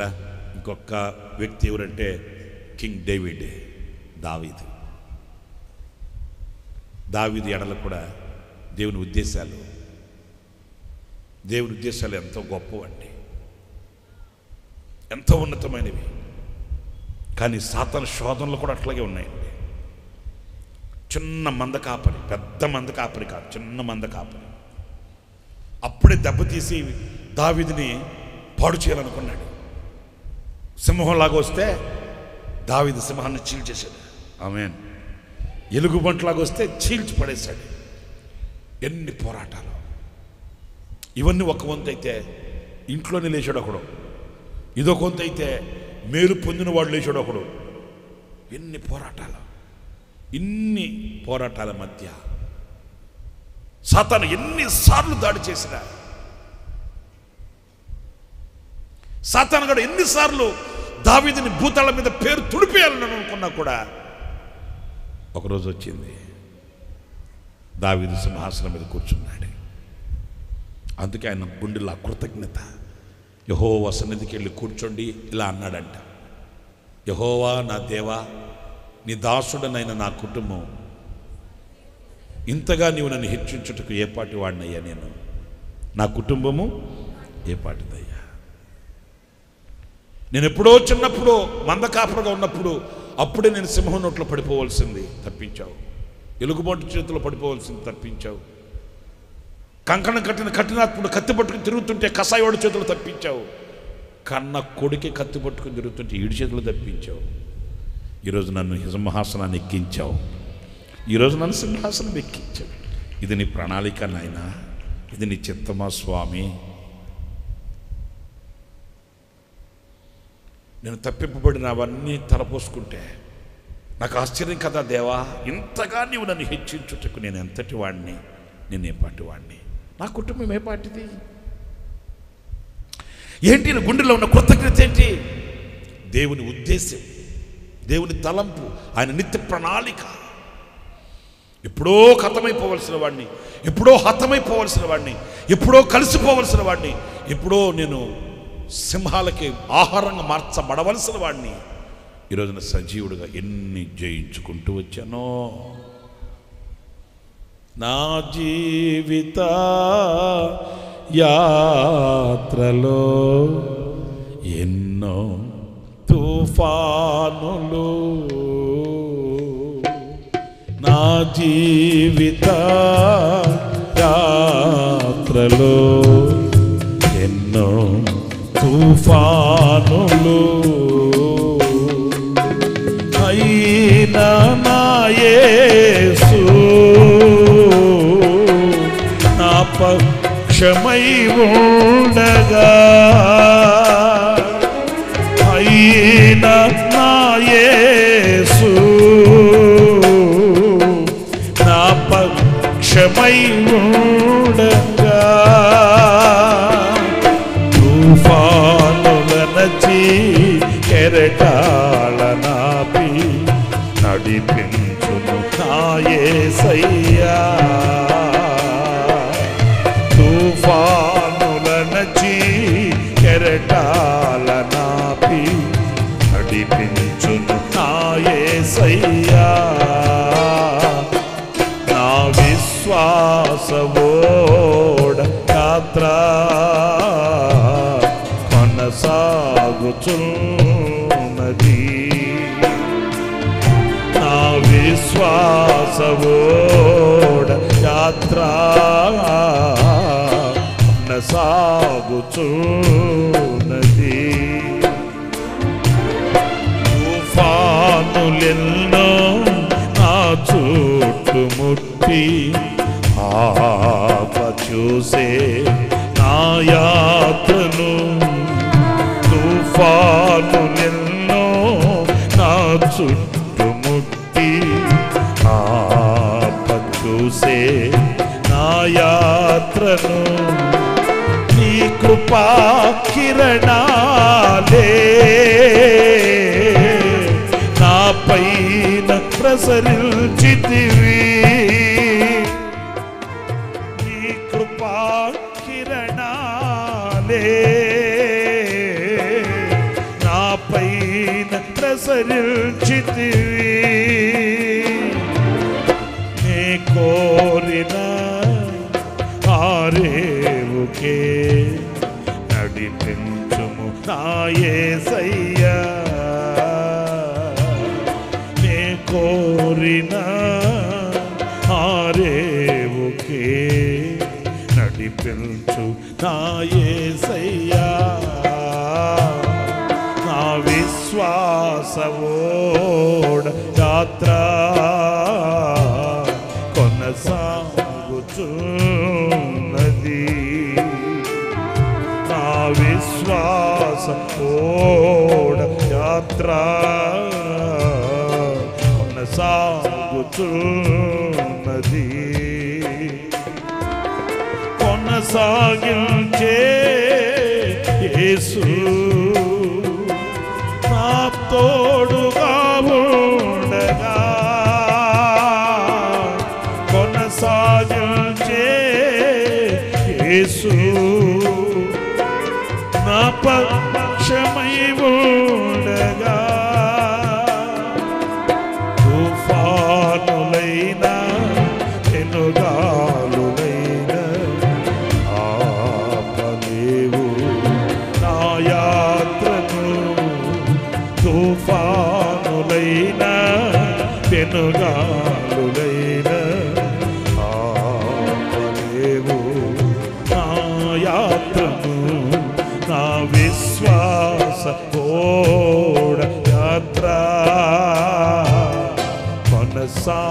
ఇంకొక వ్యక్తి ఎవరంటే కింగ్ డేవిడ్, దావీదు ఎడల కూడా దేవుని ఉద్దేశాలు ఎంతో గొప్పవండి, ఎంతో ఉన్నతమైనవి. కానీ సాతాను శోధనలు కూడా అట్లాగే ఉన్నాయండి. చిన్న మంద కాపరి, పెద్ద మంద కాపరి కాదు, చిన్న మంద కాపరి. అప్పుడే దెబ్బతీసి దావీదుని పాడు చేయాలనుకున్నాడు. సింహంలాగా వస్తే దావీదు సింహాన్ని చీల్చేశాడు. ఆమేన్. ఎలుగుబంట్లాగా వస్తే చీల్చి పడేశాడు. ఎన్ని పోరాటాలు! ఇవన్నీ ఒక వంతు అయితే ఇంట్లోనే లేచాడు ఒకడు, ఇదొక వంతు అయితే మేలు పొందిన వాడు లేచాడు ఒకడు. ఎన్ని పోరాటాలు! ఇన్ని పోరాటాల మధ్య సాతాను ఎన్నిసార్లు దాడి చేసినా, సాతాను కూడా ఎన్నిసార్లు దావీదుని భూతాల మీద పేరు తుడిపేయాలని అనుకున్నా కూడా ఒకరోజు వచ్చింది, దావీదు సింహాసనం మీద కూర్చున్నాడు. అందుకే ఆయన గుండెలో కృతజ్ఞత. యెహోవా సన్నిధికి వెళ్ళి కూర్చోండి ఇలా అన్నాడంట, యెహోవా నా దేవా, నీ దాసుడనైన నా కుటుంబం ఇంతగా నీవు నన్ను హెచ్చించుటకు ఏ పాటి వాడినయ్యా, నేను నా కుటుంబము ఏ పాటిదయ్యా. నేను ఎప్పుడో చిన్నప్పుడు మందకాపరగా ఉన్నప్పుడు అప్పుడే నేను సింహం నోట్లో పడిపోవలసింది తప్పించావు. ఎలుగుబంటి చేతిలో పడిపోవలసింది తప్పించావు. కంకణం కట్టినప్పుడు కత్తి పట్టుకుని తిరుగుతుంటే కసాయోడి చేతులు తప్పించావు. కన్న కొడుకే కత్తి పట్టుకుని తిరుగుతుంటే ఈడి చేతులు తప్పించావు. ఈరోజు నన్ను సింహాసనాన్ని ఎక్కించావు. ఈరోజు నన్ను సింహాసనం ఎక్కించావు. ఇది నీ ప్రణాళిక నాయనా, ఇది నీ చిత్తమా స్వామి? నేను తప్పింపబడిన అవన్నీ తలపోసుకుంటే నాకు ఆశ్చర్యం కదా దేవా, ఇంతగా నీవు నన్ను హెచ్చించుటకు నేను ఎంతటి వాడిని, నేను ఏ పాటి వాడిని, నా కుటుంబం ఏ పాటిది, ఏంటి నా గుండెలో ఉన్న కృతజ్ఞత ఏంటి? దేవుని ఉద్దేశం, దేవుని తలంపు, ఆయన నిత్య ప్రణాళిక. ఎప్పుడో హతమైపోవలసిన వాడిని, ఎప్పుడో హతమైపోవలసిన వాడిని, ఎప్పుడో కలిసిపోవలసిన వాడిని, ఎప్పుడో నేను సింహాలకి ఆహారంగా మార్చబడవలసిన వాడిని ఈరోజున సజీవుడిగా ఎన్ని జయించుకుంటూ వచ్చానో. నా జీవిత యాత్రలో ఎన్నో తుఫానులు, నా జీవిత యాత్రలో ఎన్నో తుఫానులు, అయినా నా యేసు నా పక్షమై ఉండగా, అయినా నా యేసు నా పక్షమై ఉండగా, తుఫానులనచి కెరటాల నాపి నడిపించును నా యేసయ్యా, తుఫానులనచి కెరటాల నాపి నడిపించును నా యేసయ్యా, నా విశ్వాస ఓడ యాత్ర కొనసాగుచున్నది, నా విశ్వాస ఓడ యాత్ర కొనసాగుచున్నది, తుఫానులెన్నో నా చుట్టుముట్టి ఆప చూసే నా యాత్రను, తుఫానులెన్నో నా చుట్టుముట్టి ఆప చూసే నా యాత్రను, నీ కృపా కిరణాలే నా పైన ప్రసరించితివి, నీ కృపా కిరణాలే నా పైన ప్రసరించితివి, నే కోరిన ఆరేవుకే నడిపించుము నా యేసయ్యా, నే కోరిన ఆరేవుకే నడిపించు నా యేసయ్యా, నా విశ్వాస ఓడ యాత్ర కొనసాగుచున్నది, నా విశ్వాస ఓడ యాత్ర కొనసాగుచున్నది, కొనసాగించే యేసు నా తోడుగా ఉండగా, కొనసాగించే యేసు నా పక్షమై ఉండగా, తుఫానులైనా ఎనుగాలులైనా ఆపలేవు నా యాత్రను, తుఫానులైన పెనుగాలులైన ఆపలేవు నా యాత్రను, నా విశ్వాస ఓడ యాత్ర కొనసాగుతున్నది.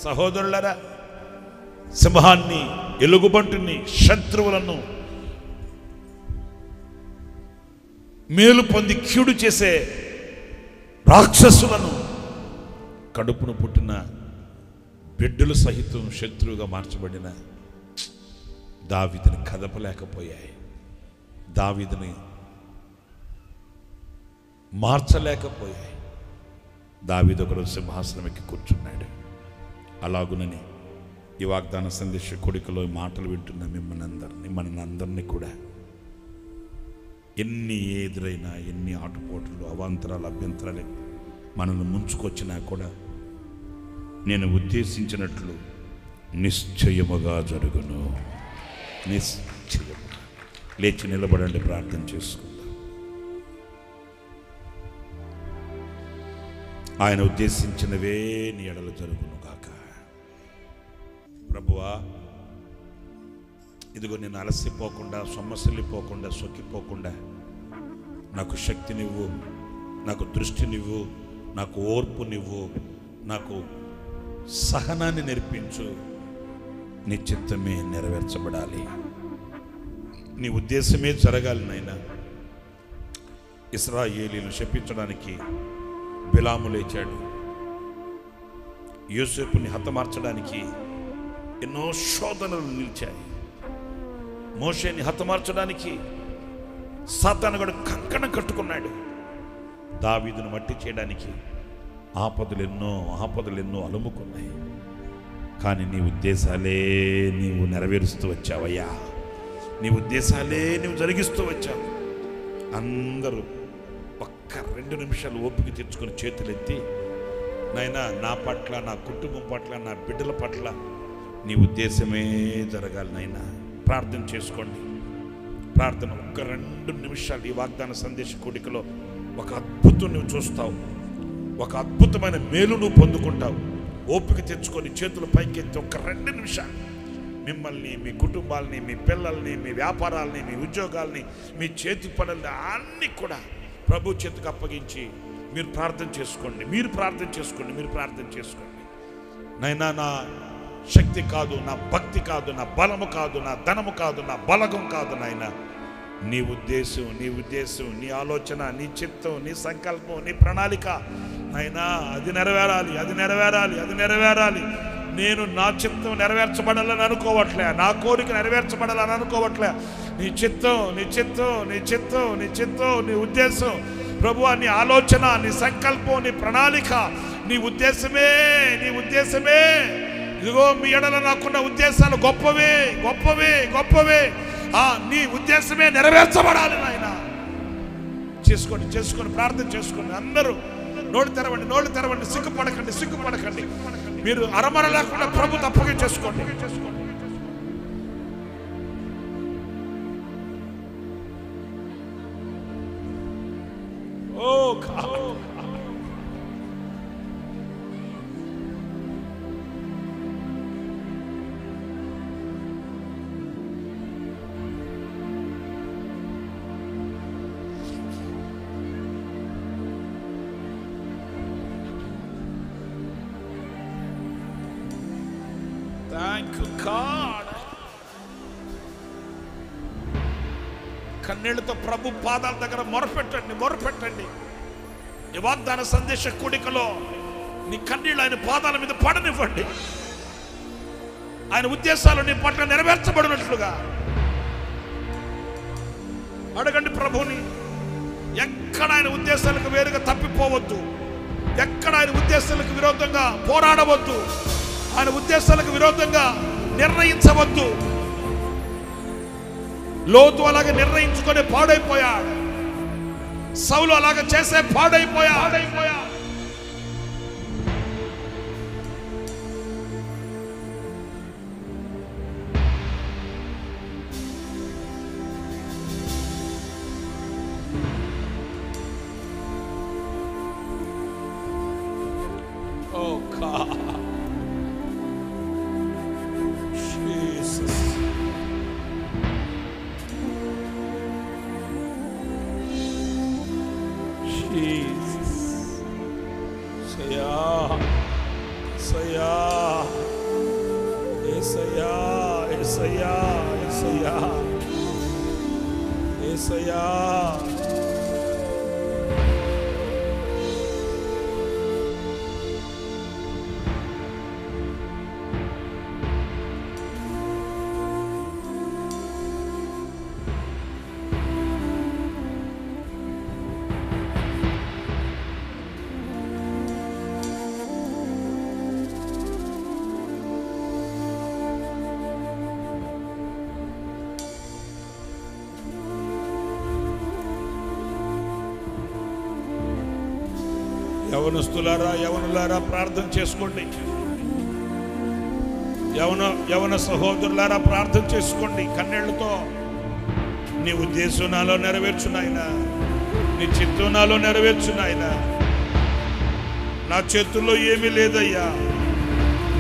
సహోదరులరా, సింహాన్ని, ఎలుగుబంటుని, శత్రువులను మేలు పొంది కీడు చేసే రాక్షసులను కడుపును పుట్టిన బిడ్డలు సహితం శత్రువుగా మార్చబడిన దావీదుని కదపలేకపోయాయి, దావీదుని మార్చలేకపోయాయి. దావీదు ఒకరు సింహాసనం ఎక్కి కూర్చున్నాడు. అలాగునని ఈ వాగ్దాన సందేశ కొడుకులో మాటలు వింటున్న మిమ్మల్ని అందరినీ కూడా ఎన్ని ఎదురైనా, ఎన్ని ఆటుపోట్లు, అవాంతరాలు, అభ్యంతరాలు మనల్ని ముంచుకొచ్చినా కూడా నేను ఉద్దేశించినట్లు నిశ్చయముగా జరుగును. నిశ్చయముగా. లేచి నిలబడండి, ప్రార్థన చేసుకుందాం. ఆయన ఉద్దేశించినవే నీ ఎడల జరుగును గాక. ప్రభువా, ఇదిగో నేను అలసిపోకుండా, సొమ్మసిల్లిపోకుండా, సొక్కిపోకుండా నాకు శక్తినివ్వు, నాకు దృష్టినివ్వు, నాకు ఓర్పునివ్వు, నాకు సహనాన్ని నేర్పించు. నీ చిత్తమే నెరవేర్చబడాలి, నీ ఉద్దేశమే జరగాలి నాయనా. ఇశ్రాయేలీయులను శపించడానికి బిలాము లేచాడు. యోసేపుని హతమార్చడానికి ఎన్నో శోధనలు నిలిచాయి. మోషేని హతమార్చడానికి సాతానుగాడు కంకణం కట్టుకున్నాడు. దావీదును మట్టి చేయడానికి ఆపదలెన్నో అలుముకున్నాయి. కానీ నీ ఉద్దేశాలే నీవు నెరవేరుస్తూ వచ్చావయ్యా, నీ ఉద్దేశాలే నీవు జరిగిస్తూ వచ్చావు. అందరూ ఒక్క 2 నిమిషాలు ఓపిక తెచ్చుకొని చేతులెత్తి, నాయనా నా పట్ల, నా కుటుంబం పట్ల, నా బిడ్డల పట్ల నీ ఉద్దేశమే జరగాలి నాయనా. ప్రార్థన చేసుకోండి. ప్రార్థన ఒక్క 2 నిమిషాలు. ఈ వాగ్దాన సందేశ కూడికలో ఒక అద్భుతం నువ్వు చూస్తావు, ఒక అద్భుతమైన మేలు నువ్వు పొందుకుంటావు. ఓపిక తెచ్చుకొని చేతులు పైకెత్తి ఒక్క 2 నిమిషాలు మిమ్మల్ని, మీ కుటుంబాలని, మీ పిల్లల్ని, మీ వ్యాపారాలని, మీ ఉద్యోగాల్ని, మీ చేతి పనులని అన్నీ కూడా ప్రభు చేతికి అప్పగించి మీరు ప్రార్థన చేసుకోండి. మీరు ప్రార్థన చేసుకోండి. నైనా నా శక్తి కాదు, నా భక్తి కాదు, నా బలము కాదు, నా ధనము కాదు, నా బలగం కాదు నాయనా. నీ ఉద్దేశం, నీ ఆలోచన, నీ చిత్తం, నీ సంకల్పం, నీ ప్రణాళిక నాయనా అది నెరవేరాలి. నేను నా చిత్తం నెరవేర్చబడాలని అనుకోవట్లే, నా కోరిక నెరవేర్చబడాలని అనుకోవట్లే. నీ చిత్తం, నీ ఉద్దేశం ప్రభువా, నీ ఆలోచన, నీ సంకల్పం, నీ ప్రణాళిక, నీ ఉద్దేశమే. ఇదిగో మీ ఎడల నాకున్న ఉద్దేశాలు గొప్పవే. నీ ఉద్దేశమే నెరవేర్చబడాలి నాయన. చేసుకోండి, ప్రార్థన చేసుకోండి. అందరూ నోళ్ళు తెరవండి. సిగ్గుపడకండి. మీరు అరమర లేకుండా ప్రభు తప్పగా చేసుకోండి. Thank you, God. కన్నీళ్లతో ప్రభు పాదాల దగ్గర మొరపెట్టండి. ఈ వాగ్దాన సందేశ కూడికలో నీ కన్నీళ్ళు ఆయన పాదాల మీద పడనివ్వండి. ఆయన ఉద్దేశాలు నీ పట్ల నెరవేర్చబడినట్లుగా అడగండి ప్రభుని. ఎక్కడ ఆయన ఉద్దేశాలకు వేరుగా తప్పిపోవద్దు, ఎక్కడ ఆయన ఉద్దేశాలకు విరోధంగా పోరాడవద్దు, ఆయన ఉద్దేశాలకు విరోధంగా నిర్ణయించవద్దు. లోతు అలాగే నిర్ణయించుకొని పాడైపోయాడు, సౌలు అలాగే చేసే పాడైపోయాడు. Oh God, Jesus. Jesus. Sayah, Sayah, Isaiah, Isaiah, Isaiah, Isaiah. యవనస్తులారా, యవనులారా ప్రార్థన చేసుకోండి. యవన సహోదరులారా ప్రార్థన చేసుకోండి కన్నీళ్లతో. నీ ఉద్దేశం నాలో నెరవేర్చు నాయనా, నీ చిత్తం నాలో నెరవేర్చు నాయనా. నా చేతుల్లో ఏమీ లేదయ్యా,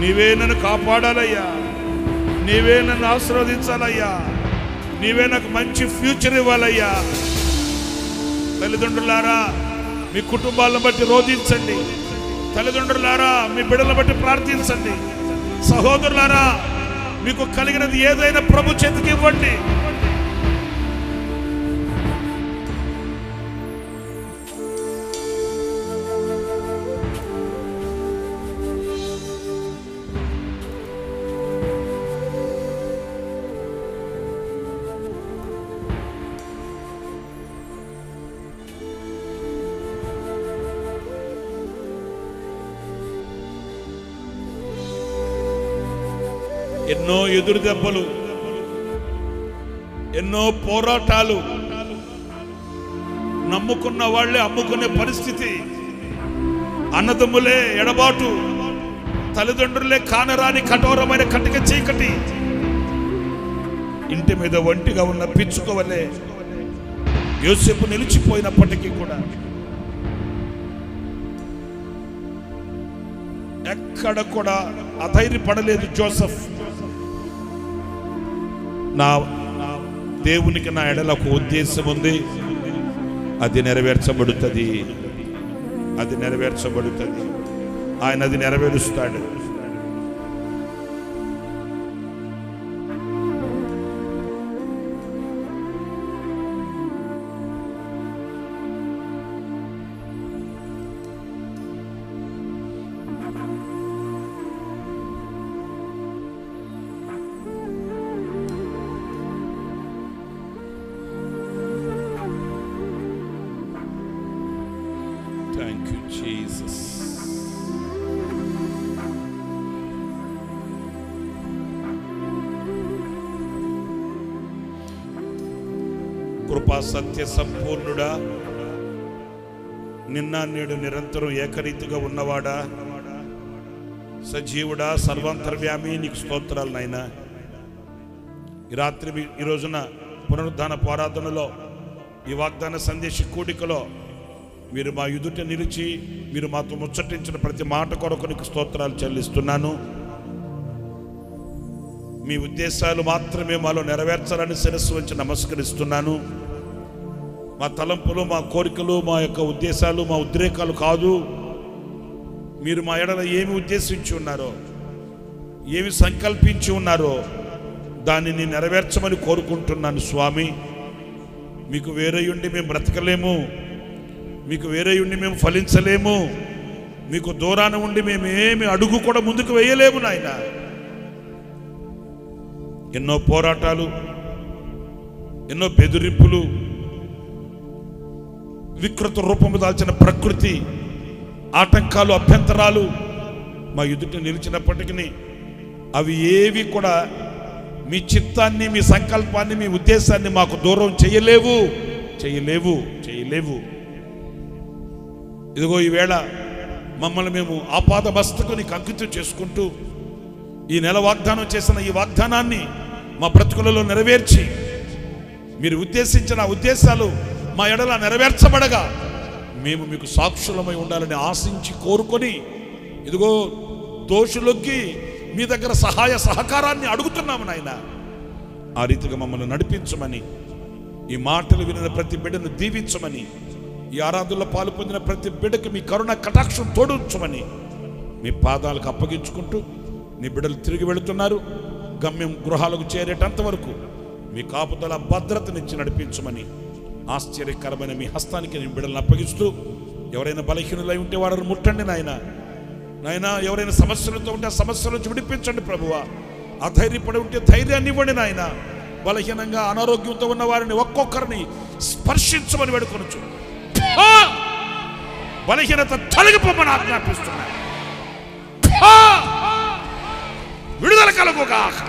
నీవే నన్ను కాపాడాలయ్యా, నీవే నన్ను ఆశీర్వదించాలయ్యా, నీవే నాకు మంచి ఫ్యూచర్ ఇవ్వాలయ్యా. తల్లిదండ్రులారా మీ కుటుంబాలను బట్టి రోధించండి, తల్లిదండ్రులారా మీ బిడ్డలను బట్టి ప్రార్థించండి, సహోదరులారా మీకు కలిగినది ఏదైనా ప్రభు చేతికి ఇవ్వండి. ఎన్నో ఎదురు దెబ్బలు, ఎన్నో పోరాటాలు, నమ్ముకున్న వాళ్ళే అమ్ముకునే పరిస్థితి, అన్నదమ్ములే ఎడబాటు, తల్లిదండ్రులే కానరాని కఠోరమైన కటిక చీకటి, ఇంటి మీద ఒంటిగా ఉన్న పిచ్చుకోవలే యోసేపు నిలిచిపోయినప్పటికీ కూడా ఎక్కడ కూడా అధైర్యపడలేదు జోసెఫ్. నా దేవునికి నా ఎడల ఒక ఉద్దేశం ఉంది, అది నెరవేర్చబడుతుంది, అది నెరవేర్చబడుతుంది, ఆయన అది నెరవేరుస్తాడు. Thank you, Jesus. కృపా సత్య సంపూర్ణుడా, నిన్న నేడు నిరంతరం ఏకరీతిగా ఉన్నవాడా, సజీవుడా, సర్వాంతర్వ్యామి, నీకు స్తోత్రాలు నాయనా. ఈ రాత్రి ఈ రోజున పునరుద్ధాన పోరాటంలో ఈ వాగ్దాన సందేశ కూడికలో మీరు మా ఎదుట నిలిచి మీరు మాతో ముచ్చటించిన ప్రతి మాట కొరకు నీకు స్తోత్రాలు చెల్లిస్తున్నాను. మీ ఉద్దేశాలు మాత్రమే మాలో నెరవేర్చాలని శిరస్సు వంచి నమస్కరిస్తున్నాను. మా తలంపులు, మా కోరికలు, మా యొక్క ఉద్దేశాలు, మా ఉద్రేకాలు కాదు. మీరు మా ఎడల ఏమి ఉద్దేశించి ఉన్నారో, ఏమి సంకల్పించి ఉన్నారో దానిని నెరవేర్చమని కోరుకుంటున్నాను స్వామి. మీకు వేరే ఉండి మేము బ్రతకలేము, మీకు వేరే ఉండి మేము ఫలించలేము, మీకు దూరాన ఉండి మేము ఏమి అడుగు కూడా ముందుకు వేయలేము నాయన. ఎన్నో పోరాటాలు, ఎన్నో బెదిరింపులు, వికృత రూపము దాల్చిన ప్రకృతి ఆటంకాలు, అభ్యంతరాలు మా ఎదుట నిలిచినప్పటికీ అవి ఏవి కూడా మీ చిత్తాన్ని, మీ సంకల్పాన్ని, మీ ఉద్దేశాన్ని మాకు దూరం చేయలేవు చేయలేవు చేయలేవు. ఇదిగో ఈవేళ మమ్మల్ని మేము ఆపాద మస్తకు నీకు అంకితం చేసుకుంటూ ఈ నెల వాగ్దానం చేసిన ఈ వాగ్దానాన్ని మా బ్రతుకులలో నెరవేర్చి మీరు ఉద్దేశించిన ఉద్దేశాలు మా ఎడల నెరవేర్చబడగా మేము మీకు సాక్షులమై ఉండాలని ఆశించి కోరుకొని ఇదిగో దోషులొగ్గి మీ దగ్గర సహాయ సహకారాన్ని అడుగుతున్నాము నాయన. ఆ రీతిగా మమ్మల్ని నడిపించమని, ఈ మాటలు వినిన ప్రతి బిడ్డను దీవించమని, ఈ ఆరాధనలో పాలు పొందిన ప్రతి బిడ్డకు మీ కరుణ కటాక్షం తోడుంచమని మీ పాదాలకు అప్పగించుకుంటూ నీ బిడ్డలు తిరిగి వెళుతున్నారు. గమ్యం గృహాలకు చేరేటంత వరకు మీ కాపుదల భద్రతనిచ్చి నడిపించమని ఆశ్చర్యకరమైన మీ హస్తానికి నేను బిడ్డలను అప్పగిస్తూ, ఎవరైనా బలహీనులై ఉంటే వారిని ముట్టండి నాయన. ఎవరైనా సమస్యలతో ఉంటే ఆ సమస్యల నుంచి విడిపించండి ప్రభువా. అధైర్యపడి ఉంటే ధైర్యాన్ని ఇవ్వండి నాయన. బలహీనంగా అనారోగ్యంతో ఉన్న వారిని ఒక్కొక్కరిని స్పర్శించమని వేడుకొనొచ్చు. బలహీనత తొలగిపోమని ఆజ్ఞాపిస్తున్నాను. విడుదల కలుగుగాక,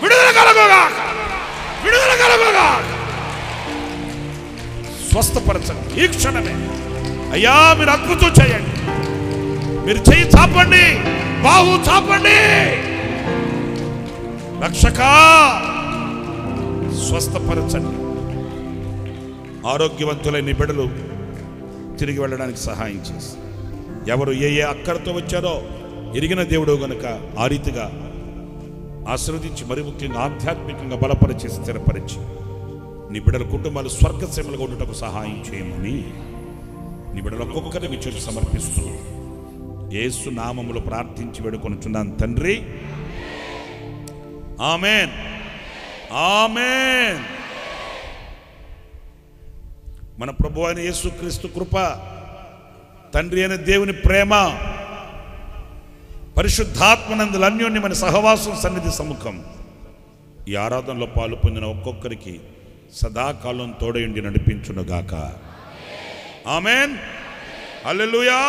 విడుదల కలుగుగాక, విడుదల కలుగుగాక. స్వస్థపరచండి ఈ క్షణమే అయ్యా. మీరు అద్భుతం చేయండి, మీరు చెయ్యి చాపండి, బాహు చాపండి. రక్షక స్వస్థపరచండి. ఆరోగ్యవంతులైన బిడ్డలు తిరిగి వెళ్ళడానికి సహాయం చేసి, ఎవరు ఏ ఏ అక్కరతో వచ్చారో ఎరిగిన దేవుడు గనుక ఆ రీతిగా ఆశీర్వదించి, మరి ముఖ్యంగా ఆధ్యాత్మికంగా బలపరిచి స్థిరపరిచి నీ బిడ్డల కుటుంబాలు స్వర్గసీమలుగా ఉండటకు సహాయం చేయమని నీ బిడ్డలు ఒక్కొక్కరిని మీ చేతి సమర్పిస్తూ యేసు నామములో ప్రార్థించి వేడుకొనుచున్నాను తండ్రి. ఆమేన్, ఆమేన్. మన ప్రభువు అయిన యేసుక్రీస్తు కృప, తండ్రి అయిన దేవుని ప్రేమ, పరిశుద్ధాత్మనందుల అన్యోన్యమైన సహవాసం, సన్నిధి సముఖం ఈ ఆరాధనలో పాలు పొందిన ఒక్కొక్కరికి సదాకాలం తోడయుండి నడిపించునుగాక. ఆమేన్. హల్లెలూయా.